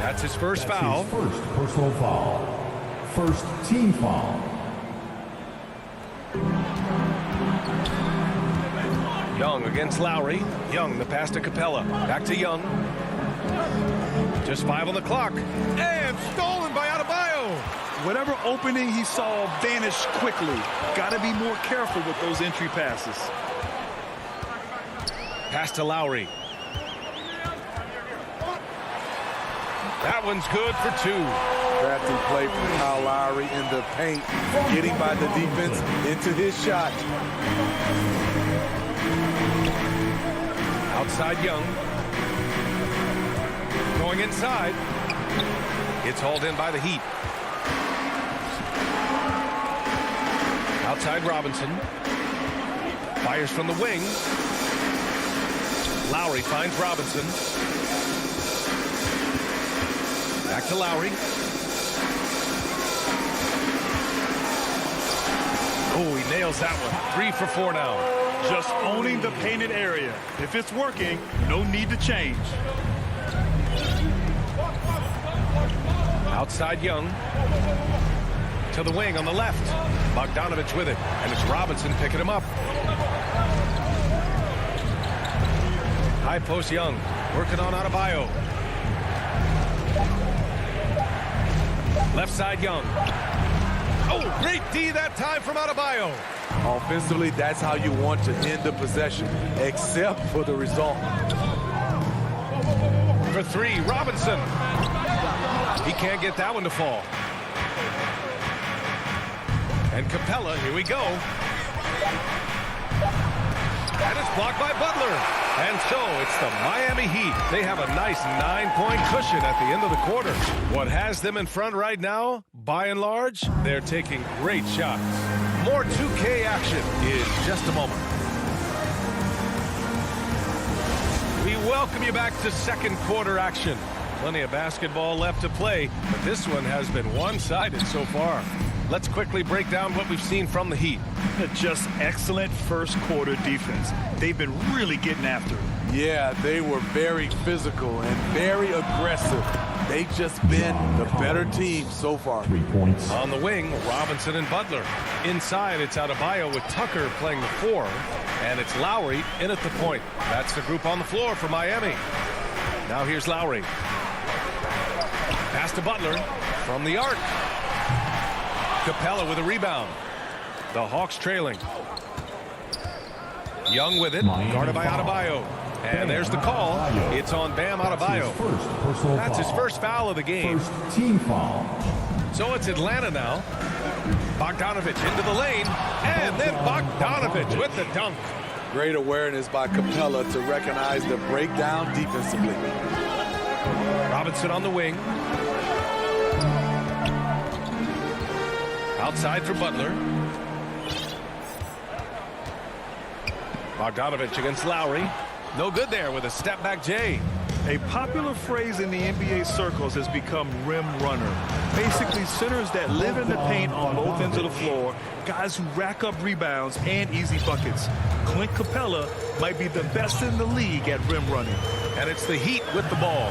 That's his first foul. His first personal foul. First team foul. Young against Lowry. Young, the pass to Capella. Back to Young. Just 5 on the clock. And stolen by Adebayo. Whatever opening he saw vanished quickly. Got to be more careful with those entry passes. Pass to Lowry. That one's good for 2. Crafty play from Kyle Lowry in the paint. Getting by the defense into his shot. Outside Young. Going inside. It's hauled in by the Heat. Outside Robinson. Fires from the wing. Lowry finds Robinson. Back to Lowry. Oh, he nails that one. 3 for 4 now. Just owning the painted area. If it's working, no need to change. Outside Young. To the wing on the left. Bogdanovich with it. And it's Robinson picking him up. High post Young. Working on Adebayo. Left side Young. Oh, great D that time from Adebayo. Offensively, that's how you want to end the possession, except for the result. For 3, Robinson. He can't get that one to fall. And Capella, here we go. And it's blocked by Butler. And so it's the Miami Heat. They have a nice 9-point cushion at the end of the quarter. What has them in front right now, by and large, they're taking great shots. More 2K action in just a moment. We welcome you back to second quarter action. Plenty of basketball left to play, but this one has been one-sided so far. Let's quickly break down what we've seen from the Heat. Just excellent first quarter defense. They've been really getting after it. Yeah, they were very physical and very aggressive. They've just been the better team so far. 3 points. On the wing, Robinson and Butler. Inside, it's Adebayo with Tucker playing the 4. And it's Lowry in at the point. That's the group on the floor for Miami. Now here's Lowry. Pass to Butler from the arc. Capella with a rebound. The Hawks trailing. Young with it, guarded by Adebayo. And there's the call. It's on Bam Adebayo. That's his first foul of the game. First team foul. So it's Atlanta now. Bogdanovich into the lane. And then Bogdanovich with the dunk. Great awareness by Capella to recognize the breakdown defensively. Robinson on the wing. Outside for Butler. Bogdanovich against Lowry. No good there with a step back J. A popular phrase in the NBA circles has become rim runner. Basically, centers that live in the paint on both ends of the floor, guys who rack up rebounds and easy buckets. Clint Capella might be the best in the league at rim running. And it's the Heat with the ball.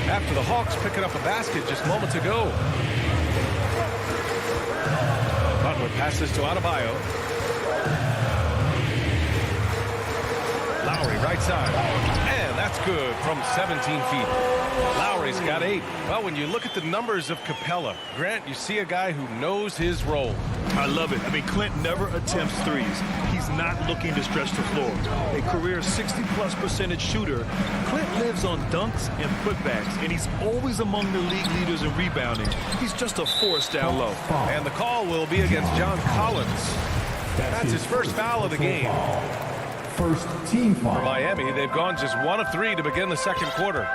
After the Hawks picking up a basket just moments ago. Butler passes to Adebayo. Lowry right side. And that's good from 17 feet. Lowry's got 8. Well, when you look at the numbers of Capella, Grant, you see a guy who knows his role. I love it. I mean, Clint never attempts threes. He's not looking to stretch the floor. A career 60+% shooter, Clint lives on dunks and putbacks, and he's always among the league leaders in rebounding. He's just a force down low. And the call will be against John Collins. That's his first foul of the game. First team foul. For Miami, they've gone just 1 of 3 to begin the second quarter.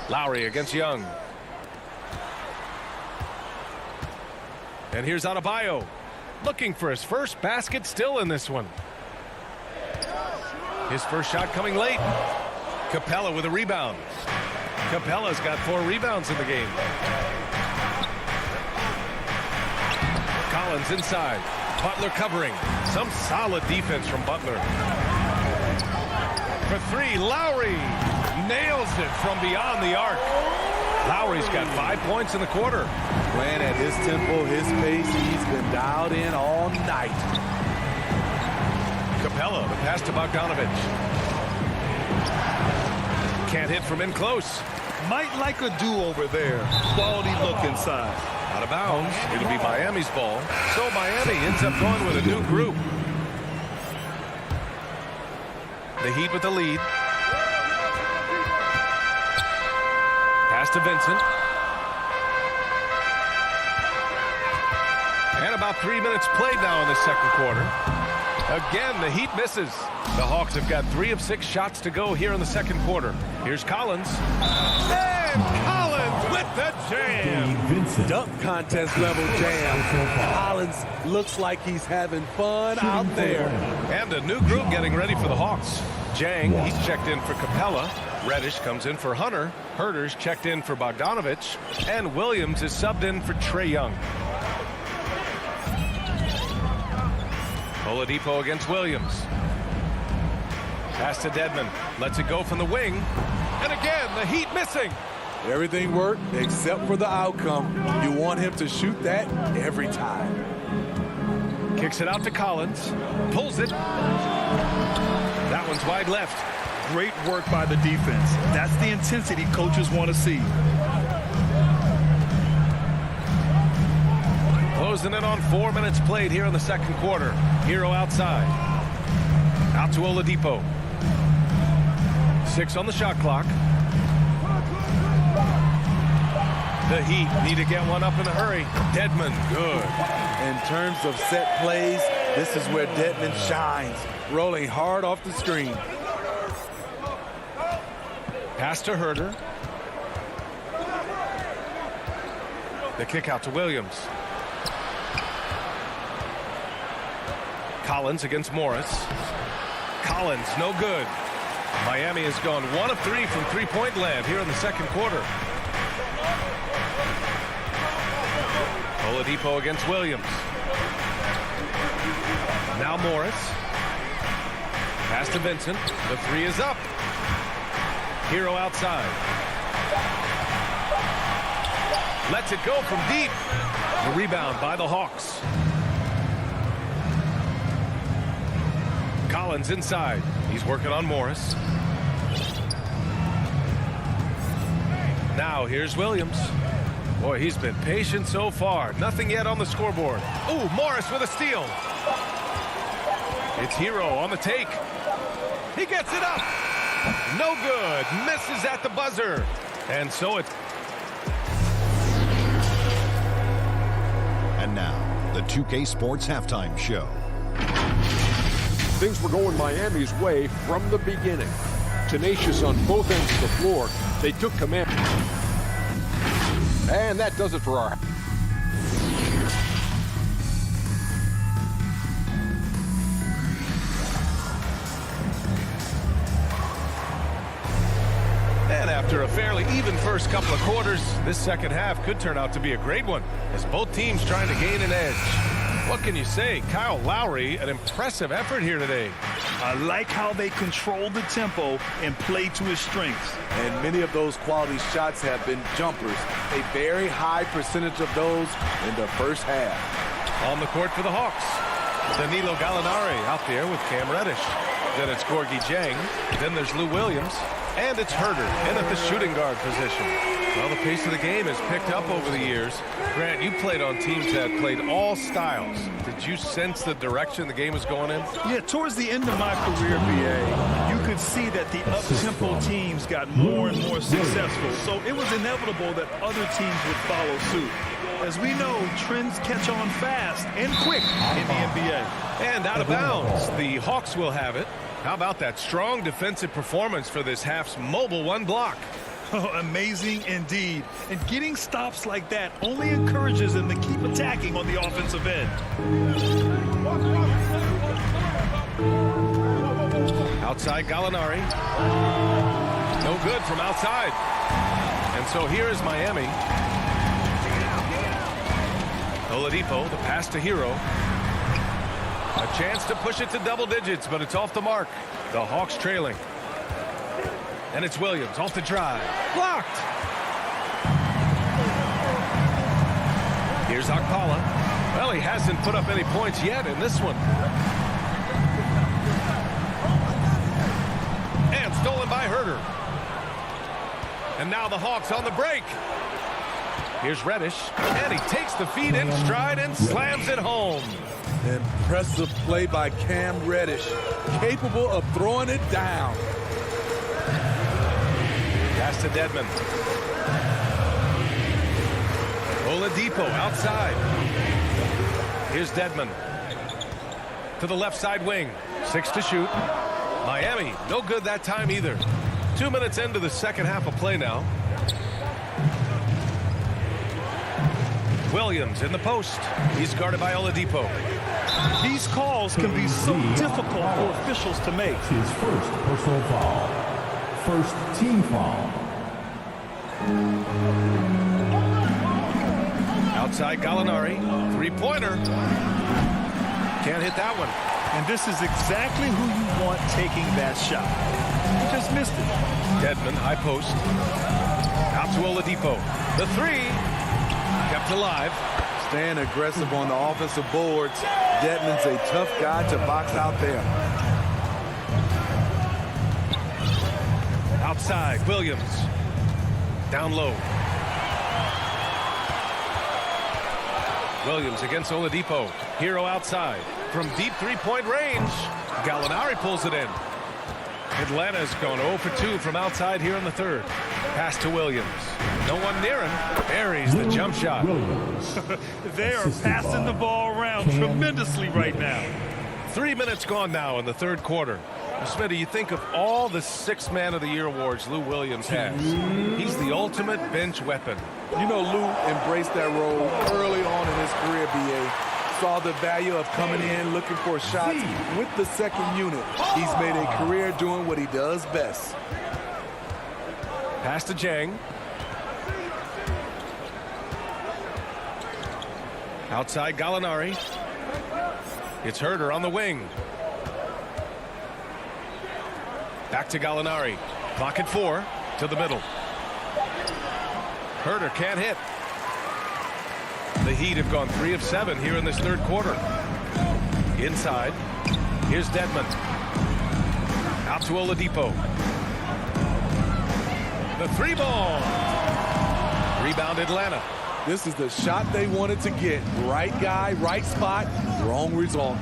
Lowry against Young. And here's Adebayo, looking for his first basket, still in this one. His first shot coming late. Capella with a rebound. Capella's got 4 rebounds in the game. Collins inside. Butler covering. Some solid defense from Butler. For 3, Lowry nails it from beyond the arc. Lowry's got 5 points in the quarter. Playing at his tempo, his pace, he's been dialed in all night. Capella, the pass to Bogdanovich. Can't hit from in close. Might like a do-over there. Quality look inside. Out of bounds. It'll be Miami's ball. So Miami ends up going with a new group. The Heat with the lead. Pass to Vincent. And about 3 minutes played now in the second quarter. Again, the Heat misses. The Hawks have got 3 of 6 shots to go here in the second quarter. Here's Collins. And Collins with the jam. Dunk contest level jam. Collins looks like he's having fun out there. And a new group getting ready for the Hawks. Jang, he's checked in for Capella. Reddish comes in for Hunter. Herter's checked in for Bogdanovich. And Williams is subbed in for Trae Young. Oladipo against Williams. Pass to Dedmon. Lets it go from the wing. And again, the Heat missing. Everything worked except for the outcome. You want him to shoot that every time. Kicks it out to Collins. Pulls it. That one's wide left. Great work by the defense. That's the intensity coaches want to see. Closing in on 4 minutes played here in the second quarter. Hero outside. Out to Oladipo. 6 on the shot clock. The Heat need to get one up in a hurry. Dedmon, good. In terms of set plays, this is where Dedmon shines. Rolling hard off the screen. Pass to Herter. The kick out to Williams. Collins against Morris. Collins, no good. Miami has gone 1 of 3 from three-point land here in the second quarter. Oladipo against Williams. Now Morris. Pass to Vincent. The three is up. Hero outside. Lets it go from deep. The rebound by the Hawks. Collins inside. He's working on Morris. Now here's Williams. Boy, he's been patient so far. Nothing yet on the scoreboard. Ooh, Morris with a steal. It's Hero on the take. He gets it up. No good. Misses at the buzzer. And so it. And now, the 2K Sports Halftime Show. Things were going Miami's way from the beginning. Tenacious on both ends of the floor. They took command. And that does it for our... And after a fairly even first couple of quarters, this second half could turn out to be a great one as both teams trying to gain an edge. What can you say? Kyle Lowry, an impressive effort here today. I like how they control the tempo and play to his strengths. And many of those quality shots have been jumpers. A very high percentage of those in the first half. On the court for the Hawks. Danilo Gallinari out there with Cam Reddish. Then it's Gorgie Jang. Then there's Lou Williams. And it's Herder in at the shooting guard position. Well, the pace of the game has picked up over the years. Grant, you played on teams that played all styles. Did you sense the direction the game was going in? Yeah, towards the end of my career, BA, you could see that the up-tempo teams got more and more successful. So it was inevitable that other teams would follow suit. As we know, trends catch on fast and quick in the NBA. And out of bounds, the Hawks will have it. How about that strong defensive performance for this half's mobile one block? Oh, amazing indeed. And getting stops like that only encourages them to keep attacking on the offensive end. Outside Gallinari. No good from outside. And so here is Miami. Oladipo, the pass to Hero. A chance to push it to double digits, but it's off the mark. The Hawks trailing. And it's Williams off the drive. Blocked. Here's Okpala. Well, he hasn't put up any points yet in this one. And stolen by Herder. And now the Hawks on the break. Here's Reddish. And he takes the feed in stride and slams it home. Impressive play by Cam Reddish. Capable of throwing it down. Pass to Dedmon. Oladipo outside. Here's Dedmon. To the left side wing. 6 to shoot. Miami, no good that time either. 2 minutes into the second half of play now. Williams in the post. He's guarded by Oladipo. These calls can be so difficult for officials to make. His first personal foul. First team foul. Outside Gallinari. Three-pointer. Can't hit that one. And this is exactly who you want taking that shot. He just missed it. Dedmon, high post. Out to Oladipo. The three. Kept alive. Staying aggressive on the offensive boards. Dedmon's a tough guy to box out there. Outside, Williams. Down low. Williams against Oladipo. Hero outside. From deep three-point range. Gallinari pulls it in. Atlanta's gone 0 for 2 from outside here in the third. Pass to Williams. No one near him. Buries the jump shot. They are passing the ball around tremendously right now. 3 minutes gone now in the third quarter. Smitty, you think of all the 6th Man of the Year awards Lou Williams has. He's the ultimate bench weapon. You know, Lou embraced that role early on in his career, BA. Saw the value of coming in, looking for shots with the second unit. He's made a career doing what he does best. Pass to Jang. Outside Gallinari. It's Herder on the wing. Back to Gallinari. Clock at 4. To the middle. Herder can't hit. The Heat have gone 3 of 7 here in this third quarter. Inside. Here's Dedmon. Out to Oladipo. The 3-ball. Rebound Atlanta. This is the shot they wanted to get. Right guy, right spot, wrong result.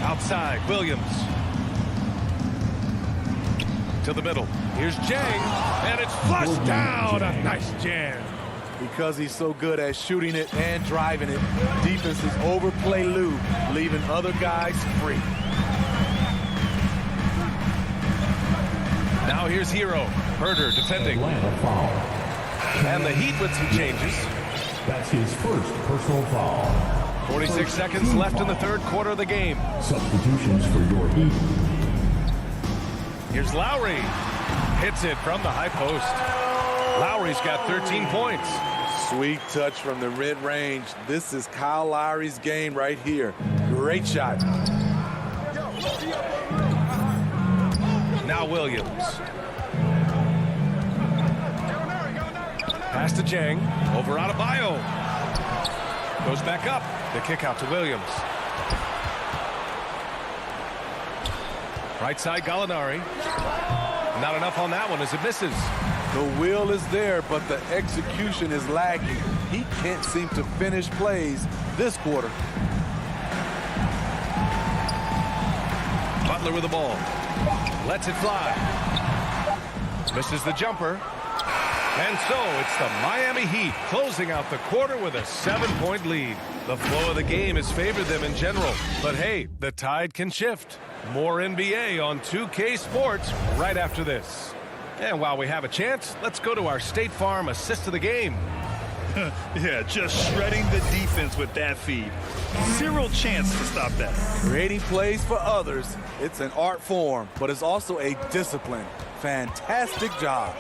Outside, Williams. To the middle. Here's Jang, and it's flushed down. A nice jam. Because he's so good at shooting it and driving it, defenses overplay Lou, leaving other guys free. Now here's Hero. Herder defending. And the Heat with some changes. That's his first personal foul. 46 seconds left in the third quarter of the game. Substitutions for your Heat. Here's Lowry. Hits it from the high post. Lowry's got 13 points. Sweet touch from the mid-range. This is Kyle Lowry's game right here. Great shot. Now Williams. Pass to Jang. Over Adebayo. Goes back up. The kick out to Williams. Right side Gallinari. Not enough on that one as it misses. The will is there, but the execution is lagging. He can't seem to finish plays this quarter. Butler with the ball. Lets it fly. Misses the jumper. And so it's the Miami Heat closing out the quarter with a 7-point lead. The flow of the game has favored them in general. But hey, the tide can shift. More NBA on 2K Sports right after this. And while we have a chance, let's go to our State Farm assist of the game. Yeah, just shredding the defense with that feed. Zero chance to stop that. Creating plays for others, it's an art form, but it's also a discipline. Fantastic job.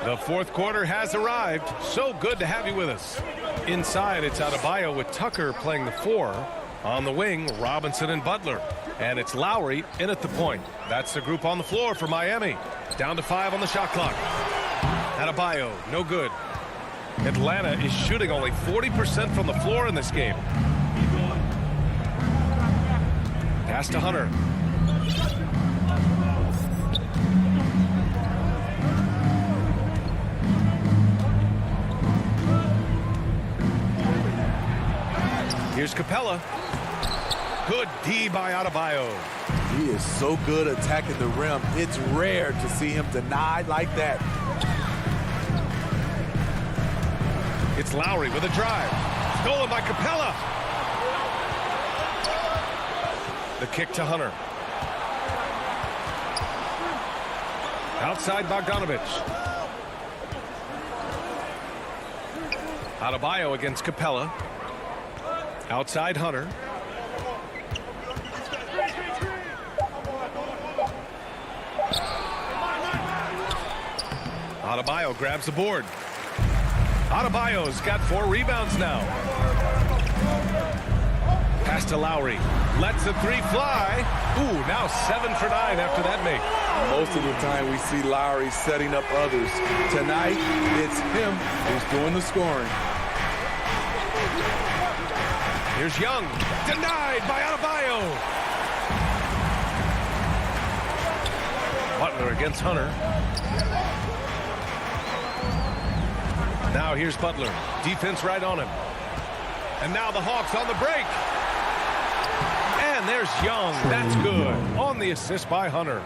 The fourth quarter has arrived. So good to have you with us. Inside, it's Adebayo with Tucker playing the 4. On the wing, Robinson and Butler. And it's Lowry in at the point. That's the group on the floor for Miami. Down to 5 on the shot clock. Adebayo, no good. Atlanta is shooting only 40% from the floor in this game. Pass to Hunter. Here's Capella. Good D by Adebayo. He is so good attacking the rim. It's rare to see him denied like that. It's Lowry with a drive. Stolen by Capella. The kick to Hunter. Outside Bogdanovich. Adebayo against Capella. Outside Hunter. Adebayo grabs the board. Adebayo's got 4 rebounds now. Pass to Lowry. Lets the 3 fly. Ooh, now 7 for 9 after that make. Most of the time we see Lowry setting up others. Tonight, it's him who's doing the scoring. Here's Young. Denied by Adebayo. Butler against Hunter. Now here's Butler. Defense right on him. And now the Hawks on the break. And there's Young. That's good. On the assist by Hunter.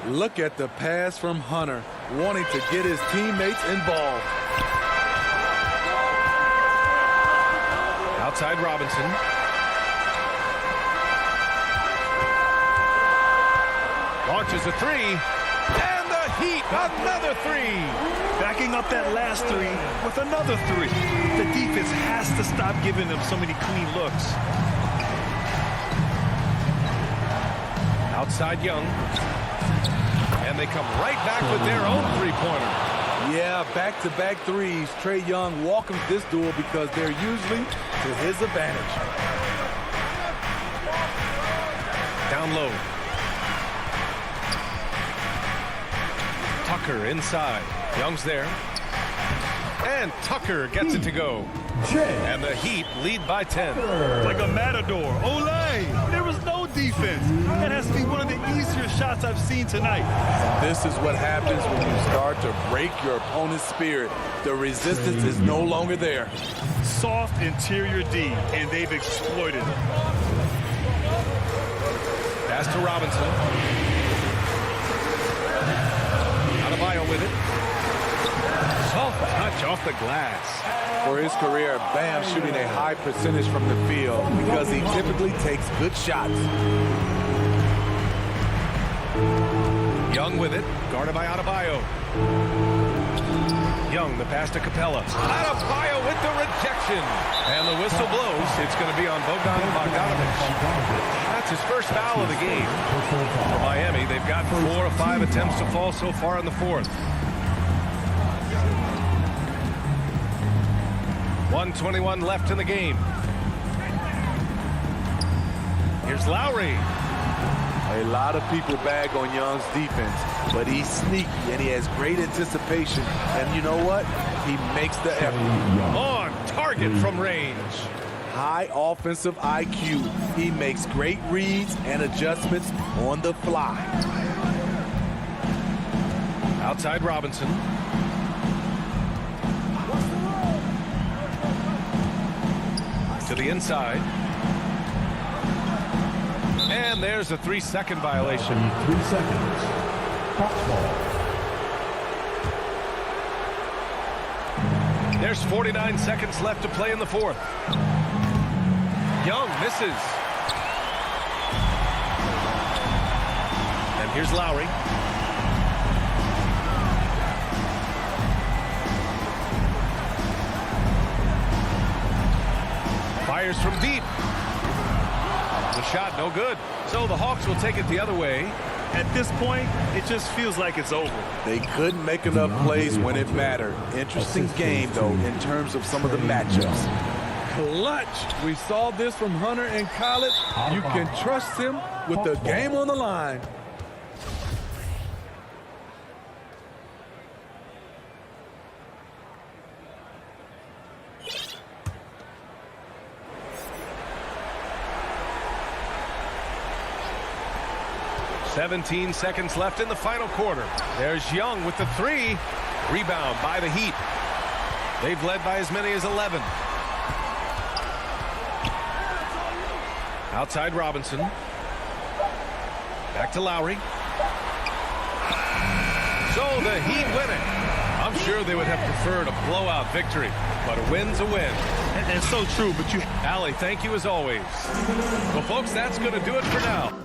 Look at the pass from Hunter, wanting to get his teammates involved. Outside Robinson. Launches a 3. And the Heat, another 3. Backing up that last 3 with another 3. The defense has to stop giving them so many clean looks. Outside Young. And they come right back with their own 3-pointer. Yeah, back-to-back threes. Trae Young welcomes this duel because they're usually to his advantage. Down low. Tucker inside. Young's there. And Tucker gets it to go. And the Heat lead by 10. Like a matador. Olay! There was no defense. That has to be one of the easier shots I've seen tonight. This is what happens when you start to break your opponent's spirit. The resistance is no longer there. Soft interior D, and they've exploited it. Pass to Robinson. Adebayo with it. Soft touch off the glass. For his career, Bam shooting a high percentage from the field because he typically takes good shots. Young with it, guarded by Adebayo. Young, the pass to Capella. Adebayo with the rejection. And the whistle blows. It's going to be on Bogdan Bogdanovic. That's his first foul of the game. For Miami, they've got 4 of 5 attempts to fall so far in the fourth. 1:21 left in the game. Here's Lowry. A lot of people bag on Young's defense, but he's sneaky and he has great anticipation. And you know what? He makes the effort. On target from range. High offensive IQ. He makes great reads and adjustments on the fly. Outside Robinson. To the inside. And there's a 3-second violation. 3 seconds. Fox ball. There's 49 seconds left to play in the fourth. Young misses. And here's Lowry. Fires from deep. The shot no good. So the Hawks will take it the other way. At this point, it just feels like it's over. They couldn't make enough plays when it mattered. Interesting game, though, in terms of some of the matchups. Clutch. We saw this from Hunter in college. You can trust him with the game on the line. .17 seconds left in the final quarter. There's Young with the 3. Rebound by the Heat. They've led by as many as 11. Outside Robinson. Back to Lowry. So the Heat win it. I'm sure they would have preferred a blowout victory, but a win's a win. And so true, but you... Allie, thank you as always. Well, folks, that's going to do it for now.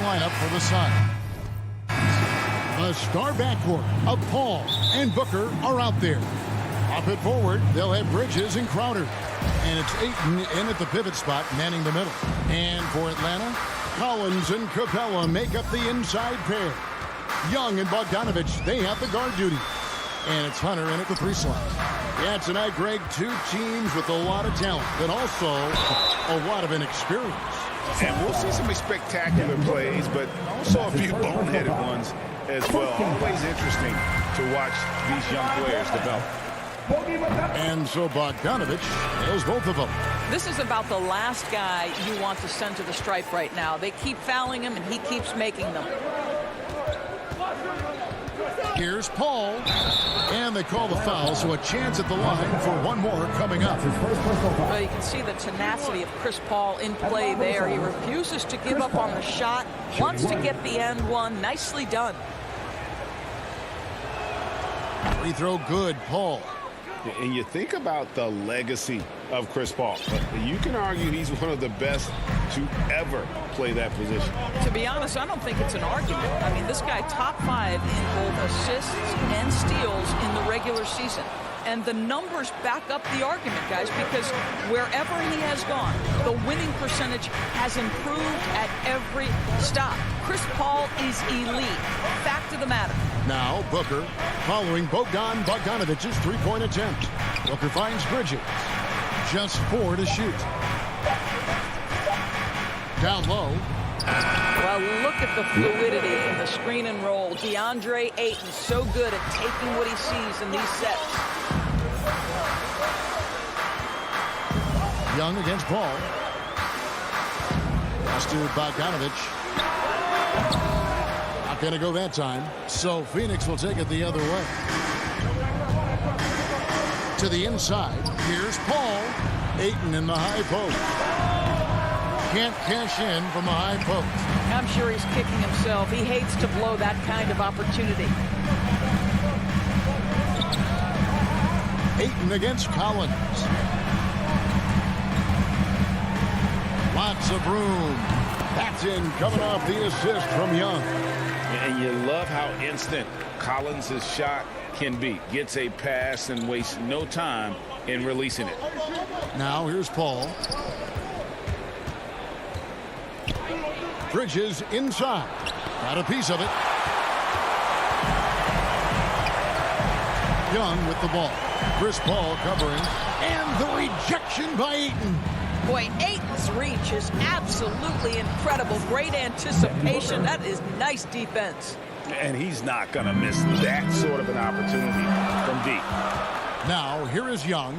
Lineup for the Sun. The star backcourt of Paul and Booker are out there. Up it forward, they'll have Bridges and Crowder. And it's Ayton in at the pivot spot, manning the middle. And for Atlanta, Collins and Capella make up the inside pair. Young and Bogdanovich, they have the guard duty. And it's Hunter in at the 3 slot. Yeah, tonight, Greg, 2 teams with a lot of talent, but also a lot of inexperience. And we'll see some spectacular plays, but also a few boneheaded ones as well. Always interesting to watch these young players develop. And so Bogdanovich nails both of them. This is about the last guy you want to send to the stripe right now. They keep fouling him, and he keeps making them. Here's Paul. And they call the foul, so a chance at the line for one more coming up. Well, you can see the tenacity of Chris Paul in play there. He refuses to give up on the shot, wants to get the end one. Nicely done. Free throw good, Paul. And you think about the legacy of Chris Paul. You can argue he's one of the best to ever play that position. To be honest, I don't think it's an argument. I mean, this guy top 5 in both assists and steals in the regular season. And the numbers back up the argument, guys, because wherever he has gone, the winning percentage has improved at every stop. Chris Paul is elite. Fact of the matter. Now Booker following Bogdanovich's 3-point attempt. Booker finds Bridges. Just 4 to shoot. Down low. Well, look at the fluidity in the screen and roll. DeAndre Ayton so good at taking what he sees in these sets. Young against Paul. Pass to Bogdanovich. Not going to go that time. So Phoenix will take it the other way. To the inside. Here's Paul. Ayton in the high post. Can't cash in from the high post. I'm sure he's kicking himself. He hates to blow that kind of opportunity. Ayton against Collins. Lots of room. That's in, coming off the assist from Young. And you love how instant Collins' shot can be. Gets a pass and wastes no time in releasing it. Now here's Paul. Bridges inside. Got a piece of it. Young with the ball. Chris Paul covering. And the rejection by Ayton. Boy, Ayton's reach is absolutely incredible. Great anticipation. That is nice defense. And he's not going to miss that sort of an opportunity from deep. Now, here is Young.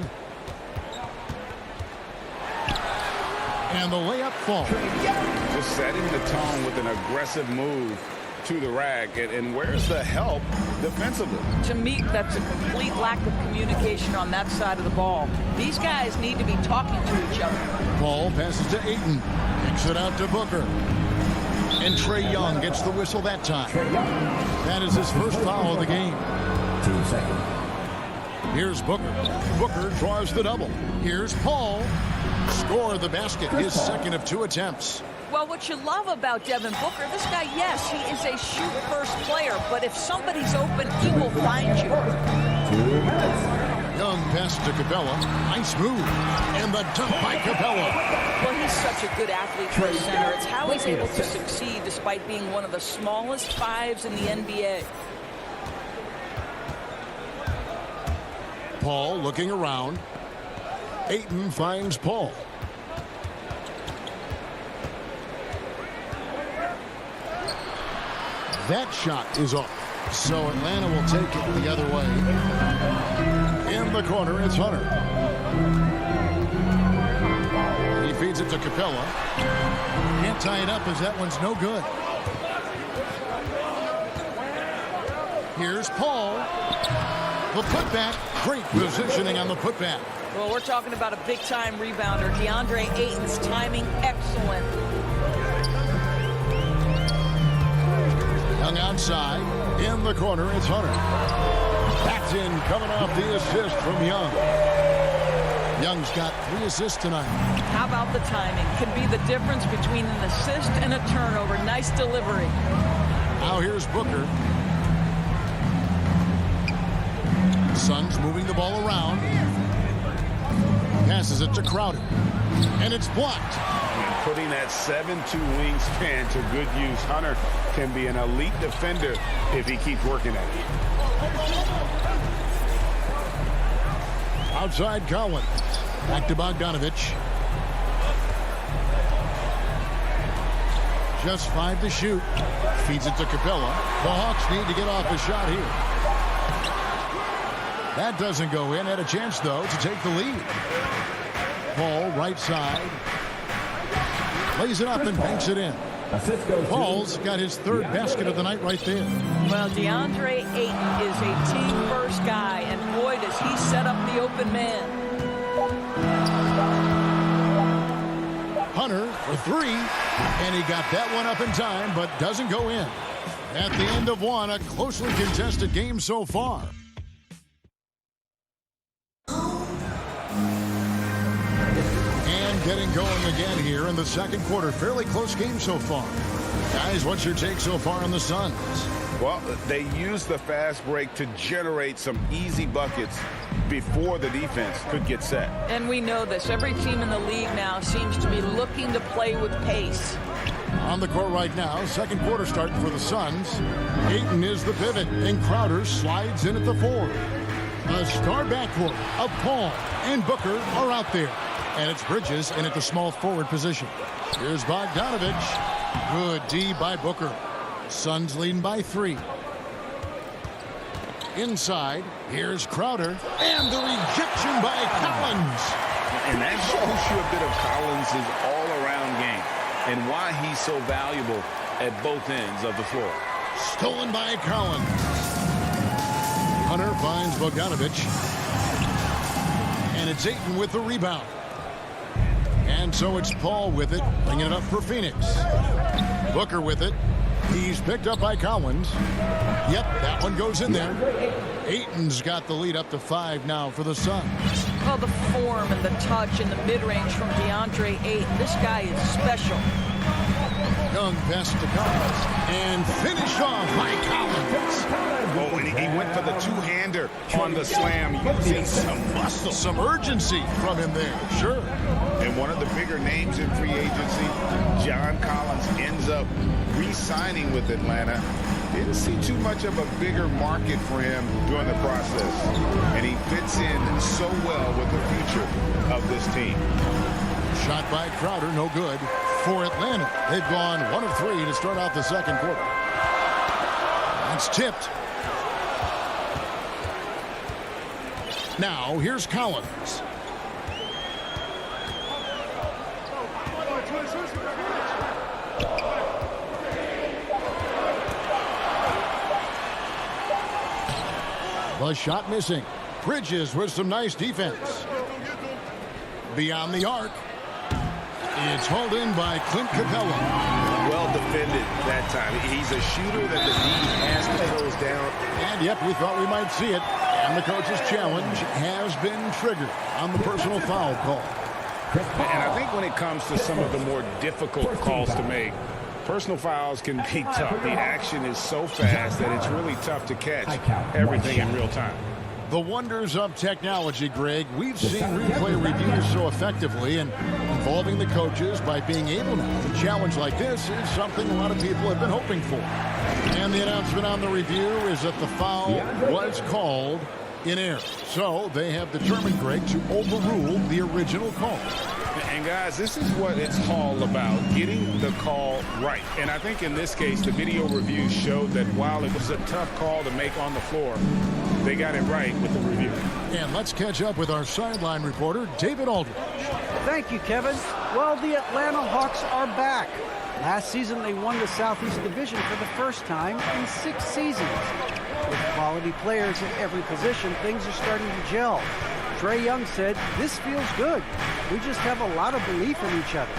And the layup falls. Just setting the tone with an aggressive move to the rack. And where's the help defensively? To me, that's a complete lack of communication on that side of the ball. These guys need to be talking to each other. Paul passes to Ayton. Kicks it out to Booker. And Trae Young gets the whistle that time. That is his first foul of the game. 2 seconds. Here's Booker. Booker draws the double. Here's Paul. Score the basket. His second of 2 attempts. Well, what you love about Devin Booker, this guy, yes, he is a shoot-first player, but if somebody's open, he will find you. Young passes to Capella. Nice move. And the dunk by Capella. Well, he's such a good athlete for a center. It's how he's able to succeed despite being one of the smallest fives in the NBA. Paul looking around. Ayton finds Paul. That shot is off. So Atlanta will take it the other way. In the corner, it's Hunter. He feeds it to Capella. Can't tie it up as that one's no good. Here's Paul. The putback. Great positioning on the putback. Well, we're talking about a big-time rebounder. DeAndre Ayton's timing, excellent. Young outside. In the corner, it's Hunter. That's in, coming off the assist from Young. Young's got 3 assists tonight. How about the timing? Can be the difference between an assist and a turnover. Nice delivery. Now here's Booker. Suns moving the ball around. Passes it to Crowder. And it's blocked. And putting that 7'2" wingspan to good use. Hunter can be an elite defender if he keeps working at it. Outside Collins. Back to Bogdanovich. Just 5 to shoot. Feeds it to Capella. The Hawks need to get off a shot here. That doesn't go in. Had a chance, though, to take the lead. Paul, right side. Lays it up and banks it in. Paul's got his 3rd basket of the night right there. Well, DeAndre Ayton is a team-first guy, and boy, does he set up the open man. Hunter for 3, and he got that one up in time, but doesn't go in. At the end of one, a closely contested game so far. Getting going again here in the second quarter. Fairly close game so far. Guys, what's your take so far on the Suns? Well, they used the fast break to generate some easy buckets before the defense could get set. And we know this. Every team in the league now seems to be looking to play with pace. On the court right now, second quarter starting for the Suns. Ayton is the pivot, and Crowder slides in at the 4. A star backcourt of Paul and Booker are out there. And it's Bridges in at the small forward position. Here's Bogdanovich. Good D by Booker. Suns leading by 3. Inside, here's Crowder. And the rejection by Collins. And that shows you a bit of Collins' all-around game and why he's so valuable at both ends of the floor. Stolen by Collins. Hunter finds Bogdanovich. And it's Ayton with the rebound. And so it's Paul with it, bringing it up for Phoenix. Booker with it. He's picked up by Collins. Yep, that one goes in there. Ayton's got the lead up to 5 now for the Suns. Well, the form and the touch and the mid-range from DeAndre Ayton. This guy is special. Young pass to Collins. And finished off by Collins. Oh, and he went for the two-hander on the slam, using some muscle. Some urgency from him there, sure. And one of the bigger names in free agency, John Collins, ends up re-signing with Atlanta. Didn't see too much of a bigger market for him during the process. And he fits in so well with the future of this team. Shot by Crowder, no good. For Atlanta, they've gone 1 of 3 to start out the second quarter. That's tipped. Now, here's Collins. The shot missing. Bridges with some nice defense. Beyond the arc. It's hauled in by Clint Capella. Well defended that time. He's a shooter that the D has to close down. And yep, we thought we might see it. And the coach's challenge has been triggered on the personal foul call. And I think when it comes to some of the more difficult calls to make, personal fouls can be tough. The action is so fast that it's really tough to catch everything in real time. The wonders of technology, Greg. We've seen replay reviews so effectively, and involving the coaches by being able now to challenge like this is something a lot of people have been hoping for. And the announcement on the review is that the foul was called in error. So they have determined, Greg, to overrule the original call. And guys, this is what it's all about, getting the call right. And I think in this case, the video review showed that while it was a tough call to make on the floor, they got it right with the review. And let's catch up with our sideline reporter, David Aldridge. Thank you, Kevin. Well, the Atlanta Hawks are back. Last season, they won the Southeast Division for the first time in 6 seasons. With quality players at every position, things are starting to gel. Trae Young said, "This feels good. We just have a lot of belief in each other."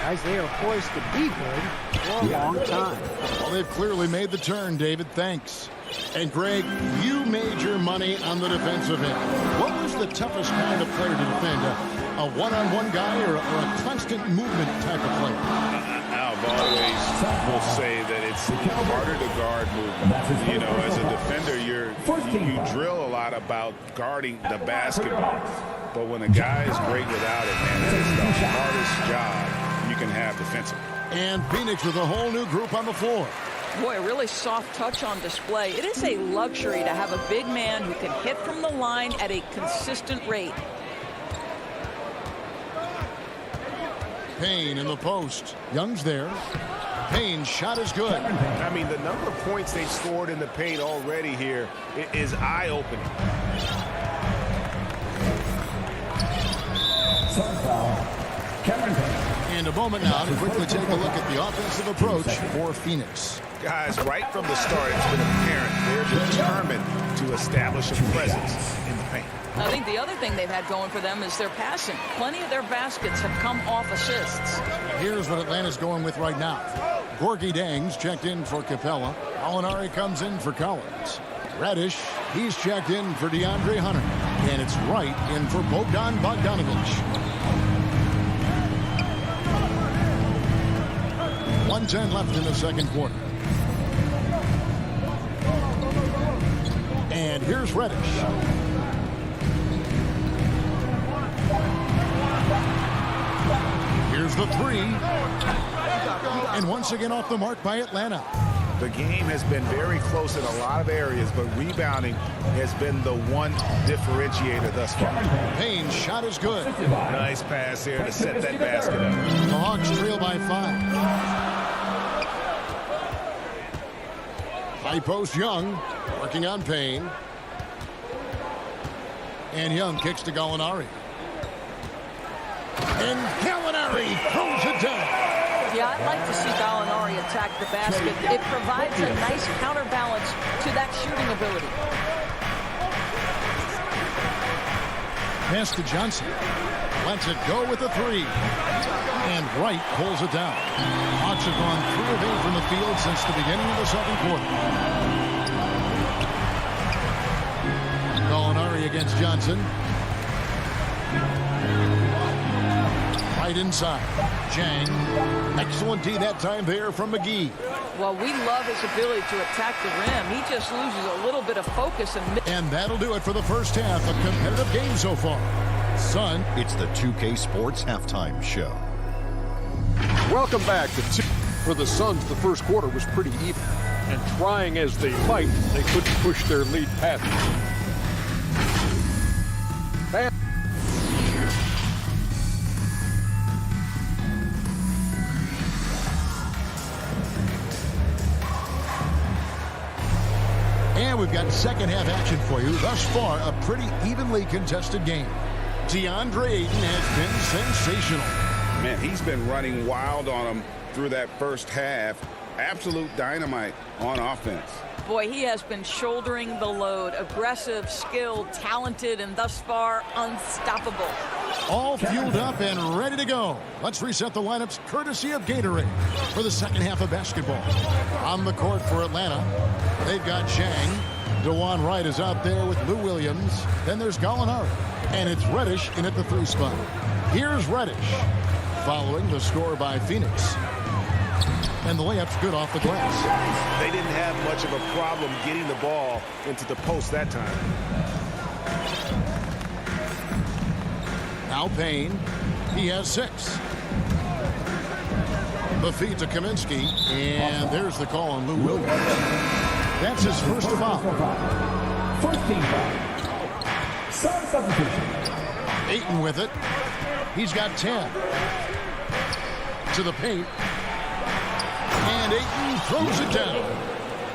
Guys, they are poised to be good for a long time. Well, they've clearly made the turn, David. Thanks. And Greg, you made your money on the defensive end. What was the toughest kind of player to defend? A one-on-one guy or a constant movement type of player? I've always will say that it's harder to guard movement. You know, as a defender, you drill a lot about guarding the basketball. But when a guy is great without it, man, that is the hardest job you can have defensively. And Phoenix with a whole new group on the floor. Boy, a really soft touch on display. It is a luxury to have a big man who can hit from the line at a consistent rate. Payne in the post. Young's there. Payne's shot is good. I mean, the number of points they've scored in the paint already here is eye-opening. And a moment now to quickly take a look at the offensive approach for Phoenix. Guys, right from the start, it's been apparent they're determined to establish a presence in the paint. I think the other thing they've had going for them is their passing. Plenty of their baskets have come off assists. Here's what Atlanta's going with right now. Gorgie Dangs checked in for Capella. Alinari comes in for Collins. Reddish, he's checked in for DeAndre Hunter. And it's Wright in for Bogdan Bogdanovic. 1:10 left in the second quarter. And here's Reddish. Here's the three. And once again off the mark by Atlanta. The game has been very close in a lot of areas, but rebounding has been the one differentiator thus far. Payne's shot is good. Nice pass there to set that basket up. The Hawks trail by 5. High post Young, working on Payne. And Young kicks to Gallinari. And Gallinari throws it down. Yeah, I'd like to see Gallinari attack the basket. It provides a nice counterbalance to that shooting ability. Pass to Johnson. Lets it go with a three. And Wright pulls it down. Hawks have gone 3 of 8 from the field since the beginning of the second quarter. Gallinari against Johnson. Right inside. Chang. Excellent D that time there from McGee. Well, we love his ability to attack the rim. He just loses a little bit of focus. And that'll do it for the first half. A competitive game so far. Son. It's the 2K Sports Halftime Show. Welcome back to 2. For the Suns, the first quarter was pretty even. And trying as they might, they couldn't push their lead past them. And we've got second half action for you. Thus far, a pretty evenly contested game. DeAndre Ayton has been sensational. Man, he's been running wild on him through that first half. Absolute dynamite on offense. Boy, he has been shouldering the load. Aggressive, skilled, talented, and thus far, unstoppable. All fueled up and ready to go. Let's reset the lineups courtesy of Gatorade for the second half of basketball. On the court for Atlanta, they've got Zhang. DeJuan Wright is out there with Lou Williams. Then there's Gallinari. And it's Reddish in at the 3 spot. Here's Reddish following the score by Phoenix. And the layup's good off the glass. They didn't have much of a problem getting the ball into the post that time. Now Payne. He has 6. The feed to Kaminsky. And there's the call on Lou Williams. That's his first foul. First team foul. Substitution. Ayton with it. He's got 10. To the paint. And Ayton throws it down.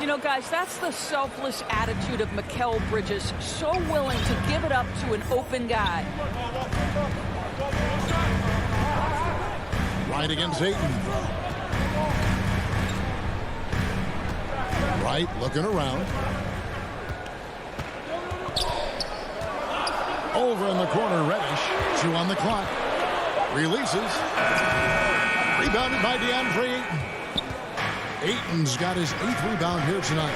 You know, guys, that's the selfless attitude of Mikal Bridges. So willing to give it up to an open guy. Right against Ayton. Right, looking around. Over in the corner, Reddish. 2 on the clock. Releases. Rebounded by DeAndre Ayton. Ayton's got his 8th rebound here tonight.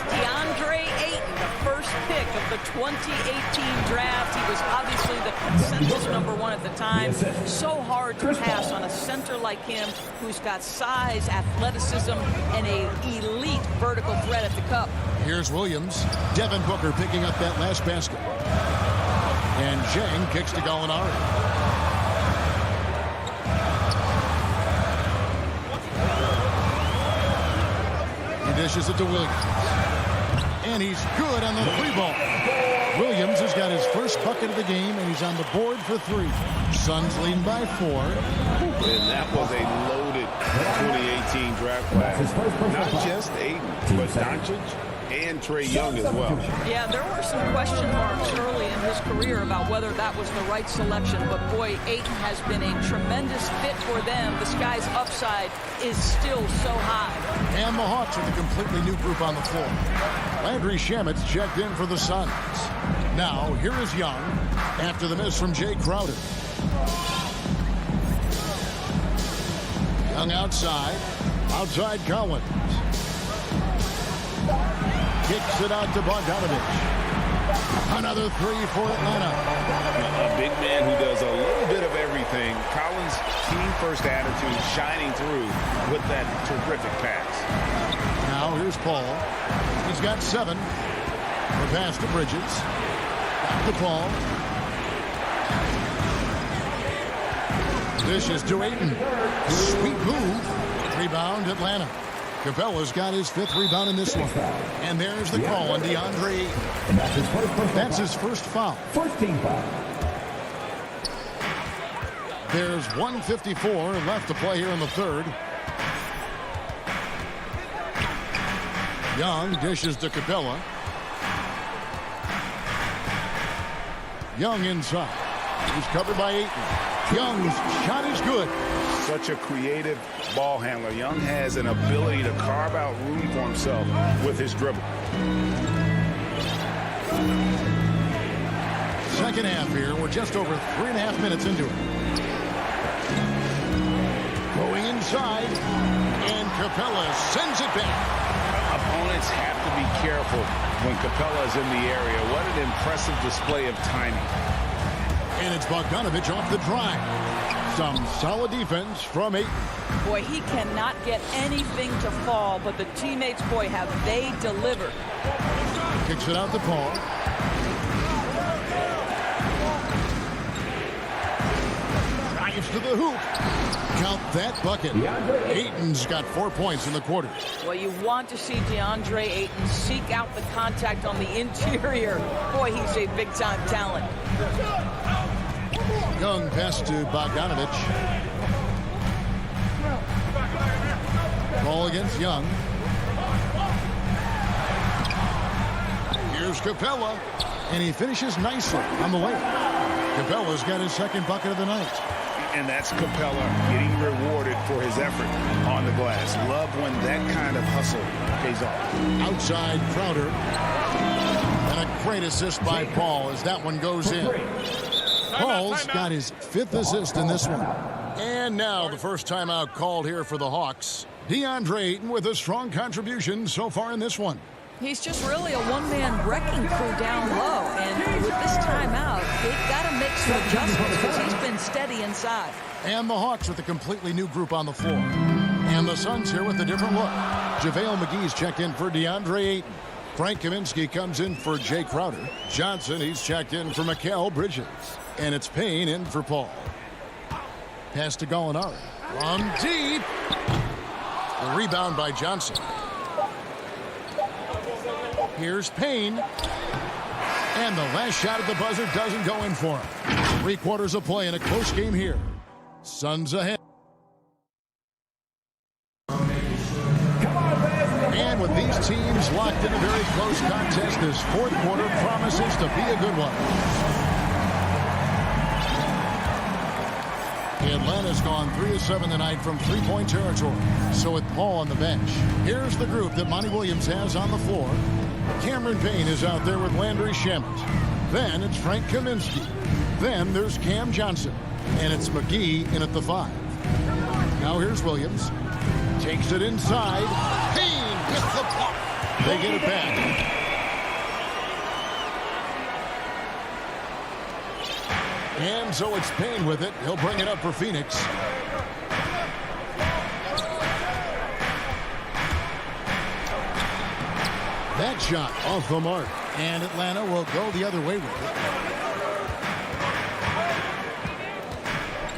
DeAndre Ayton, the first pick of the 2018 draft. He was obviously the consensus #1 at the time. So hard to pass on a center like him who's got size, athleticism, and an elite vertical threat at the cup. Here's Williams. Devin Booker picking up that last basket. And Zhang kicks to Gallinari. He dishes it to Williams. And he's good on the 3-ball. Williams has got his first bucket of the game, and he's on the board for 3. Suns leading by 4. And that was a loaded 2018 draft class. Not just Ayton, but Doncic and Trae Young as well. Yeah, there were some question marks early in his career about whether that was the right selection, but boy, Ayton has been a tremendous fit for them. This guy's upside is still so high. And the Hawks with a completely new group on the floor. Landry Shamet's checked in for the Suns. Now, here is Young after the miss from Jay Crowder. Young outside Collins. Kicks it out to Bogdanovich. Another 3 for Atlanta. A big man who does a little bit of everything. Collins' team-first attitude shining through with that terrific pass. Now here's Paul. He's got 7. The pass to Bridges. Back to Paul. Dishes to Ayton. Sweet move. Rebound Atlanta. Capella's got his 5th rebound in this one. And there's the call on DeAndre Ayton. And that's his first foul. First team foul. There's 1:54 left to play here in the 3rd. Young dishes to Capella. Young inside. He's covered by Ayton. Young's shot is good. Such a creative ball handler. Young has an ability to carve out room for himself with his dribble. Second half here. We're just over 3.5 minutes into it. Going inside. And Capella sends it back. Opponents have to be careful when Capella is in the area. What an impressive display of timing. And it's Bogdanovich off the drive. Some solid defense from Ayton. Boy, he cannot get anything to fall, but the teammates, boy, have they delivered. Kicks it out to Paul. drives to the hoop. Count that bucket. Ayton's got 4 points in the quarter. Well, you want to see DeAndre Ayton seek out the contact on the interior. Boy, he's a big-time talent. Young pass to Bogdanovich. Ball against Young. Here's Capella, and he finishes nicely on the way. Capella's got his second bucket of the night. And that's Capella getting rewarded for his effort on the glass. Love when that kind of hustle pays off. Outside Crowder. And a great assist by Paul as that one goes in. Paul's got his 5th assist in this one. And now the first timeout called here for the Hawks. DeAndre Ayton with a strong contribution so far in this one. He's just really a one-man wrecking crew down low. And with this timeout, they've got to make some adjustments because he's been steady inside. And the Hawks with a completely new group on the floor. And the Suns here with a different look. JaVale McGee's checked in for DeAndre Ayton. Frank Kaminsky comes in for Jay Crowder. Johnson, he's checked in for Mikal Bridges. And it's Payne in for Paul. Pass to Gallinari. From deep. A rebound by Johnson. Here's Payne. And the last shot at the buzzer doesn't go in for him. 3 quarters of play in a close game here. Suns ahead. And with these teams locked in a very close contest, this 4th quarter promises to be a good one. Atlanta's gone 3 of 7 tonight from 3-point territory. So with Paul on the bench, here's the group that Monty Williams has on the floor. Cameron Payne is out there with Landry Shamet. Then it's Frank Kaminsky. Then there's Cam Johnson. And it's McGee in at the 5. Now here's Williams. Takes it inside. Payne with the block. They get it back. And so it's Payne with it. He'll bring it up for Phoenix. That shot off the mark. And Atlanta will go the other way with it.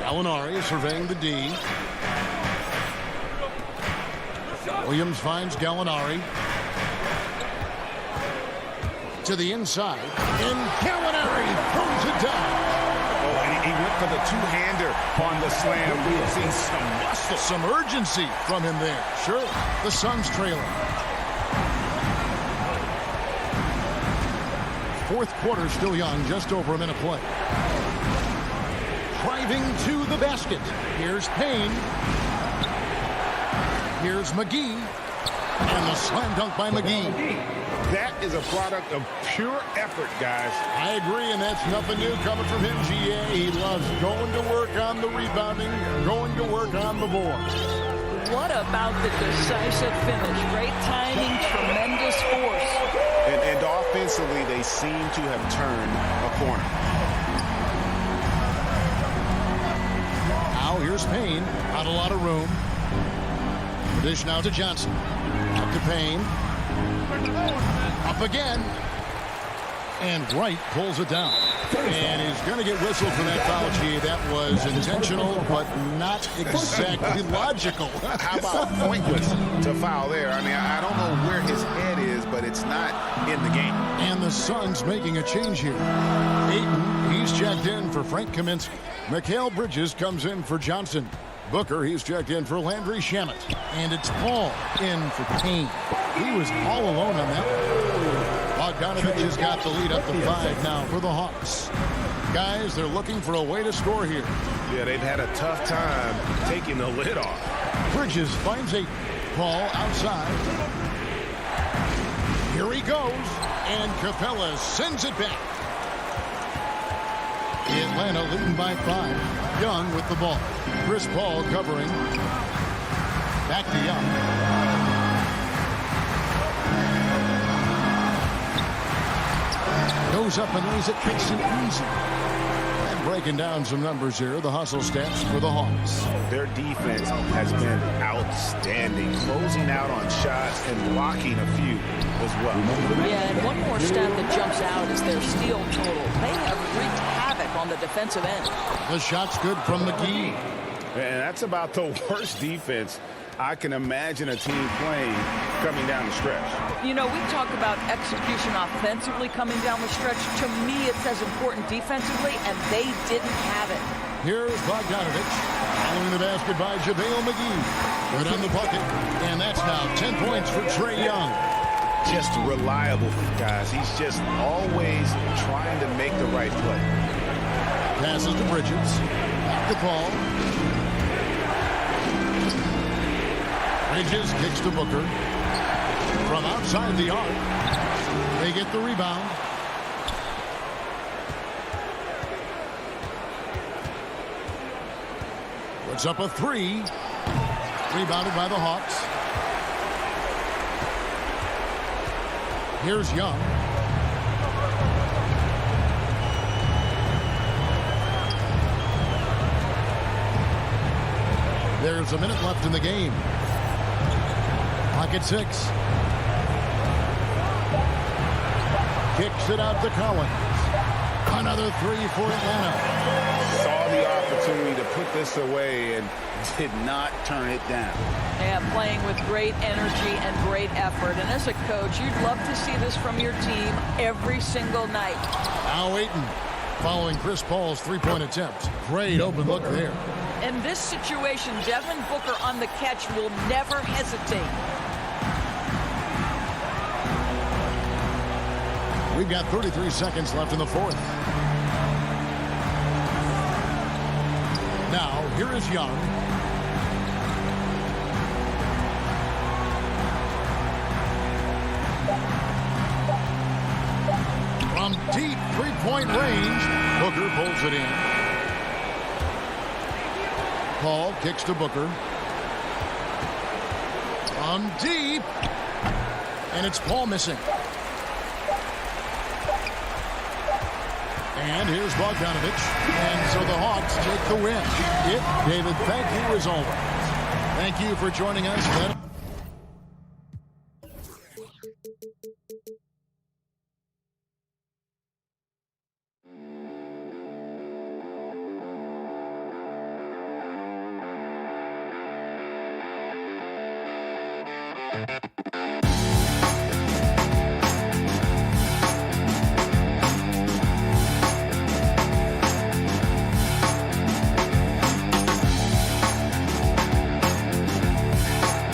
Gallinari surveying the D. Williams finds Gallinari. To the inside. And Gallinari throws it down. He went for the two-hander on the slam. We have seen some muscle. Some urgency from him there. Sure. The Suns trailing. 4th quarter still young. Just over a minute play. Driving to the basket. Here's Payne. Here's McGee. And the slam dunk by McGee. That is a product of pure effort, guys. I agree, and that's nothing new coming from him, GA. He loves going to work on the rebounding, going to work on the board. What about the decisive finish? Great timing, tremendous force. And offensively, they seem to have turned a corner. Now here's Payne. Not a lot of room. Dish now to Johnson. Up to Payne. Up again. And Wright pulls it down. And he's going to get whistled for that foul, G. That was intentional, but not exactly logical. How about pointless to foul there? I mean, I don't know where his head is, but it's not in the game. And the Suns making a change here. Ayton, he's checked in for Frank Kaminsky. Mikal Bridges comes in for Johnson. Booker, he's checked in for Landry Shamet. And it's Paul in for Payne. He was all alone on that one. Bogdanovich has got the lead up to 5 now for the Hawks. Guys, they're looking for a way to score here. Yeah, they've had a tough time taking the lid off. Bridges finds Ayton. Paul outside. Here he goes. And Capella sends it back. Atlanta leading by 5. Young with the ball. Chris Paul covering. Back to Young. Goes up and lays it nice and easy. And Breaking down some numbers here, the hustle stats for the Hawks. Their defense has been outstanding, closing out on shots and blocking a few as well. Yeah, and one more stat that jumps out is their steal total. They have wreaked havoc on the defensive end. The shot's good from McGee. And that's about the worst defense I can imagine a team playing coming down the stretch. You know, we talk about execution offensively coming down the stretch. To me, it's as important defensively, and they didn't have it. Here's Bogdanovich. Following the basket by JaVale McGee. Good on the bucket. And that's now 10 points for Trae Young. Just reliable, guys. He's just always trying to make the right play. Passes to Bridges. The ball. Bridges kicks to Booker. From outside the arc. They get the rebound. Puts up a three. Rebounded by the Hawks. Here's Young. There's a minute left in the game. Clock at 6. Kicks it out to Collins. Another three for Atlanta. Saw the opportunity to put this away and did not turn it down. Yeah, playing with great energy and great effort. And as a coach, you'd love to see this from your team every single night. Now Ayton following Chris Paul's three-point attempt. Great open look there. In this situation, Devin Booker on the catch will never hesitate. We've got 33 seconds left in the fourth. Now, here is Young. From deep three-point range, Booker pulls it in. Paul kicks to Booker. From deep. And it's Paul missing. And here's Bogdanovich. And so the Hawks take the win. David, thank you as always. Thank you for joining us.